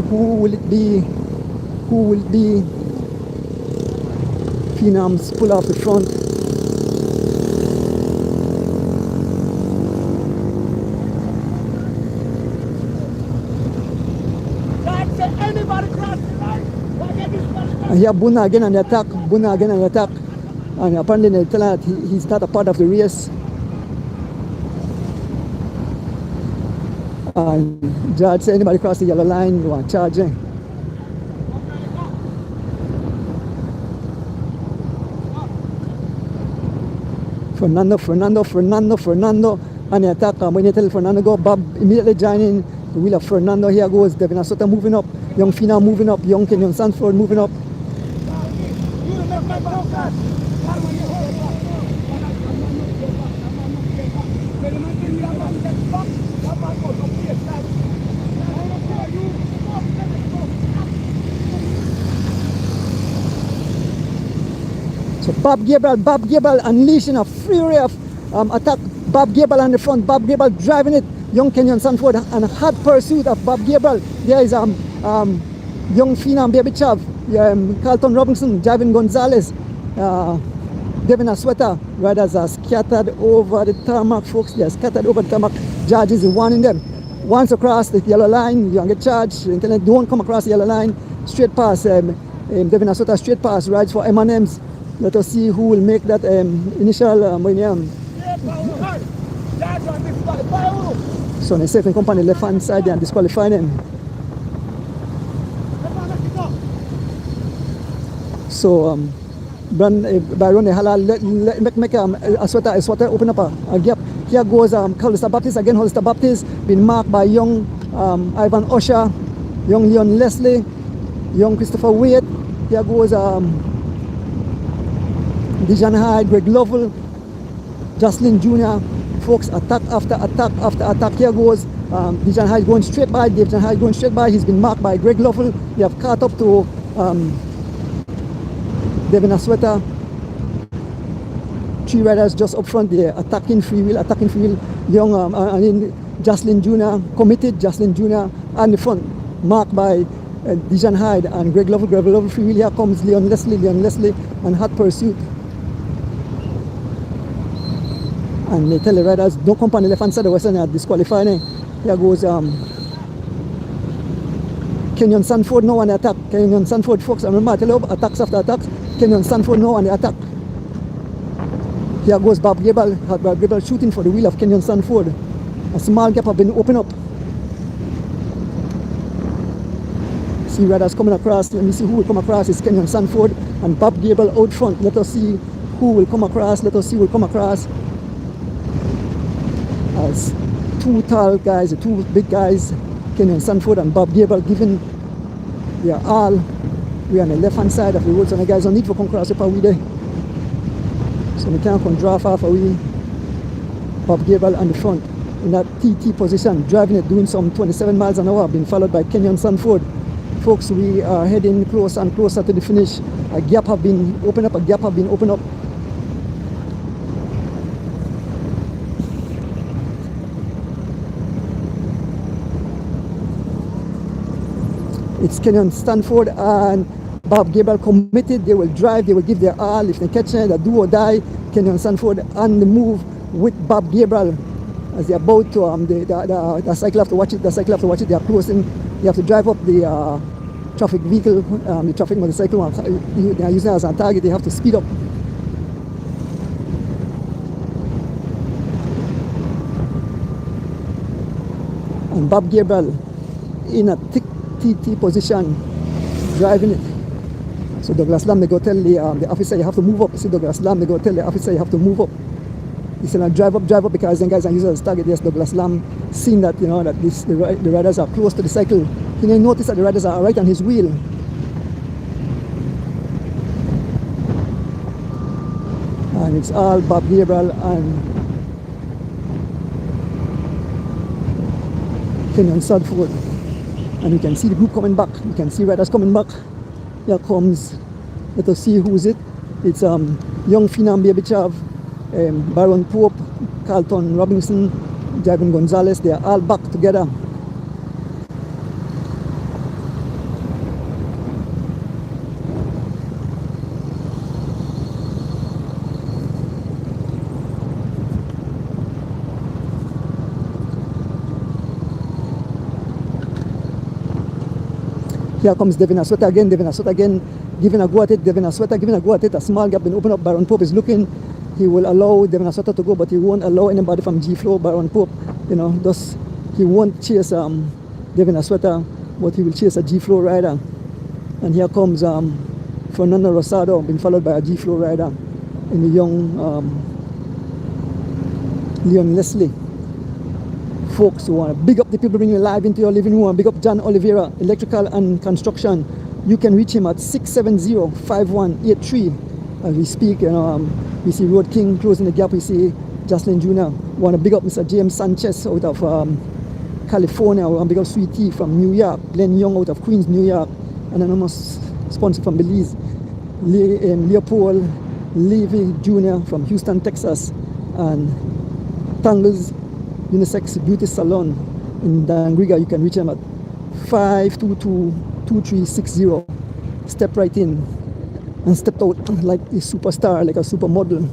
[SPEAKER 3] Phenoms pull off the front. And here Buna again on the attack. And apparently they tell her that he's not a part of the race. And George said anybody cross the yellow line, you want charging. Fernando on the attack. When you tell Fernando go, Bob immediately joining the wheel of Fernando. Here goes Devin Asota moving up, young Phenom moving up, young Kenyon Sanford moving up. So Bob Gabriel unleashing a fury of attack. Bob Gabriel on the front, Bob Gabriel driving it. Young Kenyon Sanford and a hot pursuit of Bob Gabriel. There is young Phenom Baby Chav, Carlton Robinson, Javan Gonzalez, Devin Asweta. Riders are scattered over the tarmac, folks. They are scattered over the tarmac. George is warning them. Once across the yellow line, you can get charged. Don't come across the yellow line. Straight pass, Devin Asweta, straight pass, rides for M&M's. Let us see who will make that initial So they say if they come on the left hand side, they are disqualifying them. So Byron Hala make Aswata open up a gap. Here goes Hollister Baptist again. Hollister Baptist been marked by young Ivan Osher, young Leon Leslie, young Christopher Wade. Here goes Dijon Hyde, Greg Lovell, Jocelyn Jr. Folks, attack after attack. Here goes Dijon Hyde going straight by. He's been marked by Greg Lovell. They have caught up to Devin Asweta. 3 riders just up front there, attacking free wheel. Young Jocelyn Jr. committed. Jocelyn Jr. on the front, marked by Dijon Hyde and Greg Lovell. Free wheel. Here comes Leon Leslie and hot pursuit. And they tell the riders don't come on the left hand side of the western, they are disqualifying. Here goes Kenyon Sanford now on the attack. Kenyon Sanford, folks, I remember I tell you attacks after attacks. Kenyon Sanford now on the attack. Here goes Bob Gable. Bob Gable shooting for the wheel of Kenyon Sanford. A small gap have been opened up. See riders coming across. Let me see who will come across. It's Kenyon Sanford and Bob Gable out front. Let us see who will come across. Let us see who will come across. As two tall guys, two big guys, Kenyon Sanford and Bob Gable, giving their all. We are on the left hand side of the road, so the guys don't need to come across the power there. So we can't come draft off away. Bob Gable on the front in that TT position, driving it, doing some 27 miles an hour, being followed by Kenyon Sanford. Folks, we are heading closer and closer to the finish. A gap have been opened up, a gap have been opened up. It's Kenyon Sanford and Bob Gable committed. They will drive, they will give their all. If they catch it, they do or die. Kenyon Sanford on the move with Bob Gable as they're about to, the cycle have to watch it, the cycle have to watch it. They are closing, they have to drive up the traffic vehicle, the traffic motorcycle. They are using it as a target, they have to speed up. And Bob Gable in a thick TT position, driving it. So Douglas Lamb, they go tell the officer you have to move up. See Douglas Lamb, they go tell the officer you have to move up. He said, drive up, because then guys are using as target. Yes, Douglas Lamb seen that, you know, that the riders are close to the cycle. He didn't notice that the riders are right on his wheel. And it's all Bob Gable and Kenyon Sanford. And you can see the group coming back. You can see riders coming back. Here comes, let us see who's it. It's young Phenom Baby Chav, Baron Pope, Carlton Robinson, Javin Gonzalez. They are all back together. Here comes Devin Asweta again, giving a go at it, Devin Asweta giving a go at it. A small gap been opened up. Baron Pope is looking. He will allow Devin Asweta to go, but he won't allow anybody from G-Flow. Baron Pope, you know, thus he won't chase Devin Asweta, but he will chase a G-Flow rider. And here comes Fernando Rosado, being followed by a G-Flow rider in the young Leon Leslie. Folks who want to big up the people bringing you live into your living room, big up John Oliveira, Electrical and Construction. You can reach him at 670-5183. As we speak, you know, we see Road King closing the gap. We see Jocelyn Jr. We want to big up Mr. James Sanchez out of California. We want to big up Sweet Tea from New York. Glenn Young out of Queens, New York. And anonymous sponsor from Belize. Leopold Levy Jr. from Houston, Texas. And Tangles Unisex Beauty Salon in Dangriga. You can reach them at 522-2360. Step right in and step out like a superstar, like a supermodel.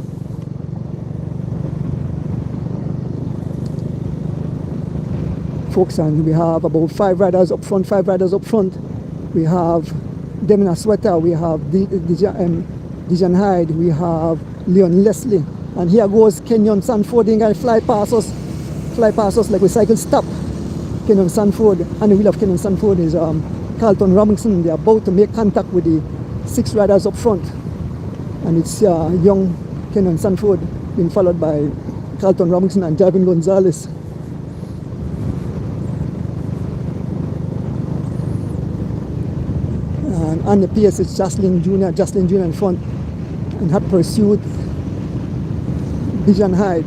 [SPEAKER 3] Folks, and we have about 5 riders up front, We have Devin Asweta, we have Dijan Hyde, we have Leon Leslie. And here goes Kenyon Sanford, the guy fly past us like we cycle stop. Kenyon Sanford, and the wheel of Kenyon Sanford is Carlton Robinson. They are about to make contact with the 6 riders up front. And it's young Kenyon Sanford being followed by Carlton Robinson and Javin Gonzalez. And on the PS it's Jocelyn Jr. in front and hot pursuit Dijan Hyde.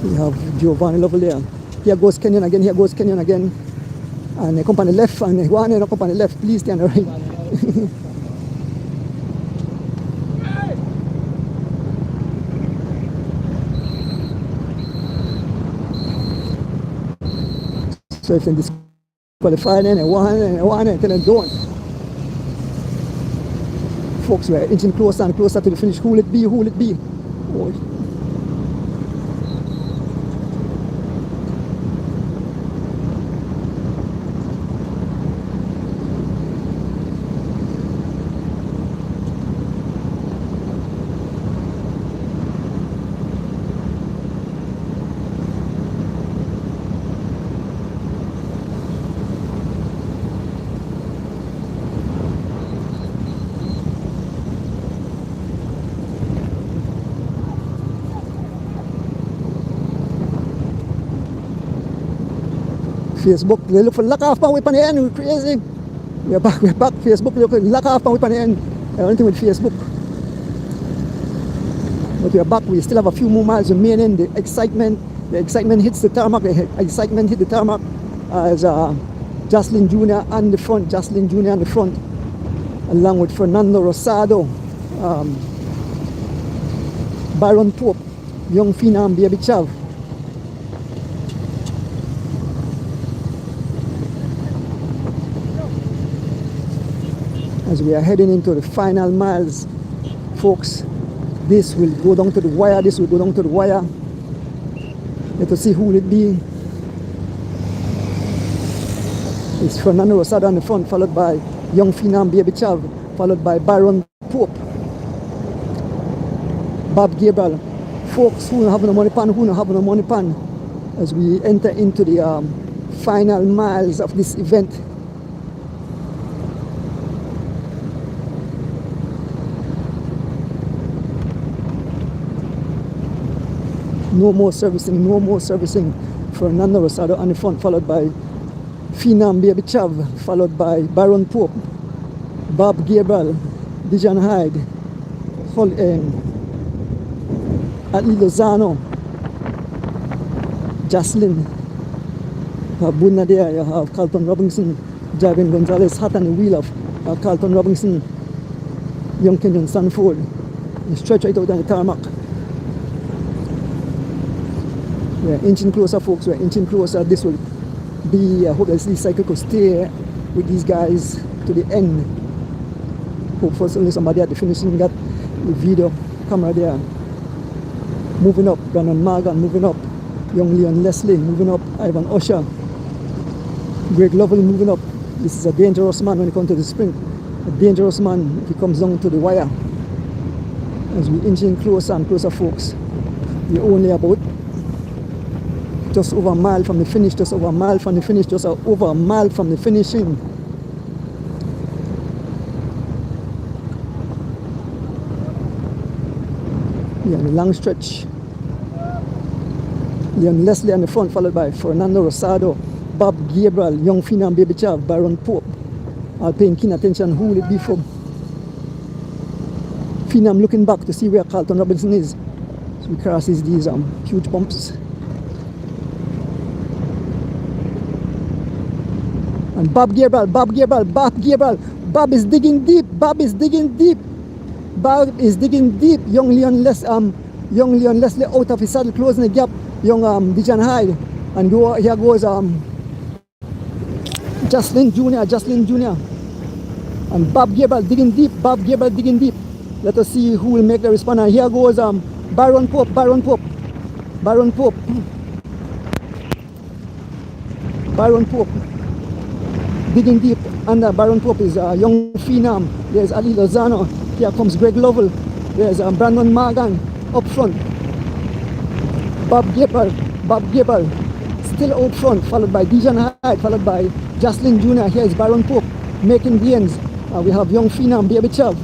[SPEAKER 3] We have Giovanni Lovell there. Here goes Kenyon again, And they come on the left, and they want to come on the left. Please stay on the right. So if they disqualify, then they want it, then they don't. Folks, we're inching closer and closer to the finish. Who will it be? Oh. Facebook, they look for lock off my whip on the end. We're crazy. We're back. Facebook, look, lock off my whip on the end. Anything with Facebook. But we're back. We still have a few more miles remaining. The excitement hits the tarmac. The excitement hit the tarmac as Jocelyn Jr. on the front. Along with Fernando Rosado, Byron Pope, Young Phenom, Baby Chav. As we are heading into the final miles, folks, this will go down to the wire. Let us see who will it be. It's Fernando Rosado on the front, followed by Young Phenom, Baby Chav, followed by Byron Pope, Bob Gabriel. Folks who have no money pan, as we enter into the final miles of this event. No more servicing. Fernando Rosado on the front, followed by Phenom, Baby Chav, followed by Byron Pope, Bob Gabriel, Dijon Hyde, Atlee Lozano, Jocelyn, Buna there. You have Carlton Robinson, Javin Gonzalez, hot on the wheel of Carlton Robinson, Young Kenyon Stanford. You stretch right out on the tarmac. We're inching closer, folks. We're inching closer. This will be, I hope that this cycle could stay with these guys to the end. Hopefully somebody at the finishing got the video camera there. Moving up, Brandon Morgan moving up, Young Leon Leslie moving up, Ivan Usher, Greg Lovell moving up. This is a dangerous man when it comes to the sprint. A dangerous man if he comes down to the wire. As we inching closer and closer, folks. We're only about just over a mile from the finish, just over a mile from the finishing. Yeah, the long stretch. Leon Leslie on the front, followed by Fernando Rosado, Bob Gabriel, Young Phenom, Baby Chav, Byron Pope. All paying keen attention who will it be for. Phenom looking back to see where Carlton Robinson is. So we crosses these huge bumps. And Bob is digging deep. Young Leon Leslie out of his saddle, closing the gap. Young Dijon Hyde, and here goes Jocelyn Jr. and Bob Gabriel digging deep. Let us see who will make the response. And here goes Byron Pope. Digging deep under Byron Pope is Young Phenom. There's Atlee Lozano. Here comes Greg Lovell. There's Brandon Morgan up front. Bob Gabriel still out front, followed by Dijon Hyde, followed by Jocelyn Jr. Here is Byron Pope making gains. We have Young Phenom, Baby Chav.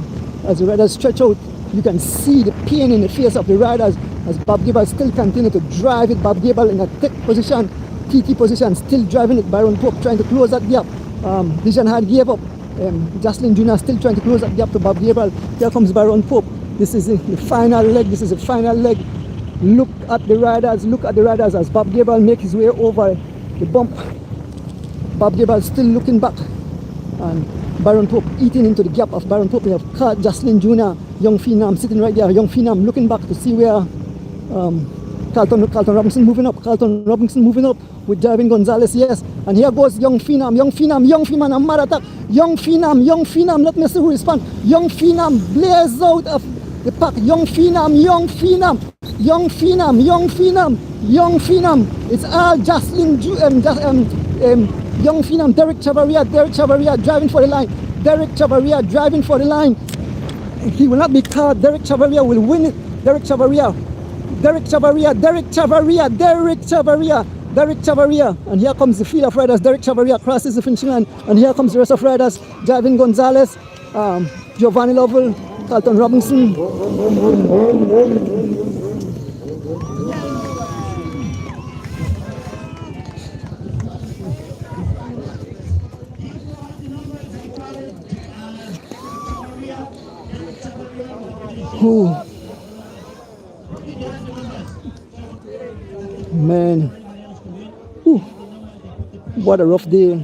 [SPEAKER 3] As the riders stretch out, you can see the pain in the face of the riders as Bob Gabriel still continues to drive it. Bob Gabriel in a thick position, TT position, still driving it. Byron Pope trying to close that gap. Dijon Hyde gave up. Jocelyn Jr. still trying to close that gap to Bob Gabriel. Here comes Byron Pope. This is the final leg. Look at the riders as Bob Gabriel makes his way over the bump. Bob Gabriel still looking back, and Byron Pope eating into the gap of Byron Pope. We have Jocelyn Jr., Young Phenom sitting right there. Young Phenom looking back to see where Carlton Robinson moving up with Javin Gonzalez, yes. And here goes Young Phenom, a mad attack. Young Phenom, let me see who responds. Young Phenom blaze out of the pack. Young Phenom. It's all Jocelyn, Young Phenom, Derek Chavaria driving for the line. He will not be caught. Derek Chavaria will win it. Derek Chavaria. And here comes the field of riders. Derek Chavaria crosses the finishing line. And here comes the rest of riders. Javin Gonzalez, Giovanni Lovell, Carlton Robinson. Ooh. Man. Ooh. What a rough day.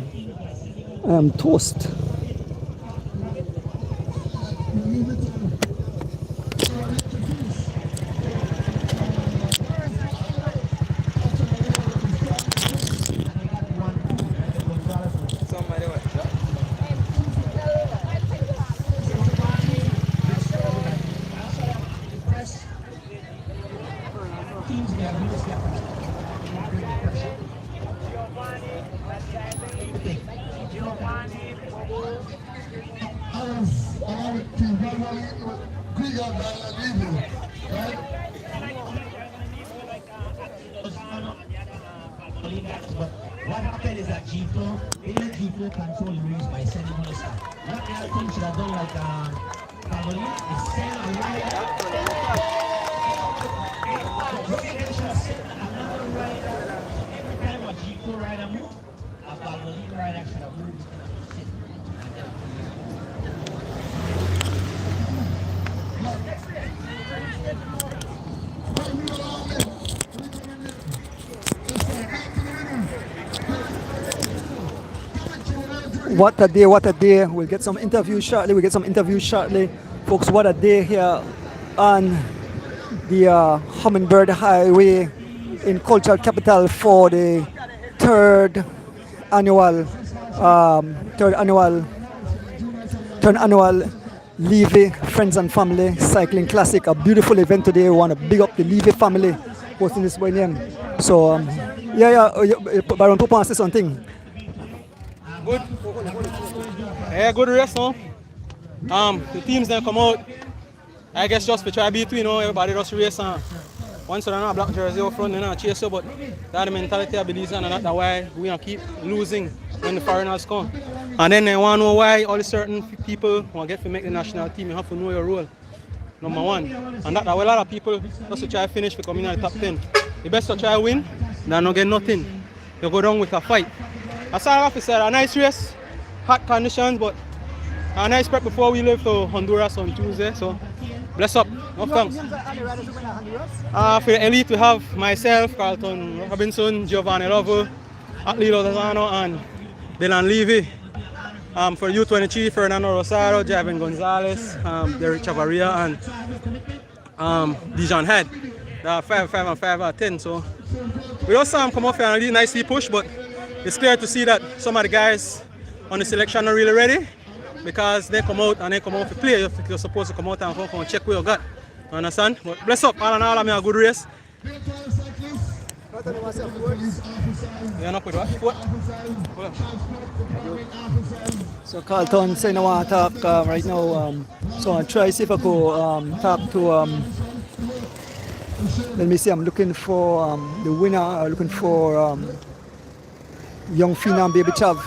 [SPEAKER 3] I am toast.
[SPEAKER 4] What happened is that G4, they let G4 control the race by sending on the start. What the other thing should have done like Cavalry is send a rider. They should have sent another rider every time a G4 rider moved. A Cavalry rider should have moved.
[SPEAKER 3] What a day, what a day. We'll get some interviews shortly. Folks, what a day here on the Hummingbird Highway in Cultural Capital for the third annual Levy Friends and Family Cycling Classic. A beautiful event today. We want to big up the Levy family hosting this weekend. So, Baron Popo wants to say something.
[SPEAKER 2] Good. Yeah, good race now. The teams then come out. I guess just for try beat you know, everybody just race and once you don't have black jersey up front, they chase you, but that's the mentality I believe in, and that's why we gonna keep losing when the foreigners come. And then they want to know why all the certain people want to get to make the national team. You have to know your role. Number one. And that's why a lot of people just to try to finish for coming in the top 10. The best to try to win, then not get nothing. You go down with a fight. As I have to say, a nice race, hot conditions, but a nice prep before we leave to Honduras on Tuesday. So, bless up. No thanks. For the elite, we have myself, Carlton Robinson, Giovanni Lovo, Atlilo Lozano, and Dylan Levy. For U23, Fernando Rosado, Javin Gonzalez, Derek Chavaria, and Dijon Head. They are 5 and 5 out of 10. So, we also come off here and really nicely push, but it's clear to see that some of the guys on the selection are really ready because they come out to play. You're supposed to come out and come and check what you got. You understand? But bless up, all in all, I'm a good race. You're not with what?
[SPEAKER 3] So Carlton saying I want to talk right now. So I'll try see if I could talk to let me see, I'm looking for the winner, I'm looking for young Phenom Baby Chav.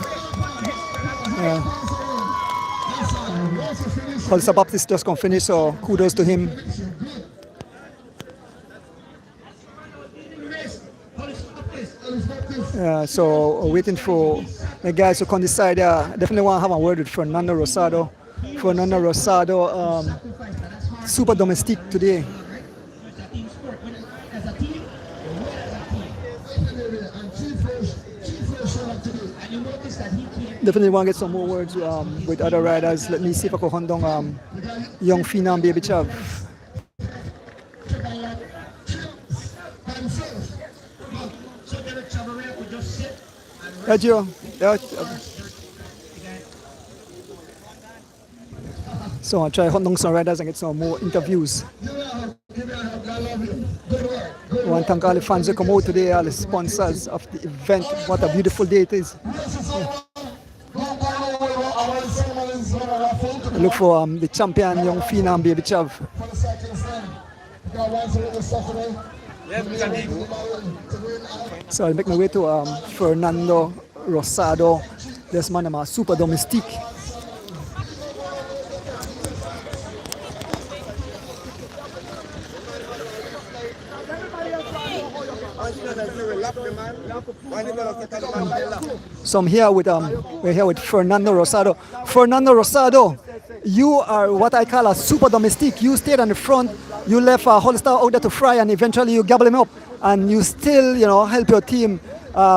[SPEAKER 3] Hulsa Baptist just gonna finish, so kudos to him. So waiting for the guys to come decide. Definitely want to have a word with Fernando Rosado. Super domestic today. Definitely want to get some more words with other riders. Let me see if I can hunt down young Phenom Baby Chav. So I'll try to hunt down some riders and get some more interviews. I want to thank all the fans who come out today, all the sponsors of the event. What a beautiful day it is. I look for the champion, young Phenom Baby Chav. So I'll make my way to Fernando Rosado. This man is super domestic. So I'm here with we're here with Fernando Rosado. Fernando Rosado, you are what I call a super domestique. You stayed on the front, you left Hollister out there to fry, and eventually you gobble him up, and you still, help your team.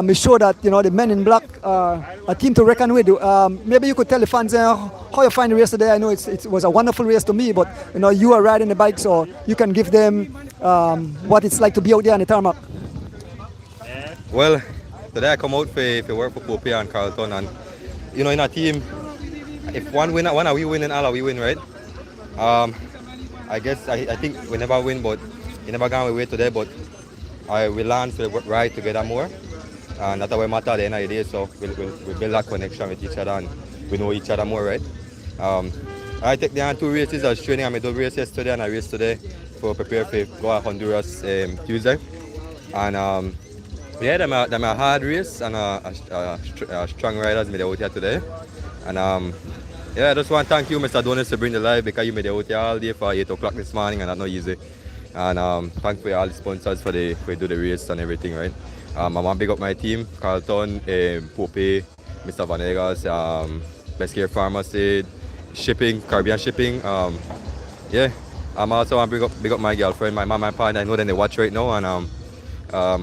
[SPEAKER 3] Make sure that the men in black are a team to reckon with. Maybe you could tell the fans how you find the race today. I know it was a wonderful race to me, but you are riding the bike, so you can give them what it's like to be out there on the tarmac.
[SPEAKER 5] Well, today I come out for work for Pope and Carlton, and in a team, if one are we winning, all are we win, right? I guess I think we never win, but we never gone away today, but we learn to ride together more, and that's what matter at the end of the day. So we build that connection with each other, and we know each other more, right? I take the 2 races. I was training. I made a race yesterday and I raced today for prepare for go to Honduras Tuesday, and yeah, them a hard race and a strong riders made out here today, and yeah, I just want to thank you, Mr. Donis, to bring the live, because you made it out here all day for 8 o'clock this morning, and that's not easy. And thank for all the sponsors for do the race and everything, right? I want to big up my team, Carlton, Pope, Mr. Vanegas, Best Care Pharmacy, Shipping, Caribbean Shipping. Yeah, I'm also want to big up my girlfriend, my mom and partner. I know that they watch right now, and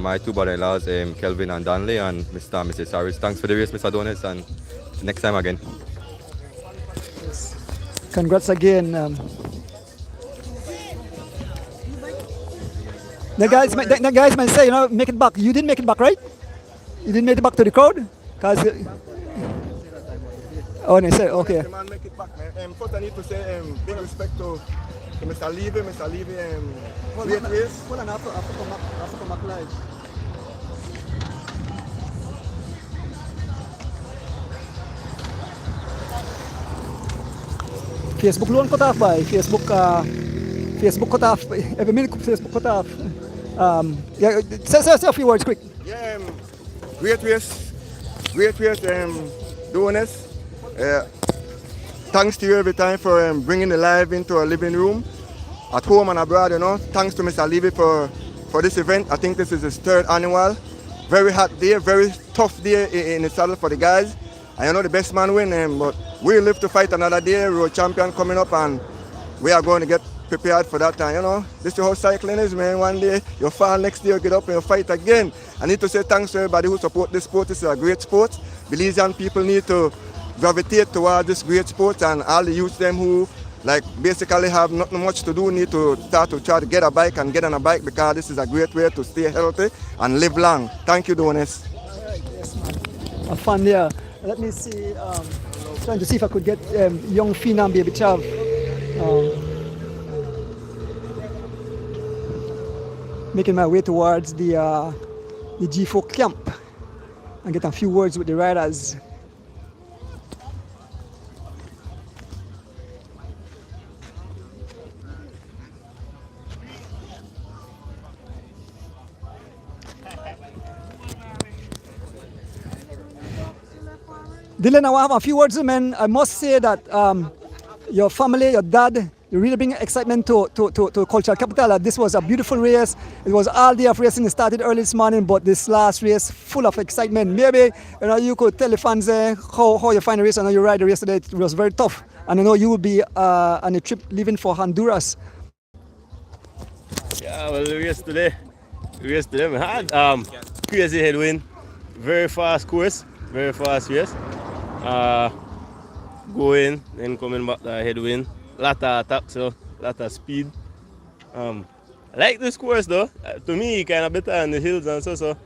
[SPEAKER 5] my 2 brother-in-laws, Kelvin and Danley, and Mr. and Mrs. Harris. Thanks for the race, Mr. Donis, and next time again.
[SPEAKER 3] Congrats again. The guys might say, make it back. You didn't make it back, right? You didn't make it back to the crowd? They say, okay.
[SPEAKER 1] The man make it back, man. First, I need to say big respect to Mr. Levy. Mr. Levy, great race.
[SPEAKER 3] Hold on, after come back live. Facebook loan cut off by Facebook cut off every minute. Facebook cut off. Yeah, say a few words quick.
[SPEAKER 1] Yeah, great race, doing this. Thanks to you every time for bringing the live into our living room, at home and abroad. Thanks to Mr. Levy for this event. I think this is his 3rd annual. Very hot day, very tough day in the saddle for the guys. I know the best man win, but we live to fight another day. Road champion coming up, and we are going to get prepared for that time. This is how cycling is, man. One day you fall, next day you get up and you fight again. I need to say thanks to everybody who support this sport. This is a great sport. Belizean people need to gravitate towards this great sport, and all the youth them who basically have nothing much to do need to start to try to get a bike and get on a bike, because this is a great way to stay healthy and live long. Thank you, Donis.
[SPEAKER 3] Yes, man. Have fun there. Let me see, trying to see if I could get young Phenom Baby Chav. Making my way towards the G4 camp and get a few words with the riders. Dylan, I want to have a few words, man. I must say that your family, your dad, you really bring excitement to Cultural Capital. This was a beautiful race. It was all day of racing. It started early this morning, but this last race, full of excitement. Maybe you could tell the fans how you find the race. I know you ride the race today. It was very tough. And I know you will be on a trip leaving for Honduras.
[SPEAKER 6] Yeah, well, the race today, we had crazy headwind, very fast course, very fast race. Going and coming back the headwind, lot of attacks, so lot of speed. I like this course though. To me, kind of better on the hills and so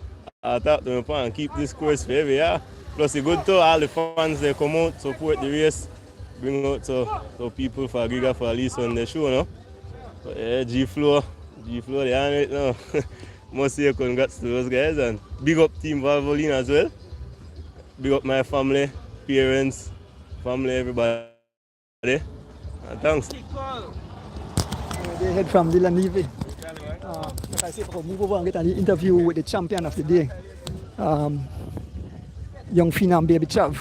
[SPEAKER 6] I thought to me and keep this course for every year. Plus, it's good to all the fans they come out support the race, bring out so people for Giga for at least on the show, no. But yeah, G-Flow they on it now. Must say congrats to those guys, and big up Team Valvoline as well. Big up my family, parents, family, everybody. And thanks.
[SPEAKER 3] They head from Dylan Levy. Like I said, we'll move over and get an interview with the champion of the day, young Phenom Baby Chav.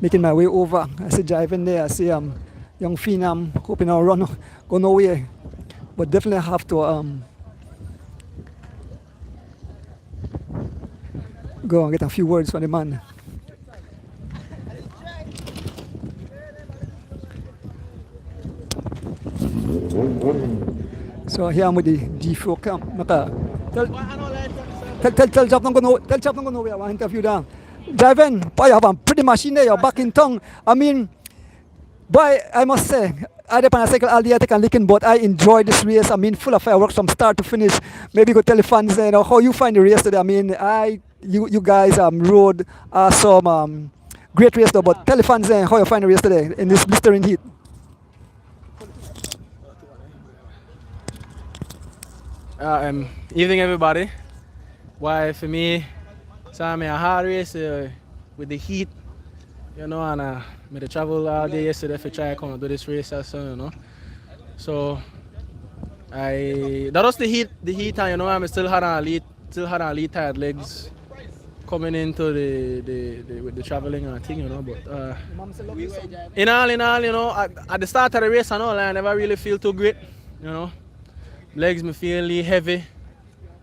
[SPEAKER 3] Making my way over. I see driving there. I see young Phenom hoping I'll go nowhere, but definitely have to go and get a few words from the man. So here I'm with the G4 camp. Tell Job don't go nowhere. I want to interview them. Driving, boy, you have a pretty machine there. You're back in town. I mean, boy, I must say, I did on a cycle all day, I take a licking, but I enjoy this race. I mean, full of fireworks from start to finish. Maybe go tell the fans, you know, how you find the race today. I mean, you guys rode some great race though, but tell the fans how you find the race today in this blistering heat.
[SPEAKER 2] Evening, everybody. Why, for me, it's a hard race with the heat, you know, and I travel all day yesterday to try to come and do this race also, you know. So that was the heat, and you know, I still had a lead tired legs coming into the traveling and thing, you know. But in all, you know, at the start of the race, I know, I never really feel too great, you know. Legs me feel really heavy,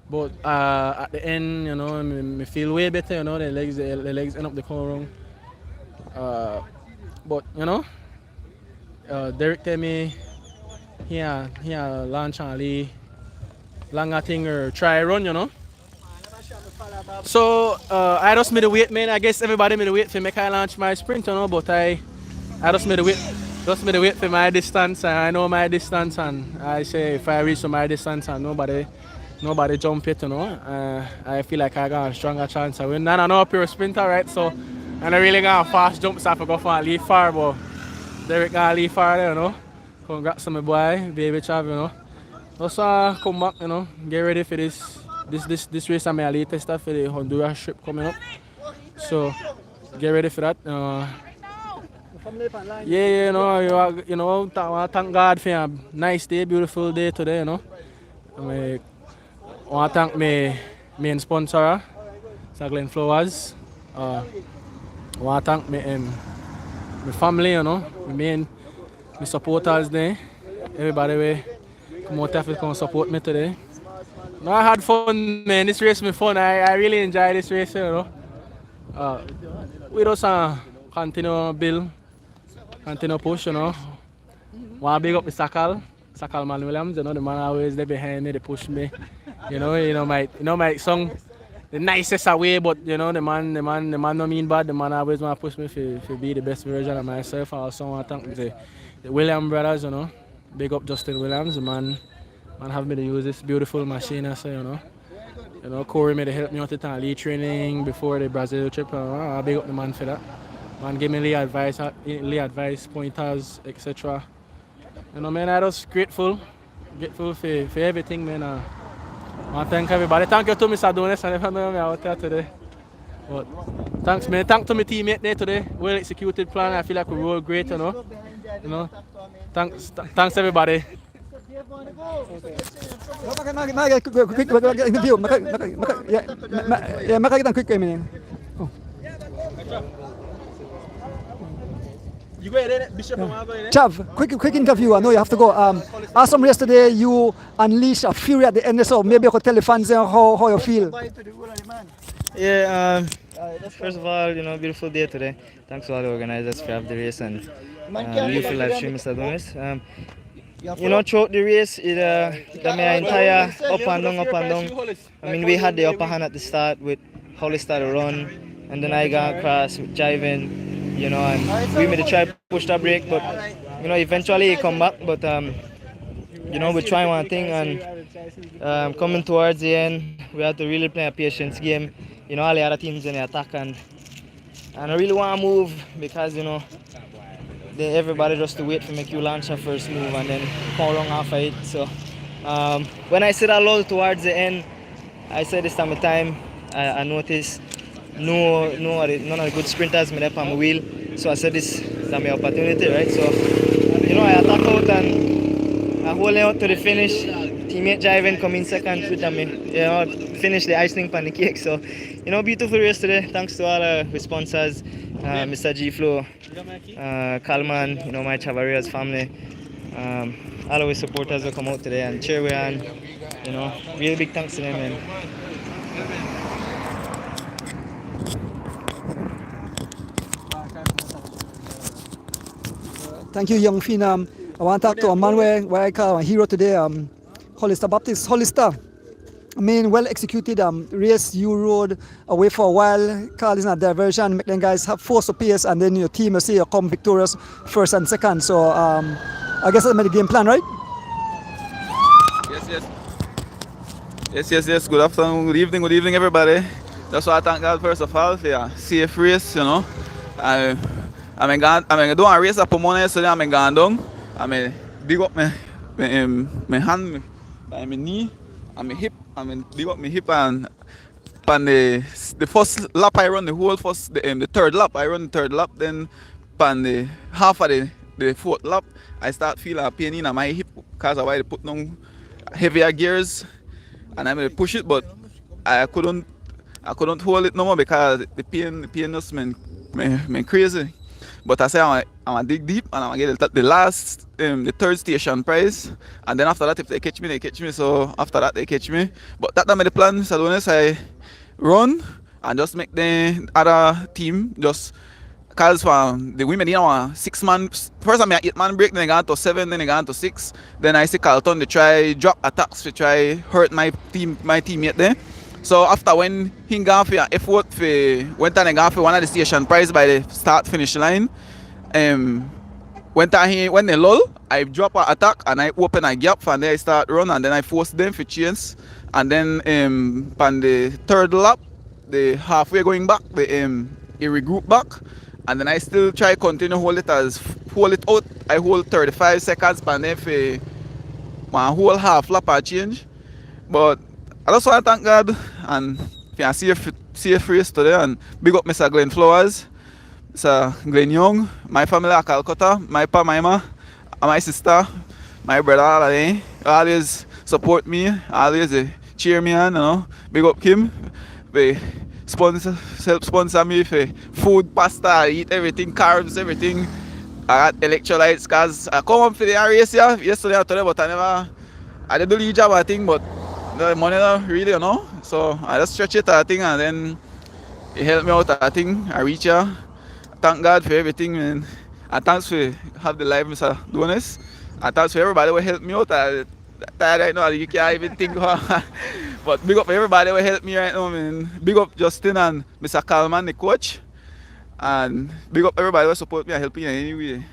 [SPEAKER 2] but at the end, you know, me feel way better, you know. The legs end up the corner wrong. But you know, Derek tell me he launch a longer thing or try run, you know. So I just made the weight, man. I guess everybody made the weight for make I launch my sprint, you know. But I just made the weight. Just made the weight for my distance, and I know my distance, and I say if I reach to my distance and nobody jump it, you know, I feel like I got a stronger chance of winning. And I know I'm a pure sprinter, right? So, and I really got a fast jump, so I forgot for a lead far, but Derek got a lead far there, you know. Congrats to my boy, baby Chav, you know. Just come back, you know, get ready for this race. I'm my latest stuff for the Honduras trip coming up. So, get ready for that. Yeah, you know, thank God for a nice day, beautiful day today, you know. I want to thank my main sponsor, Glen Flowers. I want to thank my family, you know, my supporters there. Everybody will come out to come support me today. No, I had fun, man. This race was fun. I really enjoyed this race, you know. We just continue build. Continue push, you know. Want to big up the Sakal Man Williams, you know, the man always there behind me, they push me. You know my song the nicest away, but you know the man no mean bad. The man always want to push me to be the best version of myself. I also want to thank the Williams brothers, you know. Big up Justin Williams, the man have me to use this beautiful machine, so you know. You know, Corey made to help me out with the lead training before the Brazil trip. I big up the man for that. Man give me lead advice, pointers, etc. You know, man, I was grateful for everything, man. I want to thank everybody. Thank you to Mr. Donis, I never know me out there today. But thanks, man. Thanks to my teammate there today. Well executed plan. I feel like we rode great, you know. Thanks everybody. You go ahead, Bishop.
[SPEAKER 3] Chav, quick interview. I know you have to go. Awesome yesterday. You unleashed a fury at the end, so maybe you could tell the fans how you feel.
[SPEAKER 7] Yeah. First of all, you know, beautiful day today. Thanks to all the organizers for having the race and beautiful live stream, Mr. Donis. You know, throughout the race, the entire up and down. I mean, we had the upper hand at the start with how they started run, and then I got across with driving. You know, and we made a try push the brake, but you know, eventually he come back. But you know, we try one thing, and coming towards the end, we had to really play a patience game. You know, all the other teams in the attack, and I really want to move because you know, everybody just to wait to make you launch a first move and then come wrong after it. So when I said that lull towards the end, I said this time of time, I noticed. None of the good sprinters made up on my wheel, so I said this is my opportunity, right? So you know, I attack out and I hold out to the finish. Teammate driving come in second with me, you know, finish the icing on the cake. So you know, beautiful race today. Thanks to all our sponsors, Mr. G Flow, Kalman, you know, my Chavarria's family, all our supporters who come out today and cheer we on. You know, really big thanks to them, man.
[SPEAKER 3] Thank you, young Phenom. I want to talk to a man where I call a hero today, Hollister Baptist. Hollister, I mean, well executed race. You rode away for a while. Carl is a diversion. Make them guys have force of pace, and then your team, you see, you come victorious first and second. So I guess that's the game plan, right?
[SPEAKER 8] Yes. Good afternoon, good evening, everybody. That's why I thank God first of all for a safe race, you know. I'm doing a race up on Monday yesterday. I'm going down. I'm big up my hand, my knee, and my hip. Big up my hip and the first lap I run the third lap I run the third lap. Then on the half of the fourth lap I start feeling a pain in my hip because of why they put down heavier gears. And I'm gonna push it, but I couldn't hold it no more because the pain just me crazy. But I say I'm gonna dig deep and I'm gonna get the third station prize. And then after that, if they catch me, they catch me. So after that, they catch me. But that's not the plan. So as I run and just make the other team just. Because for the women, you know, 6 man. First, I'm 8 man break, then I got to 7, then I got to 6. Then I see Carlton, they try drop attacks, to try hurt my teammate there. So after when he got for effort, went and I got for one of the station prize by the start finish line. When they lull, I drop an attack and I open a gap and then I start run and then I force them for chance. And then on the third lap, the halfway going back, he regroup back. And then I still try continue hold it out. I hold 35 seconds and then for my whole half lap I change. But I just want to thank God and for a safe race today and big up Mr. Glenn Flowers, Mr. Glenn Young, my family at Calcutta, my pa, my ma, and my sister, my brother, all of them. Always support me, always cheer me on, you know. Big up Kim. Help sponsor me for food, pasta, I eat everything, carbs, everything. I got electrolytes because I come up for the race yesterday and today, but I did do the job I think, but the money not really, you know. So I just stretch it I think and then it helped me out I think. I reach here. Thank God for everything and thanks for have the live Mr. Donis. And thanks for everybody who helped me out. I'm tired right now, you can't even think about. But big up everybody who helped me right now, man. Big up Justin and Mr. Kalman, the coach. And big up everybody who support me and help me in any way.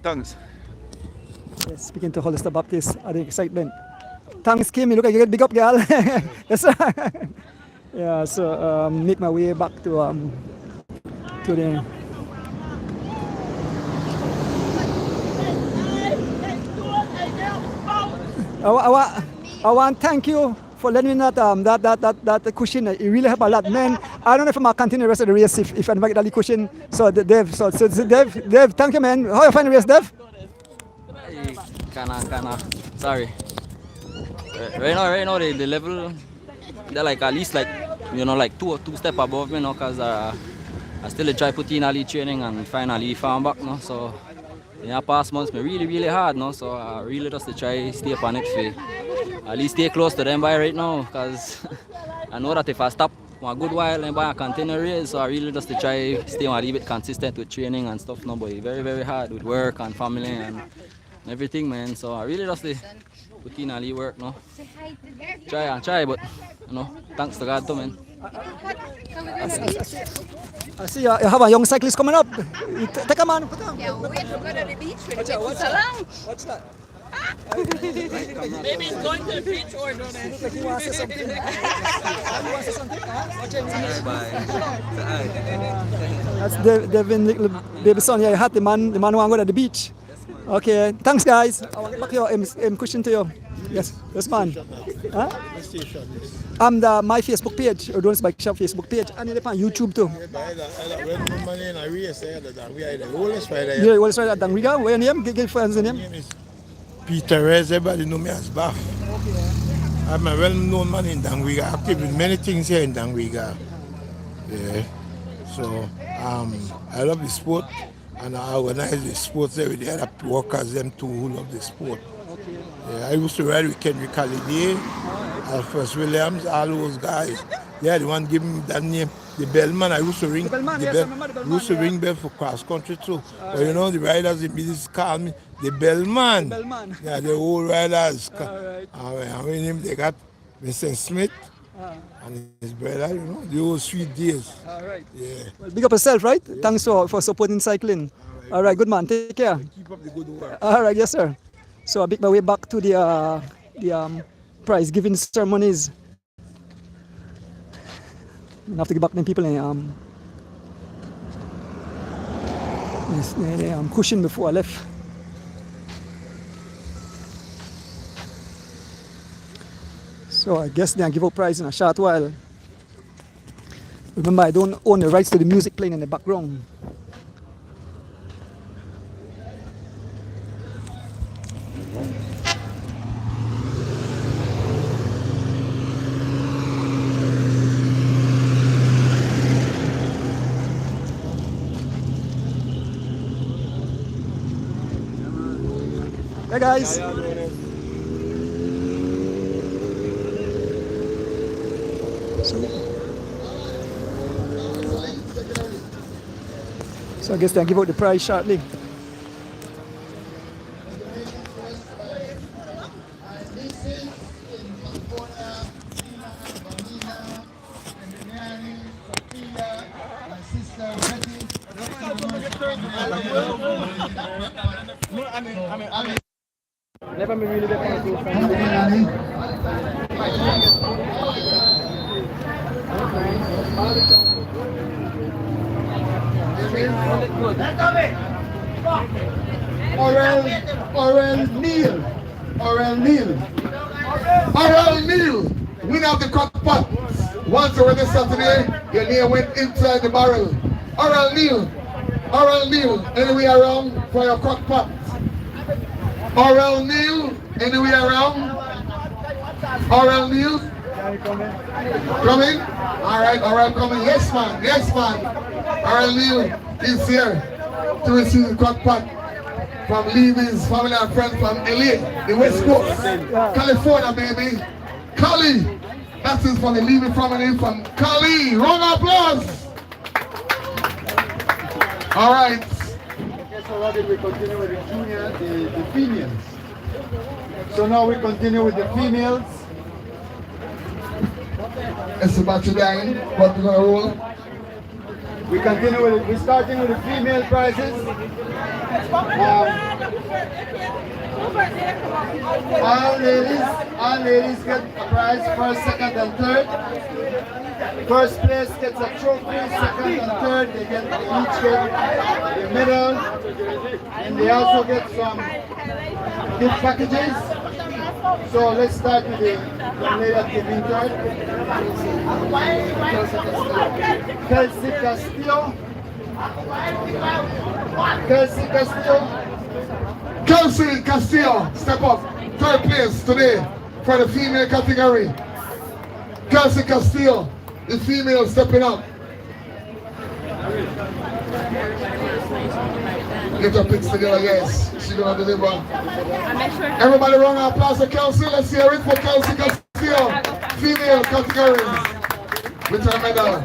[SPEAKER 8] Thanks.
[SPEAKER 3] Yes, speaking to Hollister Baptist, I think excitement. Thanks, Kim. You look like you get big up, girl. Yes, sir. Yeah, so make my way back to the. I want to thank you for letting me know that cushion. It really helped a lot. Man, I don't know if I'm going to continue the rest of the race if I never get that cushion. So Dev, Dev, thank you, man. How you find the race, Dev?
[SPEAKER 9] Kinda. Sorry. Right now the level, they're like at least like, you know, like two step above me now, cause I still try put in early training and finally farm back now. So in the past months, me really hard now. So I really just to try stay up on it for at least stay close to them by right now, cause I know that if I stop for a good while and buy a container race, so I really just to try stay a little bit consistent with training and stuff now. But it's very hard with work and family and everything, man. So I really just put in a little work now. Try, but you know, thanks to God too, man.
[SPEAKER 3] I see you have a young cyclist coming up. Take a man.
[SPEAKER 10] Yeah, we wait to go to the beach for the salon.
[SPEAKER 3] What's that?
[SPEAKER 10] Maybe he's going to the beach or no.
[SPEAKER 3] Looks like he wants to say something. You want to say something? That's Devin, little baby son. Yeah, you had the man who want to go to the beach. Okay, thanks guys. I want to back your question to you. Yes, man. Huh? My Facebook page, or Donis Bike Shop Facebook page, and it's on YouTube too. Yeah, the oldest rider at Dangriga. What's your name? Give friends the name.
[SPEAKER 11] Peter Rez, everybody know me as Baff. I'm a well-known man in Dangriga, active in many things here in Dangriga. Yeah. So I love the sport and I organize the sports every day. I have workers, them too, who love the sport. Yeah, I used to ride with Kendrick Halliday, Alphonse Williams, all those guys. Yeah, the one give him that name. The bellman, I used to ring.
[SPEAKER 3] The bellman, yes, I remember the bellman,
[SPEAKER 11] Used to
[SPEAKER 3] yeah.
[SPEAKER 11] ring bell for cross country too. But you know, the riders immediately call me the bellman.
[SPEAKER 3] The bellman.
[SPEAKER 11] Yeah, the old riders.
[SPEAKER 3] Alright.
[SPEAKER 11] I mean, him, they got Mr. Smith and his brother, you know, the old sweet days.
[SPEAKER 3] Alright.
[SPEAKER 11] Yeah.
[SPEAKER 3] Well, big up yourself, right? Thanks for supporting cycling. Alright, good man. Take care.
[SPEAKER 11] Keep up the good work.
[SPEAKER 3] Alright, yes, sir. So I make my way back to the prize giving ceremonies. I have to get back to people and cushion before I left. So I guess they'll give out prize in a short while. Remember, I don't own the rights to the music playing in the background. Hey guys. So I guess they'll give out the prize shortly. Never me really
[SPEAKER 1] Oral Neil, winner of the crock pot. Once over this Saturday, your name went inside the barrel. Oral Neil, anywhere around for your crock pot. Oral Neil, anywhere around. Oral Neil, coming? Alright, coming. Yes, man. Oral Neil is here to receive the crock pot from Levy's family and friends from LA, the West Coast, California, baby. Cali, that is from the Levy family from Cali. Round of applause. All right.
[SPEAKER 12] Okay, so Robin, we continue with the junior, the females. So now we continue with the females.
[SPEAKER 1] It's about to die, but we're gonna roll.
[SPEAKER 12] We continue with it. We're starting with the female prizes. All ladies get a prize, first, second, and third. First place gets a trophy, second and third they each get the medal, and they also get some gift packages. So let's start with the young lady that came in third. Kelsey Castillo.
[SPEAKER 1] Kelsey Castillo, step up. Third place today for the female category. Kelsey Castillo, the female stepping up. Get your picks together, yes. She's gonna deliver. Everybody round of applause for Kelsey. Let's hear it for Kelsey Castillo, female category. With her medal.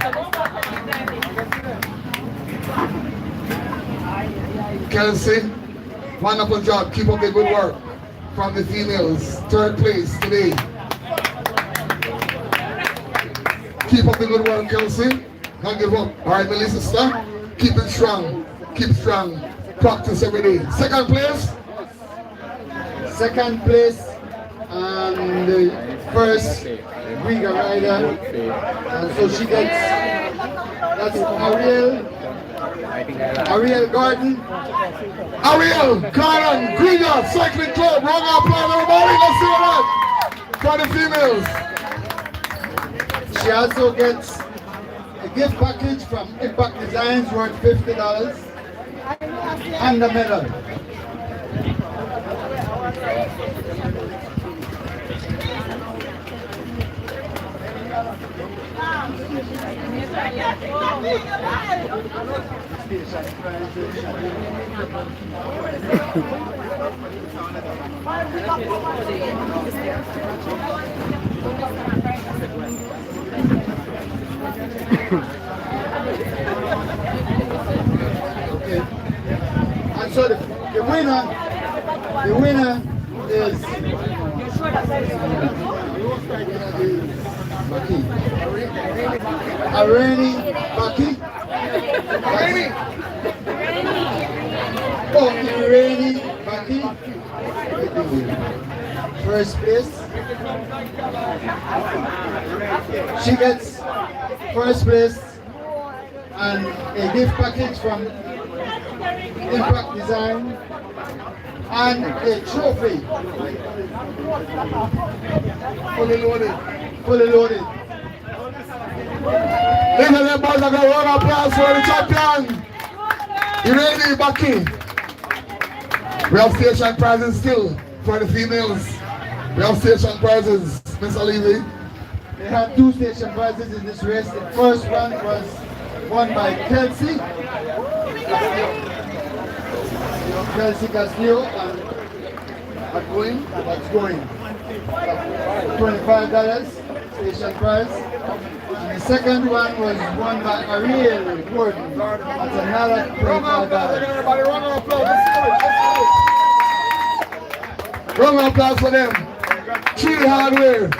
[SPEAKER 1] Kelsey, wonderful job. Keep up the good work from the females. Third place today. Keep up the good work, Kelsey. Don't give up. All right, my sister. Keep it strong. Keep strong. Practice every day. Second place.
[SPEAKER 12] Second place and the first Riga rider. And so she gets, that's Ariel Gordon.
[SPEAKER 1] Ariel Gordon, Greenyard Cycling Club. Round of applause, everybody. Let's see that for the females.
[SPEAKER 12] She also gets a gift package from Impact Designs worth $50 and the medal. Okay. And so the winner is Baki. Irene Baki. Oh, Irene Baki. First place. She gets first place and a gift package from Impact Design and a trophy. Fully loaded. Fully loaded.
[SPEAKER 1] Ladies and boys, I got a round of applause for the champion. Irene Baki. We have station prizes still for the females. We have station prizes, Miss Levy.
[SPEAKER 12] They had 2 station prizes in this race. The first one was won by Kelsey. Kelsey Castillo and that's going. $25 station prize. And the second one was won by Ariel Gordon. That's another $25.
[SPEAKER 1] Everybody, round of applause. Round of applause for them. Truly hard work.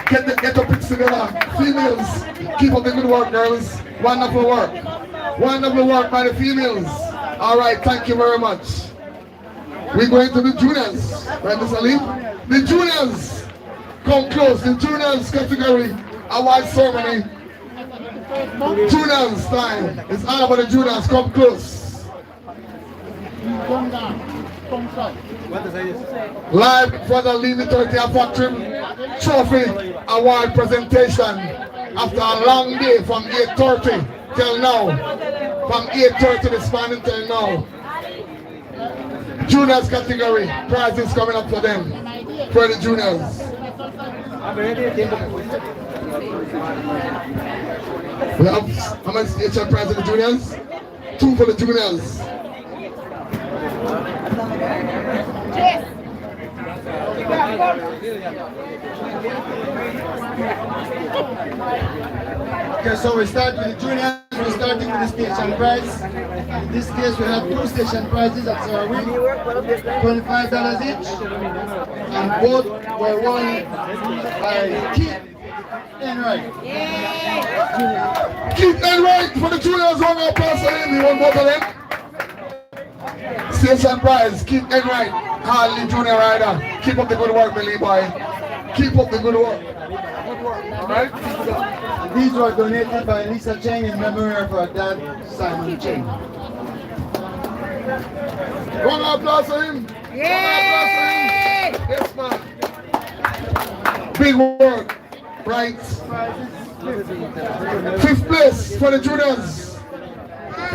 [SPEAKER 1] Get the picks together. Females, keep up the good work, girls. Wonderful work. Wonderful work by the females. All right, thank you very much. We're going to the juniors. Right, Mr. Lee? The juniors. Come close. The juniors category. Award ceremony. Juniors time. It's all about the juniors. Come close.
[SPEAKER 12] Come down. Come down.
[SPEAKER 1] Live for the Leaving 30 Factory Trophy Award presentation after a long day from 8:30 till now. From 8:30 this morning till now. Juniors category, prizes coming up for them, for the juniors. We have how much station prize for the juniors? 2 for the juniors.
[SPEAKER 12] Okay, so we start with the juniors. We're starting with the station prize. In this case, we have 2 station prizes at our win, $25 each, and both were won by Keith Enright.
[SPEAKER 1] Keith Enright for the juniors. One more person. You want both of them? Station prize, Keith Enright, Harley Junior Rider. Keep up the good work, Billy boy. Keep up the good work. Alright?
[SPEAKER 12] These were donated by Lisa Cheng in memory of her dad, Simon Cheng.
[SPEAKER 1] One more applause for him. Yay! Yes, man. Big work. Right. 5th place for the juniors.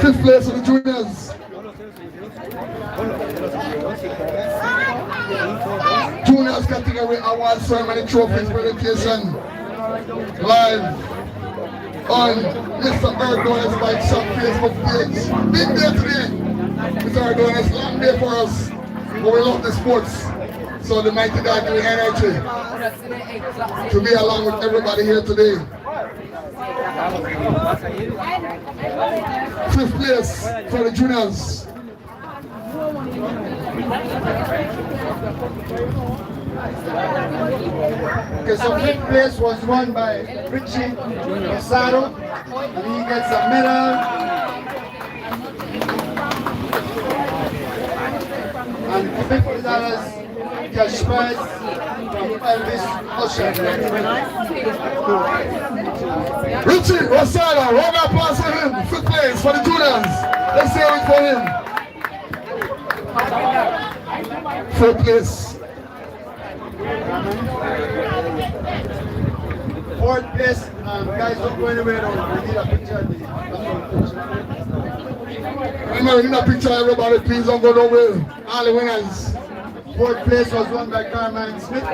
[SPEAKER 1] 5th place for the juniors. Juniors category award ceremony trophies presentation live on Mr. Erdogan's Bike Shop Facebook page. Big day today. Mr. Erdogan's long day for us, but we love the sports. So the mighty God give me energy to be along with everybody here today. 5th place for the juniors.
[SPEAKER 12] Okay, so 5th place was won by Richie Pesaro, and he gets a medal and $50 cash prize from Elvis Usher.
[SPEAKER 1] Richie Pesaro, round of applause for him. 5th place for the juniors. Let's hear it for him. 4th place.
[SPEAKER 12] 4th place, guys, don't go anywhere. We need a picture.
[SPEAKER 1] Remember, we need a picture, everybody. Please don't go nowhere. All the winners.
[SPEAKER 12] 4th place was won by Carmine Smith.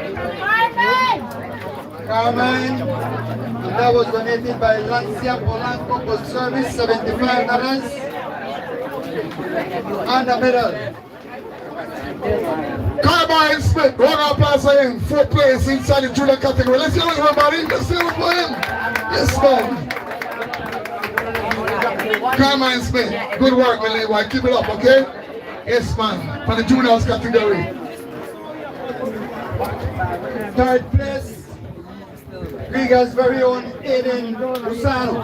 [SPEAKER 12] Carmine, and that was donated by Lancia Polanco for service, $75, and a medal.
[SPEAKER 1] Carmine Smith, round of applause for him. 4th place inside the junior category. Let's hear it, everybody. Let's hear it for him. Yes, man. Carmine Smith, good work, my little boy. Keep it up, okay? Yes, man. For the juniors category.
[SPEAKER 12] Third place, Riga's very own Aiden Rusano.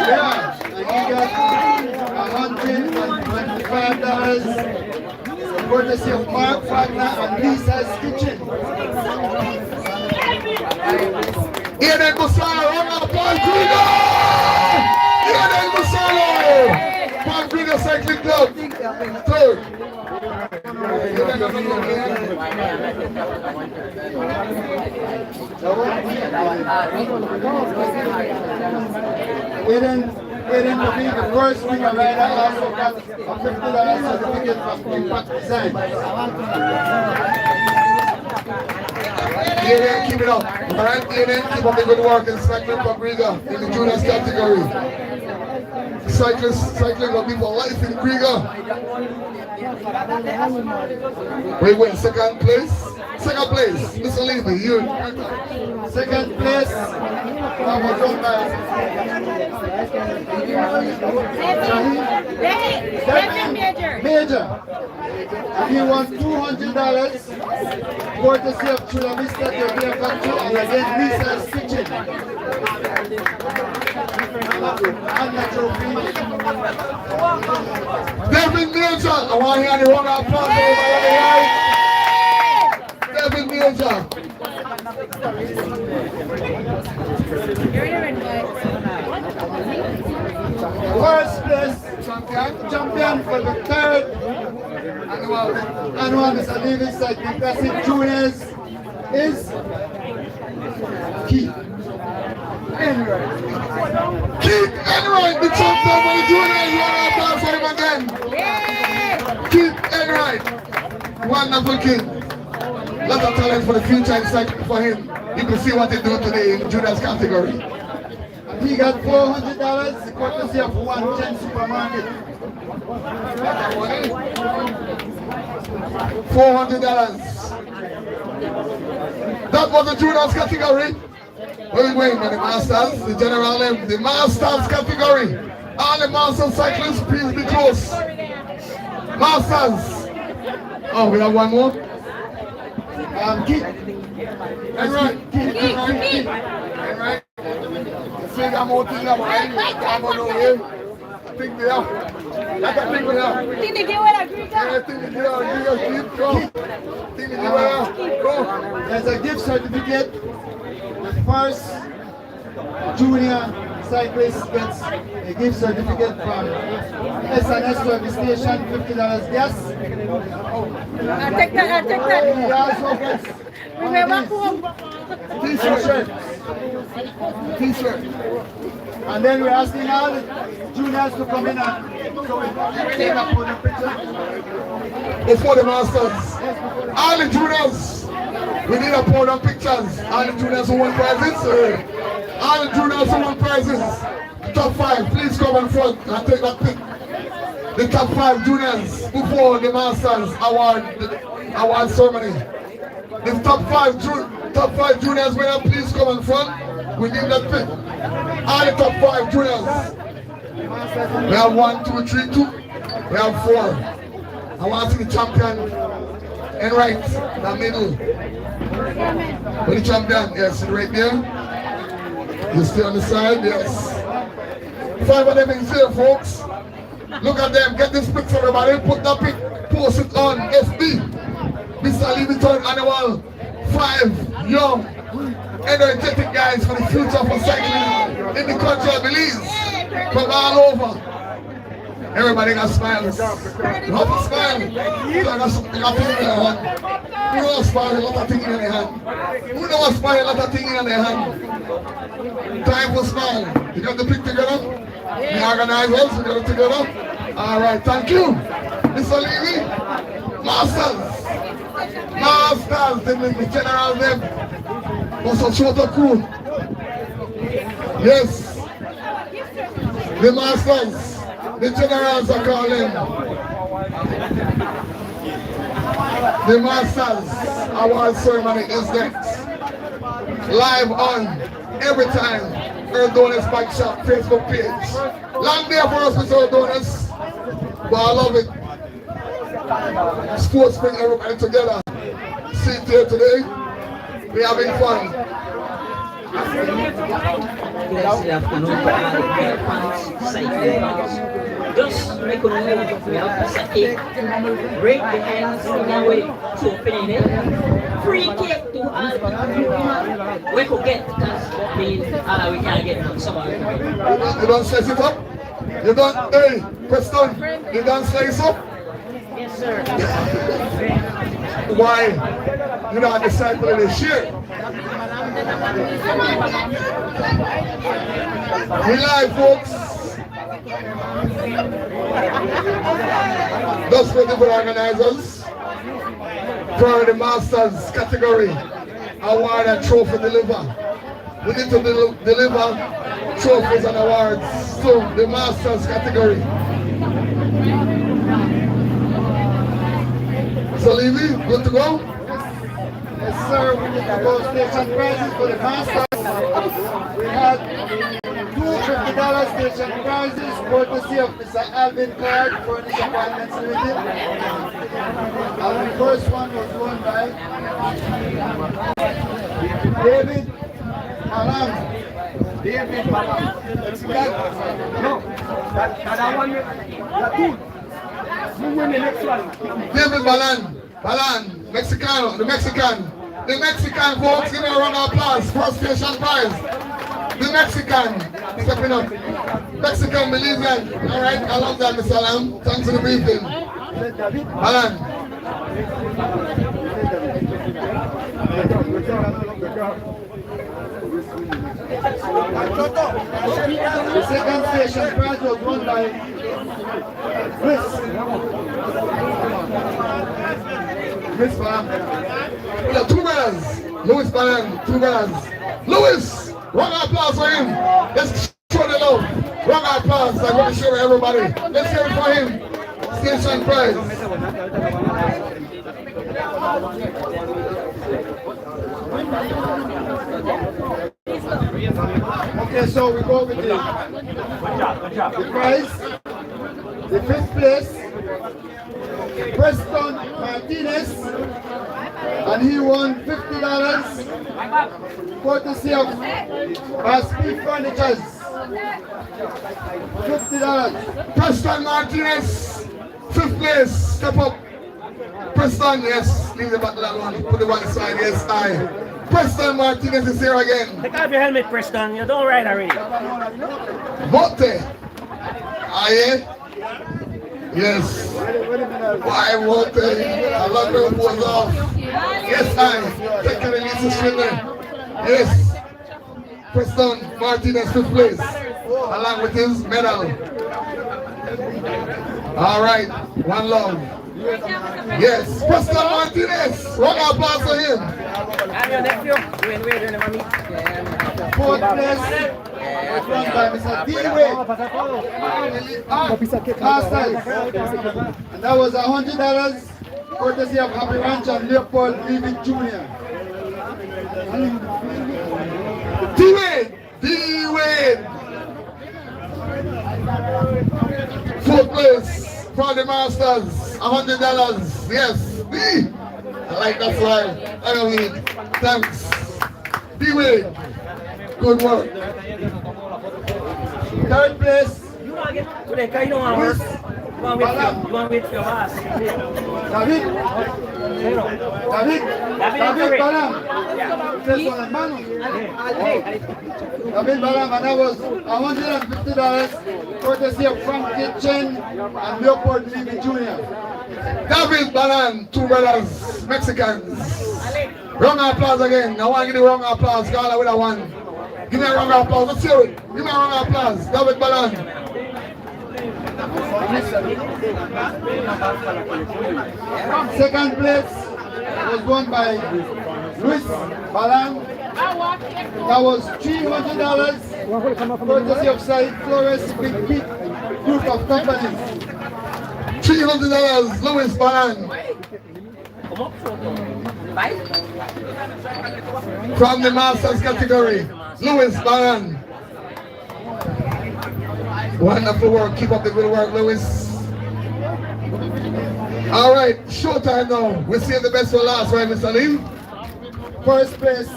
[SPEAKER 12] Yeah, and he got $125 courtesy of Mark Wagner and Lisa's Kitchen.
[SPEAKER 1] Aiden Rusano, run up Paul Greener! Aiden Rusano! Paul Greener Cycling Club. Third.
[SPEAKER 12] Aiden will be the first Riga rider also got a $50 certificate from Impact Design.
[SPEAKER 1] Aiden, keep it up. Alright, Aiden, keep up the good work in cycling for Riga in the juniors category. Cycling will be for life in Riga. We win second place. Second place, Mr. Levy, you.
[SPEAKER 12] Second place, Major. And he won $200 courtesy of Chula Vista Beer Factory and again Lisa's Kitchen.
[SPEAKER 1] David Major, I want to hear the round of applause over David Major.
[SPEAKER 12] First place champion for the third annual Mr. Davis Cycling Classic Juniors is Keith Enright.
[SPEAKER 1] Keith Enright, the champion for the juniors. You want to applause for him again? Keith Enright, wonderful kid. Lot of talent for the future in cycling for him. You can see what they do today in the juniors category.
[SPEAKER 12] He got $400 courtesy of 110 Supermarket.
[SPEAKER 1] $400. That was the juniors category. Wait, man, the masters, the general name, the masters category. All the master cyclists, please be close. Masters. Oh, we have one more.
[SPEAKER 12] Keith.
[SPEAKER 1] Enright. Enright. See that more thing that I'm on over here. Think they are. That's a thing we are.
[SPEAKER 10] Think they get what I agree
[SPEAKER 1] Yeah, think they are. Go. Think they are.
[SPEAKER 12] There's a gift certificate. The first junior cyclist gets a gift certificate from S&S service station, $50. Yes?
[SPEAKER 10] I'll take that.
[SPEAKER 12] He also gets
[SPEAKER 10] We may walk home.
[SPEAKER 12] T-shirt. And then we're asking all the juniors to come in and take a photo picture.
[SPEAKER 1] It's for the masters. All the juniors. We need a photo of pictures. All the juniors who won prizes. All the juniors who won prizes. Top 5, please come in front and take that pic. The top 5 juniors before the masters award ceremony. The top 5 juniors, will please come in front. We need that pic. All the top 5 juniors. We have 1, 2, 3, 2. We have 4. I want to see the champion in right, the middle. Where the champion? Yes, right there. You stay on the side, yes. 5 of them in here, folks. Look at them. Get this picture, everybody. Put that pic, post it on FB. Mr. Leviton Annual. 5 young, energetic guys for the future for cycling in the country of Belize. From all over. Everybody got smiles. Love to smile. You got something in their hand. Who knows smile? A lot of things in their hand. Who knows smile? A lot of things in their hand. Time for smile. You got the pic together? The organizers, we got it together? Alright, thank you. Mr. Levy. Masters. Masters, the general name. Also shorter crew. Yes. The masters. The generals are calling. The Masters Award ceremony is next. Live on every time. Earl Donuts Bike Shop Facebook page. Long day for us with Earl Donuts, but I love it. Sports bring everybody together. Sit here today, we're having fun.
[SPEAKER 13] Good afternoon to all the fans, cycling fans. Just make a note, we have to say, break the hands in a way to open it. Free kick to all the people we could get because we can't get somewhere.
[SPEAKER 1] You don't slice it up? You don't, hey, Preston, you don't slice up?
[SPEAKER 13] Yes, sir.
[SPEAKER 1] Why? You're not discipling the shit. We live, folks. Those for the organizers. For the Masters category, award and trophy deliver. We need to deliver trophies and awards to the Masters category. So Levy, good to go?
[SPEAKER 12] Yes, sir. We need to go station prizes for the Masters. We had two $50 station prizes, courtesy of Mr. Alvin Card, Furnish Appointments Limited. And the first one was won by David Malam. David Malam. No, that one, that two. You win the next one.
[SPEAKER 1] David Balan, Mexicano, the Mexican folks, give me a round of applause, first station prize. The Mexican, stepping up. Mexican Belizean, all right, I love that, Mr. Lam. Thanks for the briefing. Balan.
[SPEAKER 12] The second station prize was won by Chris Balan.
[SPEAKER 1] Two brothers. Louis Balan, two brothers. Louis, round of applause for him. Let's show the love. Round of applause. I want to show everybody. Let's hear it for him. Station prize.
[SPEAKER 12] Okay, so we go with the prize. The fifth place, Preston Martinez, and he won $50 courtesy of Speed Furnitures. $50.
[SPEAKER 1] Preston Martinez, fifth place. Step up. Preston, yes. Leave the battle alone. Put the one side. Yes, I. Preston Martinez is here again.
[SPEAKER 14] Take off your helmet, Preston. You don't ride already.
[SPEAKER 1] Bote. Aye. Yes. Why Bote? I love her was off. Yes, I. Take the release spinner. Yes. Preston Martinez, fifth place. Along with his medal. All right. One love. Yes, Preston Martinez. Round of applause for him.
[SPEAKER 14] I'm your nephew. We're never meet.
[SPEAKER 12] Fourth place was won by Mr. D-Way. And that was $100 courtesy of Happy Ranch and Leopold Levy Jr.
[SPEAKER 1] D-Way. Fourth place for the Masters. $100. Yes. D. I like that slide. I mean, thanks. D-Way. Good work.
[SPEAKER 12] Third place.
[SPEAKER 14] You want to get today, because you don't want to work. You want to wait for your boss.
[SPEAKER 12] David Balam. David Balam, and that was $150 courtesy of Frank Kitchen and Leopold Levy Jr.
[SPEAKER 1] David Balan, two brothers, Mexicans. Round of applause again. I want to give you a round of applause. Call with a one. Give me a round of applause. Let's hear it. Give me a round of applause. David Balan.
[SPEAKER 12] Second place was won by Luis Balan. That was $300 courtesy of Said Flores Big Pete Group of Companies.
[SPEAKER 1] $300, Luis Balan. From the Masters category. Lewis Baron. Wonderful work. Keep up the good work, Lewis. All right, showtime now. We'll see the best for last, right, Mr. Lim?
[SPEAKER 12] First place,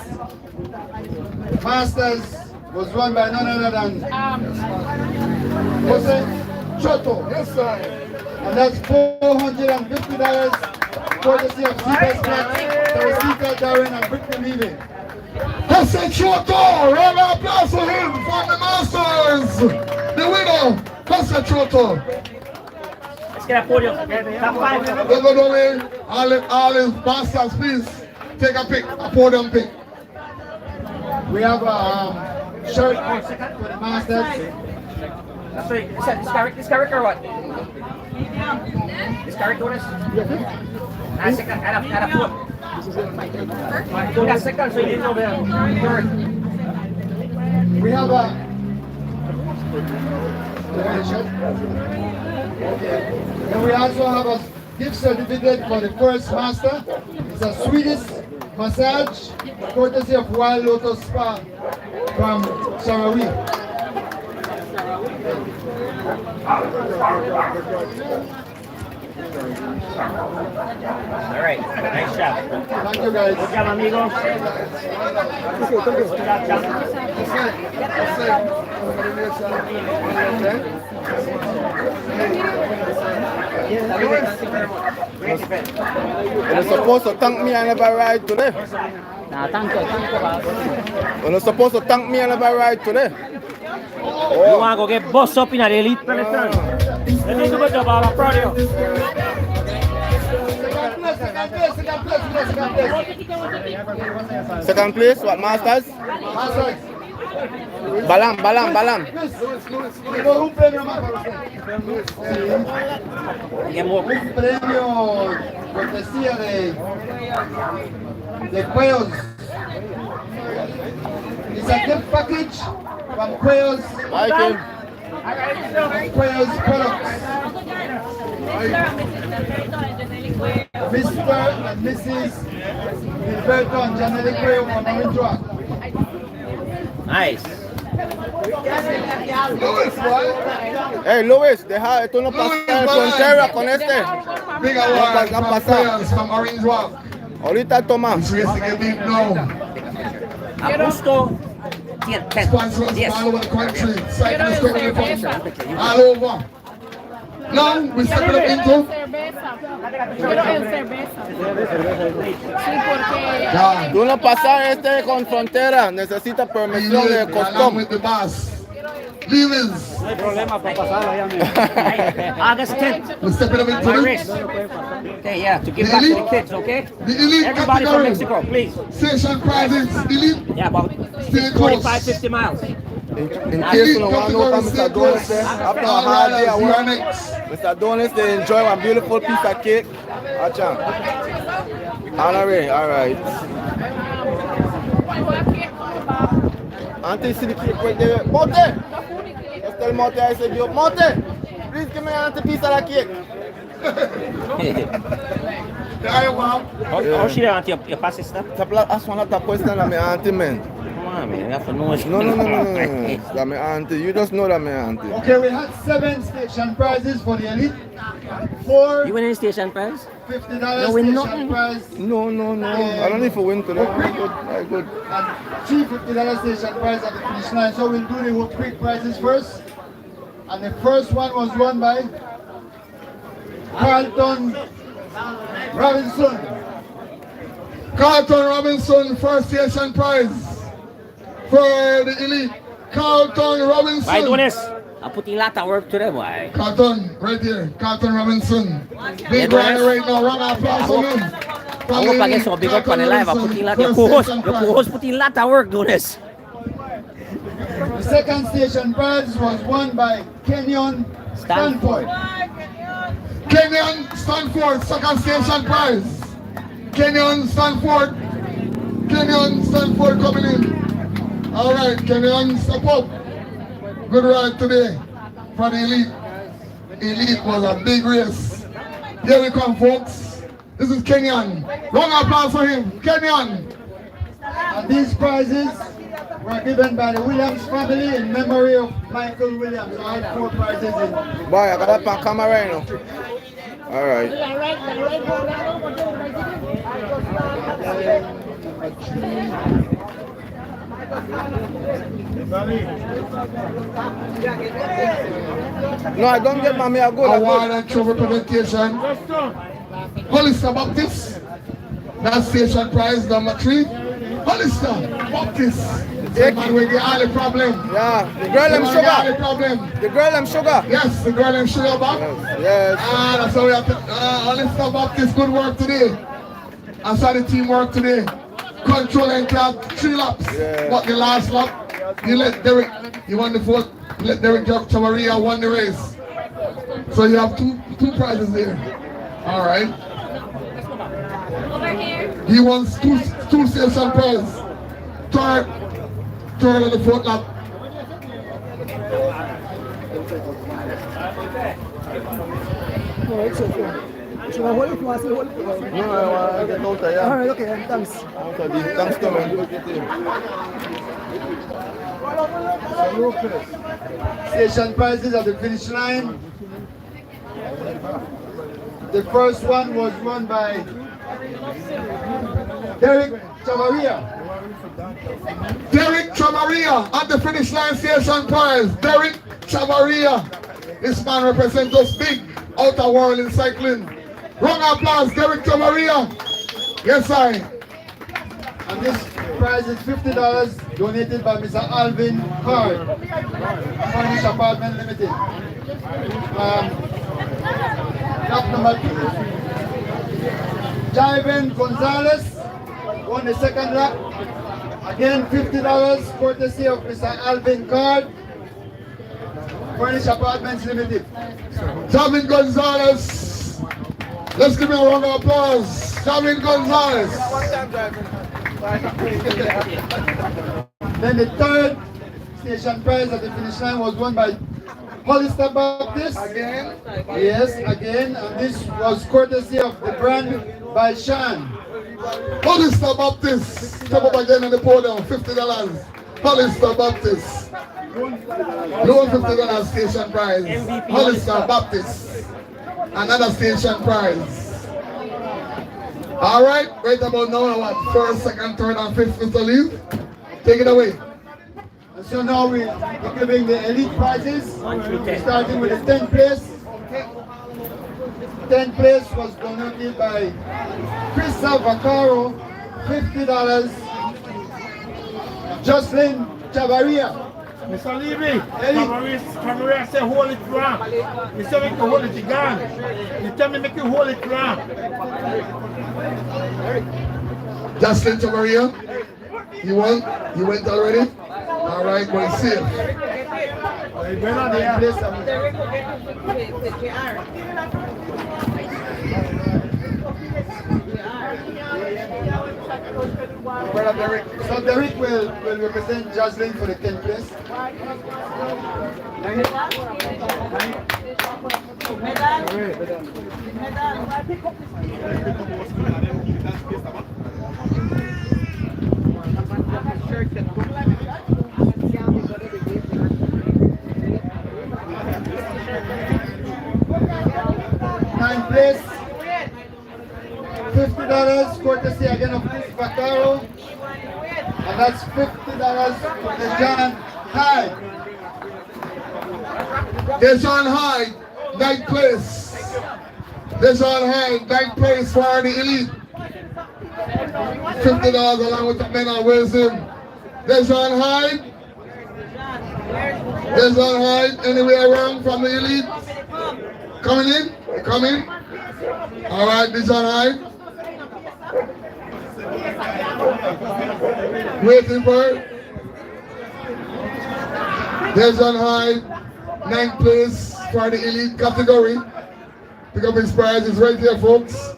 [SPEAKER 12] Masters, was won by none other than Jose Choto.
[SPEAKER 1] Yes, sir.
[SPEAKER 12] And that's $450 courtesy of Seabass Black, Teresita, Darren, and Brittany Levy.
[SPEAKER 1] Jose Choto, round of applause for him from the Masters. The winner, Jose Choto.
[SPEAKER 14] Let's get a podium. Top 5.
[SPEAKER 1] Don't go away. All his Masters, please take a pic, a podium pic.
[SPEAKER 12] We have a shirt for the Masters.
[SPEAKER 14] That's right. This character or what? This character is? And second, and a fourth. Do that second so you didn't know the third.
[SPEAKER 12] We have a and we also have a gift certificate for the first master. It's a Swedish massage courtesy of Wild Lotus Spa from Sarawi.
[SPEAKER 14] All right, nice job.
[SPEAKER 12] Thank you guys.
[SPEAKER 14] Good job, amigos.
[SPEAKER 11] You're supposed to thank me and never ride today.
[SPEAKER 13] Nah, thank you, boss.
[SPEAKER 11] You're supposed to thank me and never ride today.
[SPEAKER 14] You want to go get bossed up in the elite planetarium? Let me do a good job, I'm proud of you.
[SPEAKER 11] Second place, what, Masters? Balam.
[SPEAKER 12] Un premio cortesía de Cuellos. It's a gift package from Cuellos. Cuellos products. Mr. and Mrs. Gilberto and Janelle Cuello from Orange Rock.
[SPEAKER 14] Nice.
[SPEAKER 11] Hey, Luis, deja, tú no pasas el frontera con este.
[SPEAKER 1] Big award from players from Orange Rock.
[SPEAKER 11] Ahorita toma.
[SPEAKER 1] It's racing a deep now.
[SPEAKER 14] Augusto.
[SPEAKER 1] Sponsors all over the country. Cyclists all over. Now we step it up into.
[SPEAKER 11] Tú no pasar este con frontera, necesita permisión de costón.
[SPEAKER 1] With the boss. Lewis.
[SPEAKER 14] No hay problema para pasarlo allá mismo. August 10th.
[SPEAKER 1] We step it up into
[SPEAKER 14] my race. Okay, yeah, to give back to the kids, okay?
[SPEAKER 1] The elite
[SPEAKER 14] Everybody from Mexico, please.
[SPEAKER 1] Station prizes, elite.
[SPEAKER 14] Yeah, about 45, 50 miles.
[SPEAKER 11] In case you don't want to know, Mr. Donis, after a hard day at work, Mr. Donis, they enjoy a beautiful piece of cake. Acha. Honorary, all right. Auntie, see the cake right there. Monte! Just tell Monte I said, yo, Monte! Please give me an piece of that cake.
[SPEAKER 14] How she there, auntie? Your pass stuff?
[SPEAKER 11] That's one of the questions that my auntie, man.
[SPEAKER 14] Come on, man. You have to know it.
[SPEAKER 11] No. That's my auntie. You just know that my auntie.
[SPEAKER 12] Okay, we had 7 station prizes for the elite. 4.
[SPEAKER 14] You win any station prize?
[SPEAKER 12] $50
[SPEAKER 14] No, win
[SPEAKER 12] station
[SPEAKER 14] nothing.
[SPEAKER 12] prize.
[SPEAKER 11] No. I don't need to win today. Very good.
[SPEAKER 12] And 3 $50 station prize at the finish line. So we'll do the whole quick prizes first. And the first one was won by Carlton Robinson.
[SPEAKER 1] Carlton Robinson, first station prize for the elite. Carlton Robinson.
[SPEAKER 14] Why do this? I put in a lot of work today, boy.
[SPEAKER 1] Carlton, right here. Carlton Robinson. Big rider right now. Round of applause for him.
[SPEAKER 14] I hope I get some big up on the live. I put in a lot of co-host put in a lot of work doing this.
[SPEAKER 12] The second station prize was won by Kenyon Stanford.
[SPEAKER 1] Kenyon Stanford, second station prize. Kenyon Stanford coming in. All right, Kenyon, step up. Good ride today for the elite. Elite was a big race. Here we come, folks. This is Kenyon. Round of applause for him. Kenyon.
[SPEAKER 12] And these prizes were given by the Williams family in memory of Michael Williams. I had 4 prizes in.
[SPEAKER 11] Boy, I got up on camera now. All right. No, I don't get mommy. I go.
[SPEAKER 1] Award and trophy presentation. Hollister Baptist. That's station prize number 3. Hollister Baptist. The man with the early problem.
[SPEAKER 11] Yeah, the girl them sugar.
[SPEAKER 1] The problem.
[SPEAKER 11] The girl them sugar.
[SPEAKER 1] Yes, the girl them sugar back.
[SPEAKER 11] Yes.
[SPEAKER 1] Ah, that's how we have to. Hollister Baptist, good work today. I saw the team work today. Control and club 3 laps.
[SPEAKER 11] Yeah.
[SPEAKER 1] But the last lap, you let Derek, you won the 4th, you let Derek Chamaria won the race. So you have two prizes there. All right. He wants two station prizes. Third and the 4th lap.
[SPEAKER 3] No, it's okay. Should I hold it? You want to hold it?
[SPEAKER 11] No, I want to get out of here.
[SPEAKER 3] All right, okay, thanks.
[SPEAKER 11] Thanks, Tommy.
[SPEAKER 12] Station prizes at the finish line. The first one was won by Derek Chamaria.
[SPEAKER 1] Derek Chamaria at the finish line, station prize. Derek Chamaria. This man represents us big outer world in cycling. Round of applause, Derek Chamaria. Yes, I.
[SPEAKER 12] And this prize is $50 donated by Mr. Alvin Card, Furnish Apartment Limited. Lap number 2. Jaiven Gonzalez won the 2nd lap. Again, $50 courtesy of Mr. Alvin Card, Furnish Apartments Limited.
[SPEAKER 1] Jaiven Gonzalez. Let's give him a round of applause. Jaiven Gonzalez.
[SPEAKER 12] Then the 3rd station prize at the finish line was won by Hollister Baptist.
[SPEAKER 1] Again?
[SPEAKER 12] Yes, again. And this was courtesy of the brand by Sean.
[SPEAKER 1] Hollister Baptist. Step up again on the podium. $50. Hollister Baptist. No $50 station prize. Hollister Baptist. Another station prize. All right, right about now, what? 1st, 2nd, 3rd, and 5th to leave. Take it away.
[SPEAKER 12] And so now we're giving the elite prizes. We're starting with the 10th place. 10th place was donated by Chris Vaccaro, $50. Jocelyn Chavaria.
[SPEAKER 14] Mr. Levy, Cameroon say hold it wrong. You say make you hold it again. You tell me make you hold it wrong.
[SPEAKER 1] Justin Chamaria, you won? You went already? All right, going safe.
[SPEAKER 12] Brother Derek. So Derek will represent Jocelyn for the 10th place. Ninth place, $50 courtesy again of Chris Vaccaro, and that's $50 for the John Hyde.
[SPEAKER 1] Deshaun Hyde, 9th place. Deshaun Hyde, 9th place for the elite. $50 along with the men on where's him. Deshaun Hyde. Deshaun Hyde, anywhere around from the elite. Coming in? You coming? All right, Deshaun Hyde. Waiting for it. Deshaun Hyde, 9th place for the elite category. Pick up his prize, it's right here, folks.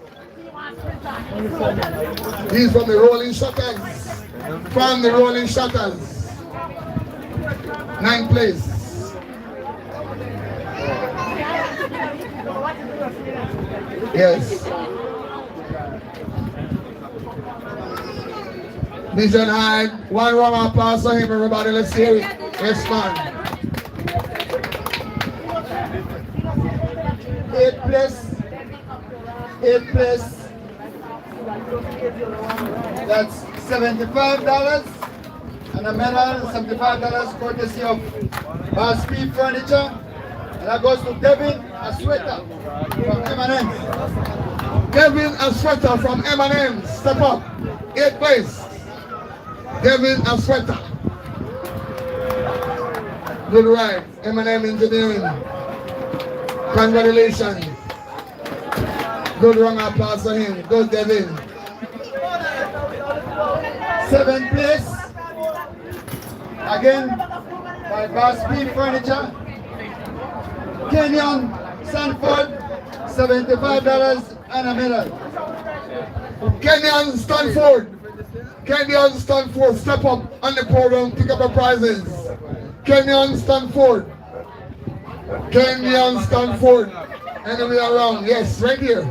[SPEAKER 1] He's from the Rolling Shutters. From the Rolling Shutters. 9th place. Yes. Vision High. One round of applause for him, everybody. Let's hear it. Yes, man.
[SPEAKER 12] 8th place. 8th place. That's $75. And a medal, $75 courtesy of Bar Speed Furniture. And that goes to Devin Asweta from M&M's.
[SPEAKER 1] Devin Asweta from M&M's. Step up. 8th place. Devin Asweta. Good ride. M&M Engineering. Congratulations. Good round of applause for him. Good Devin.
[SPEAKER 12] 7th place. Again, by Bar Speed Furniture. Kenyon Sanford, $75 and a medal.
[SPEAKER 1] Kenyon Stanford. Kenyon Stanford. Step up on the podium. Pick up the prizes. Kenyon Stanford. Kenyon Stanford. Anyway around. Yes, right here.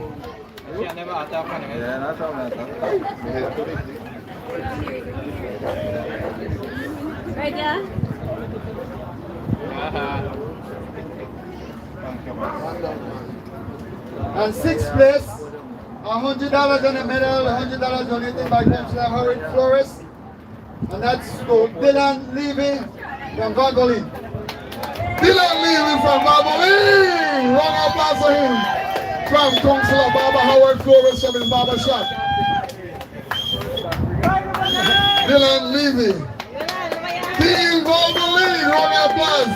[SPEAKER 10] Right there.
[SPEAKER 12] And 6th place, $100 and a medal, $100 donated by Councillor Howard Flores. And that's to Dylan Levy from Valvoline.
[SPEAKER 1] Dylan Levy from Valvoline! Round of applause for him. From Councillor Baba Howard Flores from his barber shop. Dylan Levy. Team Valvoline, round of applause.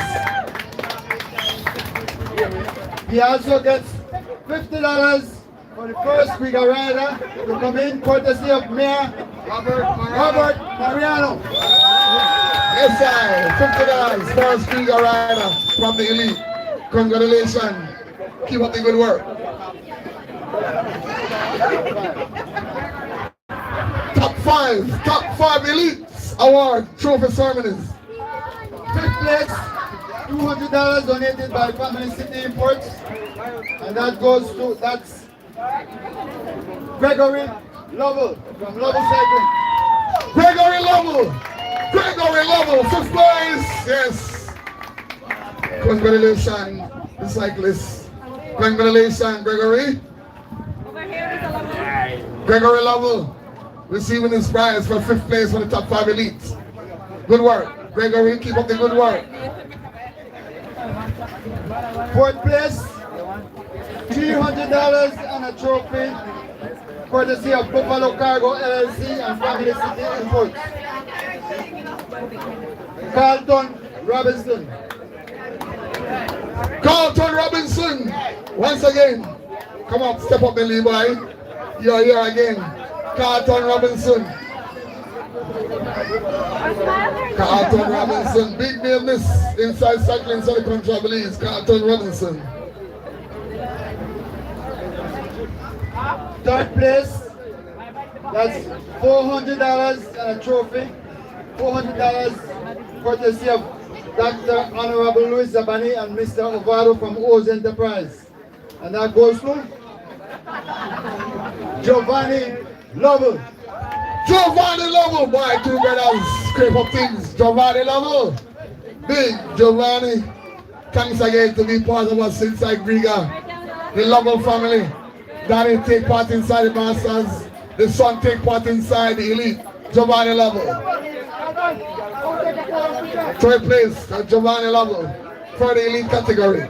[SPEAKER 12] He also gets $50 for the first Riga rider to come in, courtesy of Mayor Robert Mariano.
[SPEAKER 1] Yes, sir. $50 first Riga rider from the elite. Congratulations. Keep up the good work. Top five elites award trophy ceremonies.
[SPEAKER 12] 5th place, $200 donated by Family City Imports. And that goes to, that's Gregory Lovell from Lovell Cycling.
[SPEAKER 1] Gregory Lovell, 5th place. Yes. Congratulations, the cyclist. Congratulations, Gregory. Gregory Lovell receiving his prize for 5th place for the top 5 elites. Good work, Gregory. Keep up the good work.
[SPEAKER 12] 4th place, $300 and a trophy, courtesy of Buffalo Cargo LLC and Family City Imports. Carlton Robinson.
[SPEAKER 1] Carlton Robinson, once again. Come on, step up, Billy boy. You're here again. Carlton Robinson. Carlton Robinson, big name this inside cycling so the country, I believe. Carlton Robinson.
[SPEAKER 12] 3rd place, that's $400 and a trophy, $400 courtesy of Dr. Honorable Louis Zabani and Mr. Ovado from O's Enterprise. And that goes to Giovanni Lovell.
[SPEAKER 1] Giovanni Lovell, boy, 2 brothers, scrape up things. Giovanni Lovell, big Giovanni. Thanks again to be part of us inside Riga, the Lovell family. Danny take part inside the Masters, the son take part inside the elite. Giovanni Lovell. 3rd place, Giovanni Lovell for the elite category.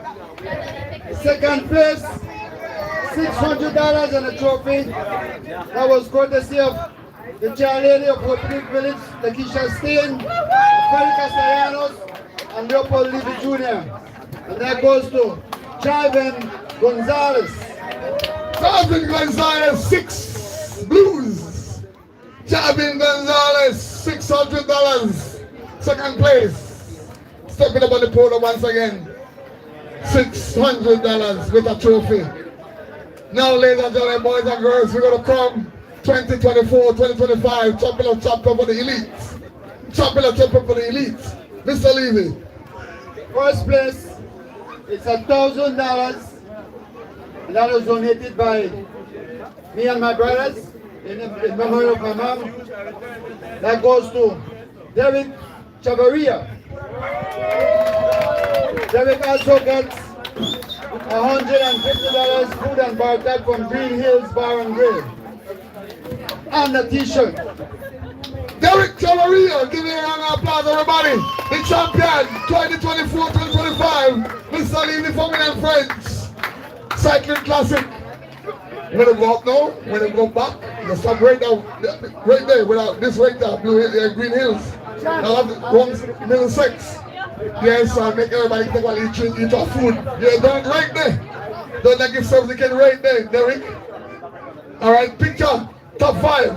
[SPEAKER 12] 2nd place, $600 and a trophy. That was courtesy of the chairlady of Woodbridge Village, Lakeisha Steen, Ferry Castellanos, and Leopold Levy Jr. And that goes to Javen Gonzalez.
[SPEAKER 1] Javen Gonzalez, 6 blues. Javen Gonzalez, $600. 2nd place. Stepping up on the podium once again. $600 with a trophy. Now, ladies and gentlemen, boys and girls, we're going to come 2024, 2025, champion of chapter for the elites. Champion of chapter for the elites. Mr. Levy.
[SPEAKER 12] 1st place, it's $1,000. And that was donated by me and my brothers. in memory of my mom. That goes to Derek Chavaria. Derek also gets $150 food and bar tab from Green Hills Bar and Grill. And a t-shirt.
[SPEAKER 1] Derek Chavaria, give me a round of applause, everybody. The champion, 2024-2025, Mr. Levy Family and Friends. Cycling Classic. When they go up now, when they go back, they stop right now, right there, without this right there, Green Hills. Now have one middle six. Yes, I'll make everybody take while eat your food. Yeah, done right there. Don't they give service again right there, Derek? Alright, picture, top 5.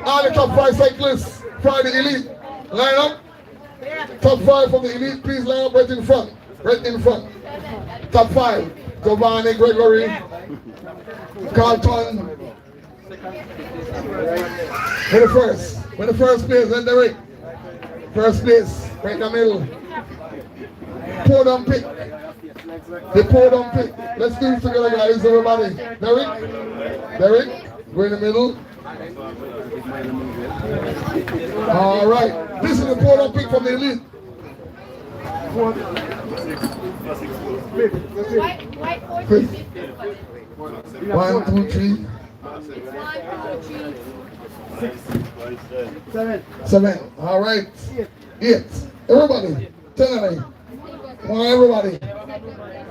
[SPEAKER 1] All the top 5 cyclists from the elite. Line up. Top 5 from the elite, please line up right in front. Right in front. Top 5. Giovanni, Gregory, Carlton. When the first place, then Derek. First place, right in the middle. Podium pick. The podium pick. Let's do it together, guys, everybody. Derek, go in the middle. All right, this is the podium pick from the elite. Fifth. 1, 2, 3. 7. All right. 8. Everybody. 10. Come on, everybody.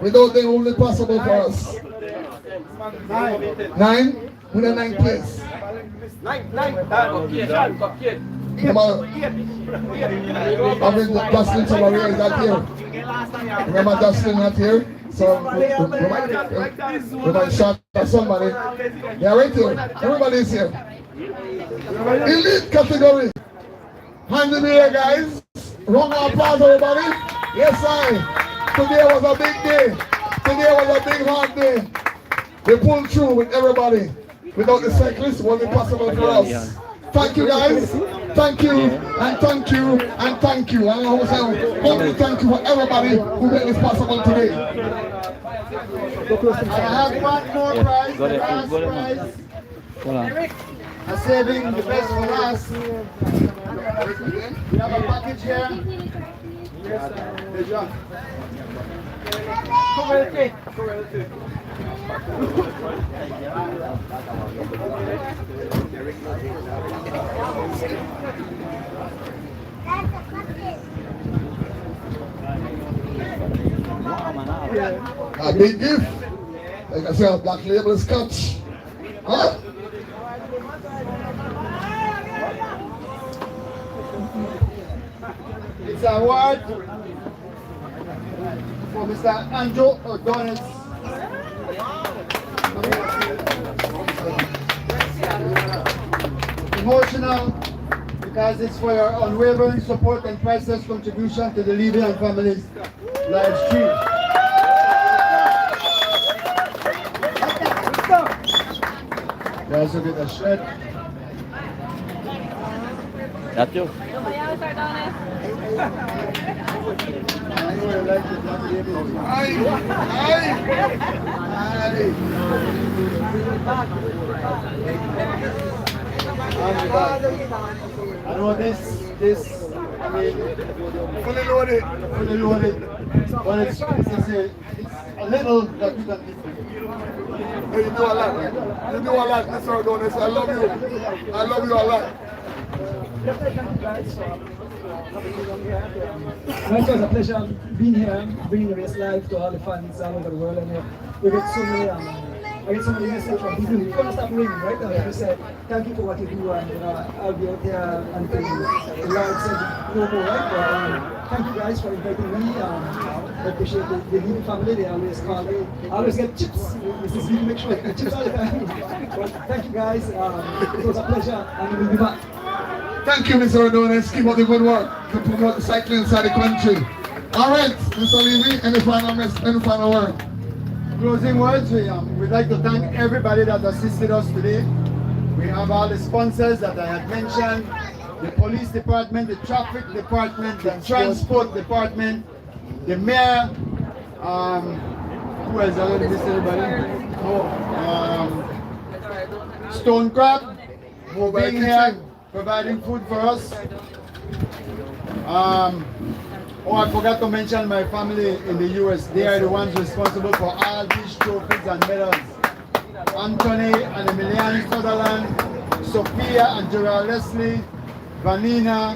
[SPEAKER 1] Without them, only possible for us. 9. With a 9th place.
[SPEAKER 15] 9.
[SPEAKER 1] Come on. I mean, Justin Chavaria is not here. Remember Justin not here? So we might shot at somebody. Yeah, right here. Everybody is here. Elite category. Hands in the air, guys. Round of applause, everybody. Yes, today was a big day. Today was a big hard day. They pulled through with everybody. Without the cyclists, it wasn't possible for us. Thank you, guys. Thank you, and thank you, and thank you. And I also thank you for everybody who made this possible today.
[SPEAKER 12] I have one more prize, the last prize. I'm saving the best for last. We have a package here. Good job.
[SPEAKER 1] A big gift. Like I said, Black Label Scotch. Huh?
[SPEAKER 12] It's an award for Mr. Andrew O'Donnell. Emotional because it's for your unwavering support and priceless contribution to the Levy and family's live stream. You also get a shirt.
[SPEAKER 9] That's you.
[SPEAKER 12] I know this, I mean, fully loaded, but it's a little that you can give.
[SPEAKER 1] You do a lot, man. You do a lot, Mr. O'Donnell. I love you. I love you a lot.
[SPEAKER 3] It was a pleasure being here, bringing the race live to all the fans all over the world, and we get so many, I get so many messages from people. We're gonna stop ringing right now. Like I said, thank you for what you do, and I'll be out there until the Lord said no more, right? But, thank you guys for inviting me. I appreciate the Levy family. They always call me. I always get chips. Mrs. Levy make sure I get chips all the time. But thank you guys. It was a pleasure, and we'll be back.
[SPEAKER 1] Thank you, Mr. O'Donnell. Keep up the good work to promote the cycling inside the country. All right, Mr. Levy, any final word?
[SPEAKER 12] Closing words, we'd like to thank everybody that assisted us today. We have all the sponsors that I had mentioned, the police department, the traffic department, the transport department, the mayor, who else? I don't miss anybody. Stone Crab, for being here, providing food for us. Oh, I forgot to mention my family in the US. They are the ones responsible for all these trophies and medals. Anthony and Emilian Sutherland, Sophia and Gerald Leslie, Vanina,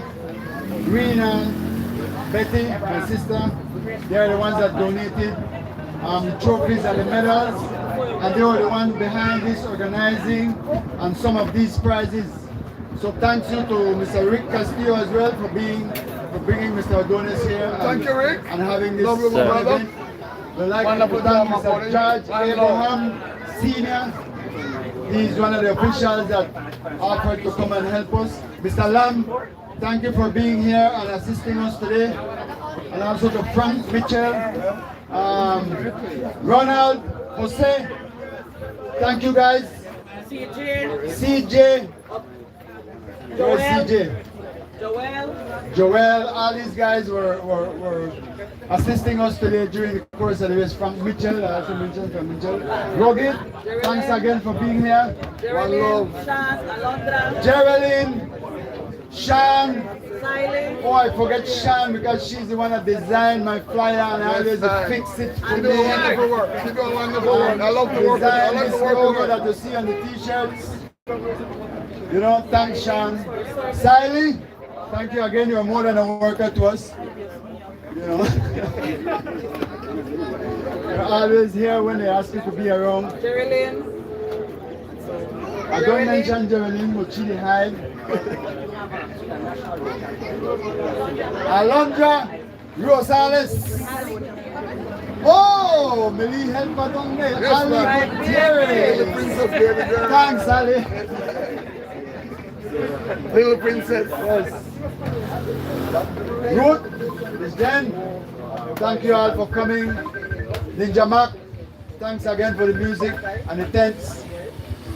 [SPEAKER 12] Rena, Betty, my sister. They are the ones that donated the trophies and the medals. And they were the ones behind this organizing and some of these prizes. So thanks you to Mr. Rick Castillo as well for bringing Mr. Adonis here.
[SPEAKER 1] Thank you, Rick.
[SPEAKER 12] And having this
[SPEAKER 1] Lovely brother.
[SPEAKER 12] event. We'd like to thank Mr. George Abraham Sr. He's one of the officials that offered to come and help us. Mr. Lamb, thank you for being here and assisting us today. And also to Frank Mitchell, Ronald, Jose, thank you guys. CJ, CJ, Joel, all these guys were assisting us today during the course of the race. Frank Mitchell, I also mentioned Frank Mitchell. Rogit, thanks again for being here. One love. Geraldine, Sean, oh I forget Sean because she's the one that designed my flyer and I always fix it for me.
[SPEAKER 1] She doing wonderful work. She doing wonderful work. I love the work. I like the work
[SPEAKER 12] logo that you see on the t-shirts. You know, thanks Sean. Siley, thank you again. You're more than a worker to us. You know, you're always here when they ask you to be around.
[SPEAKER 10] Geraldine.
[SPEAKER 12] I don't mention Geraldine, but she the hive. Alondra Rosales. Oh, Millie helper down there.
[SPEAKER 1] Yes,
[SPEAKER 12] Ali
[SPEAKER 1] man.
[SPEAKER 12] Gutierrez.
[SPEAKER 1] Little princess, baby girl.
[SPEAKER 12] Thanks, Ali.
[SPEAKER 1] Little princess.
[SPEAKER 12] Yes. Ruth, Miss Jen, thank you all for coming. Ninja Mac, thanks again for the music and the tents.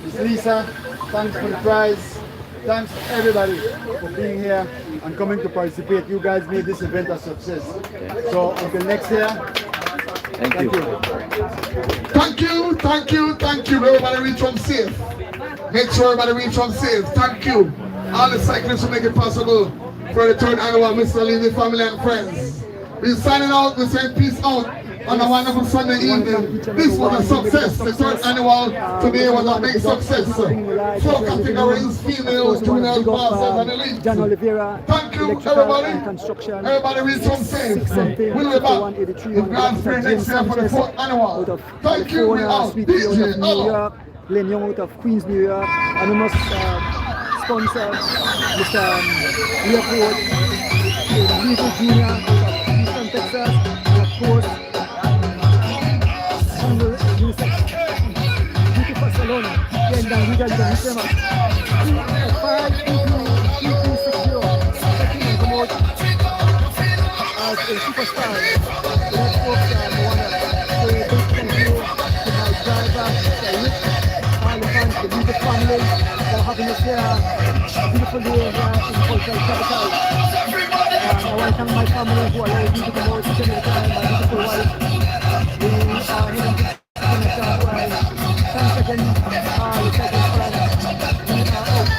[SPEAKER 12] Miss Lisa, thanks for the prize. Thanks everybody for being here and coming to participate. You guys made this event a success. So until next year, thank you.
[SPEAKER 1] Thank you, thank you, thank you. Everybody reach home safe. Make sure everybody reach home safe. Thank you. All the cyclists who make it possible for the third annual Mr. Levy family and friends. We're signing out. We're saying peace out on a wonderful Sunday evening. This was a success. The third annual today was a big success. 4 categories: females, juniors, masters, and elite. Thank you, everybody. Everybody reach home safe. We'll be back in Grand Prix next year for the 4th annual. Thank you. We are DJ Hello.
[SPEAKER 3] Glenn Young out of Queens, New York, anonymous sponsor, Mr. Leopold, Legal Jr. out of Houston, Texas, and of course, Jungle Unisex, Beautiful Salon, Glenn Dan Regal, the Museum, 522-2260, second and come out as a superstar. The next folks want to say a big thank you to my driver, Mr. Rick, all the fans, the music family, for having us here. A beautiful day here in the cultural capital. And I want to thank my family who allowed me to come out each and every time, my beautiful wife. We are heading to the ride. Thanks again, all the cycling fans. We are out.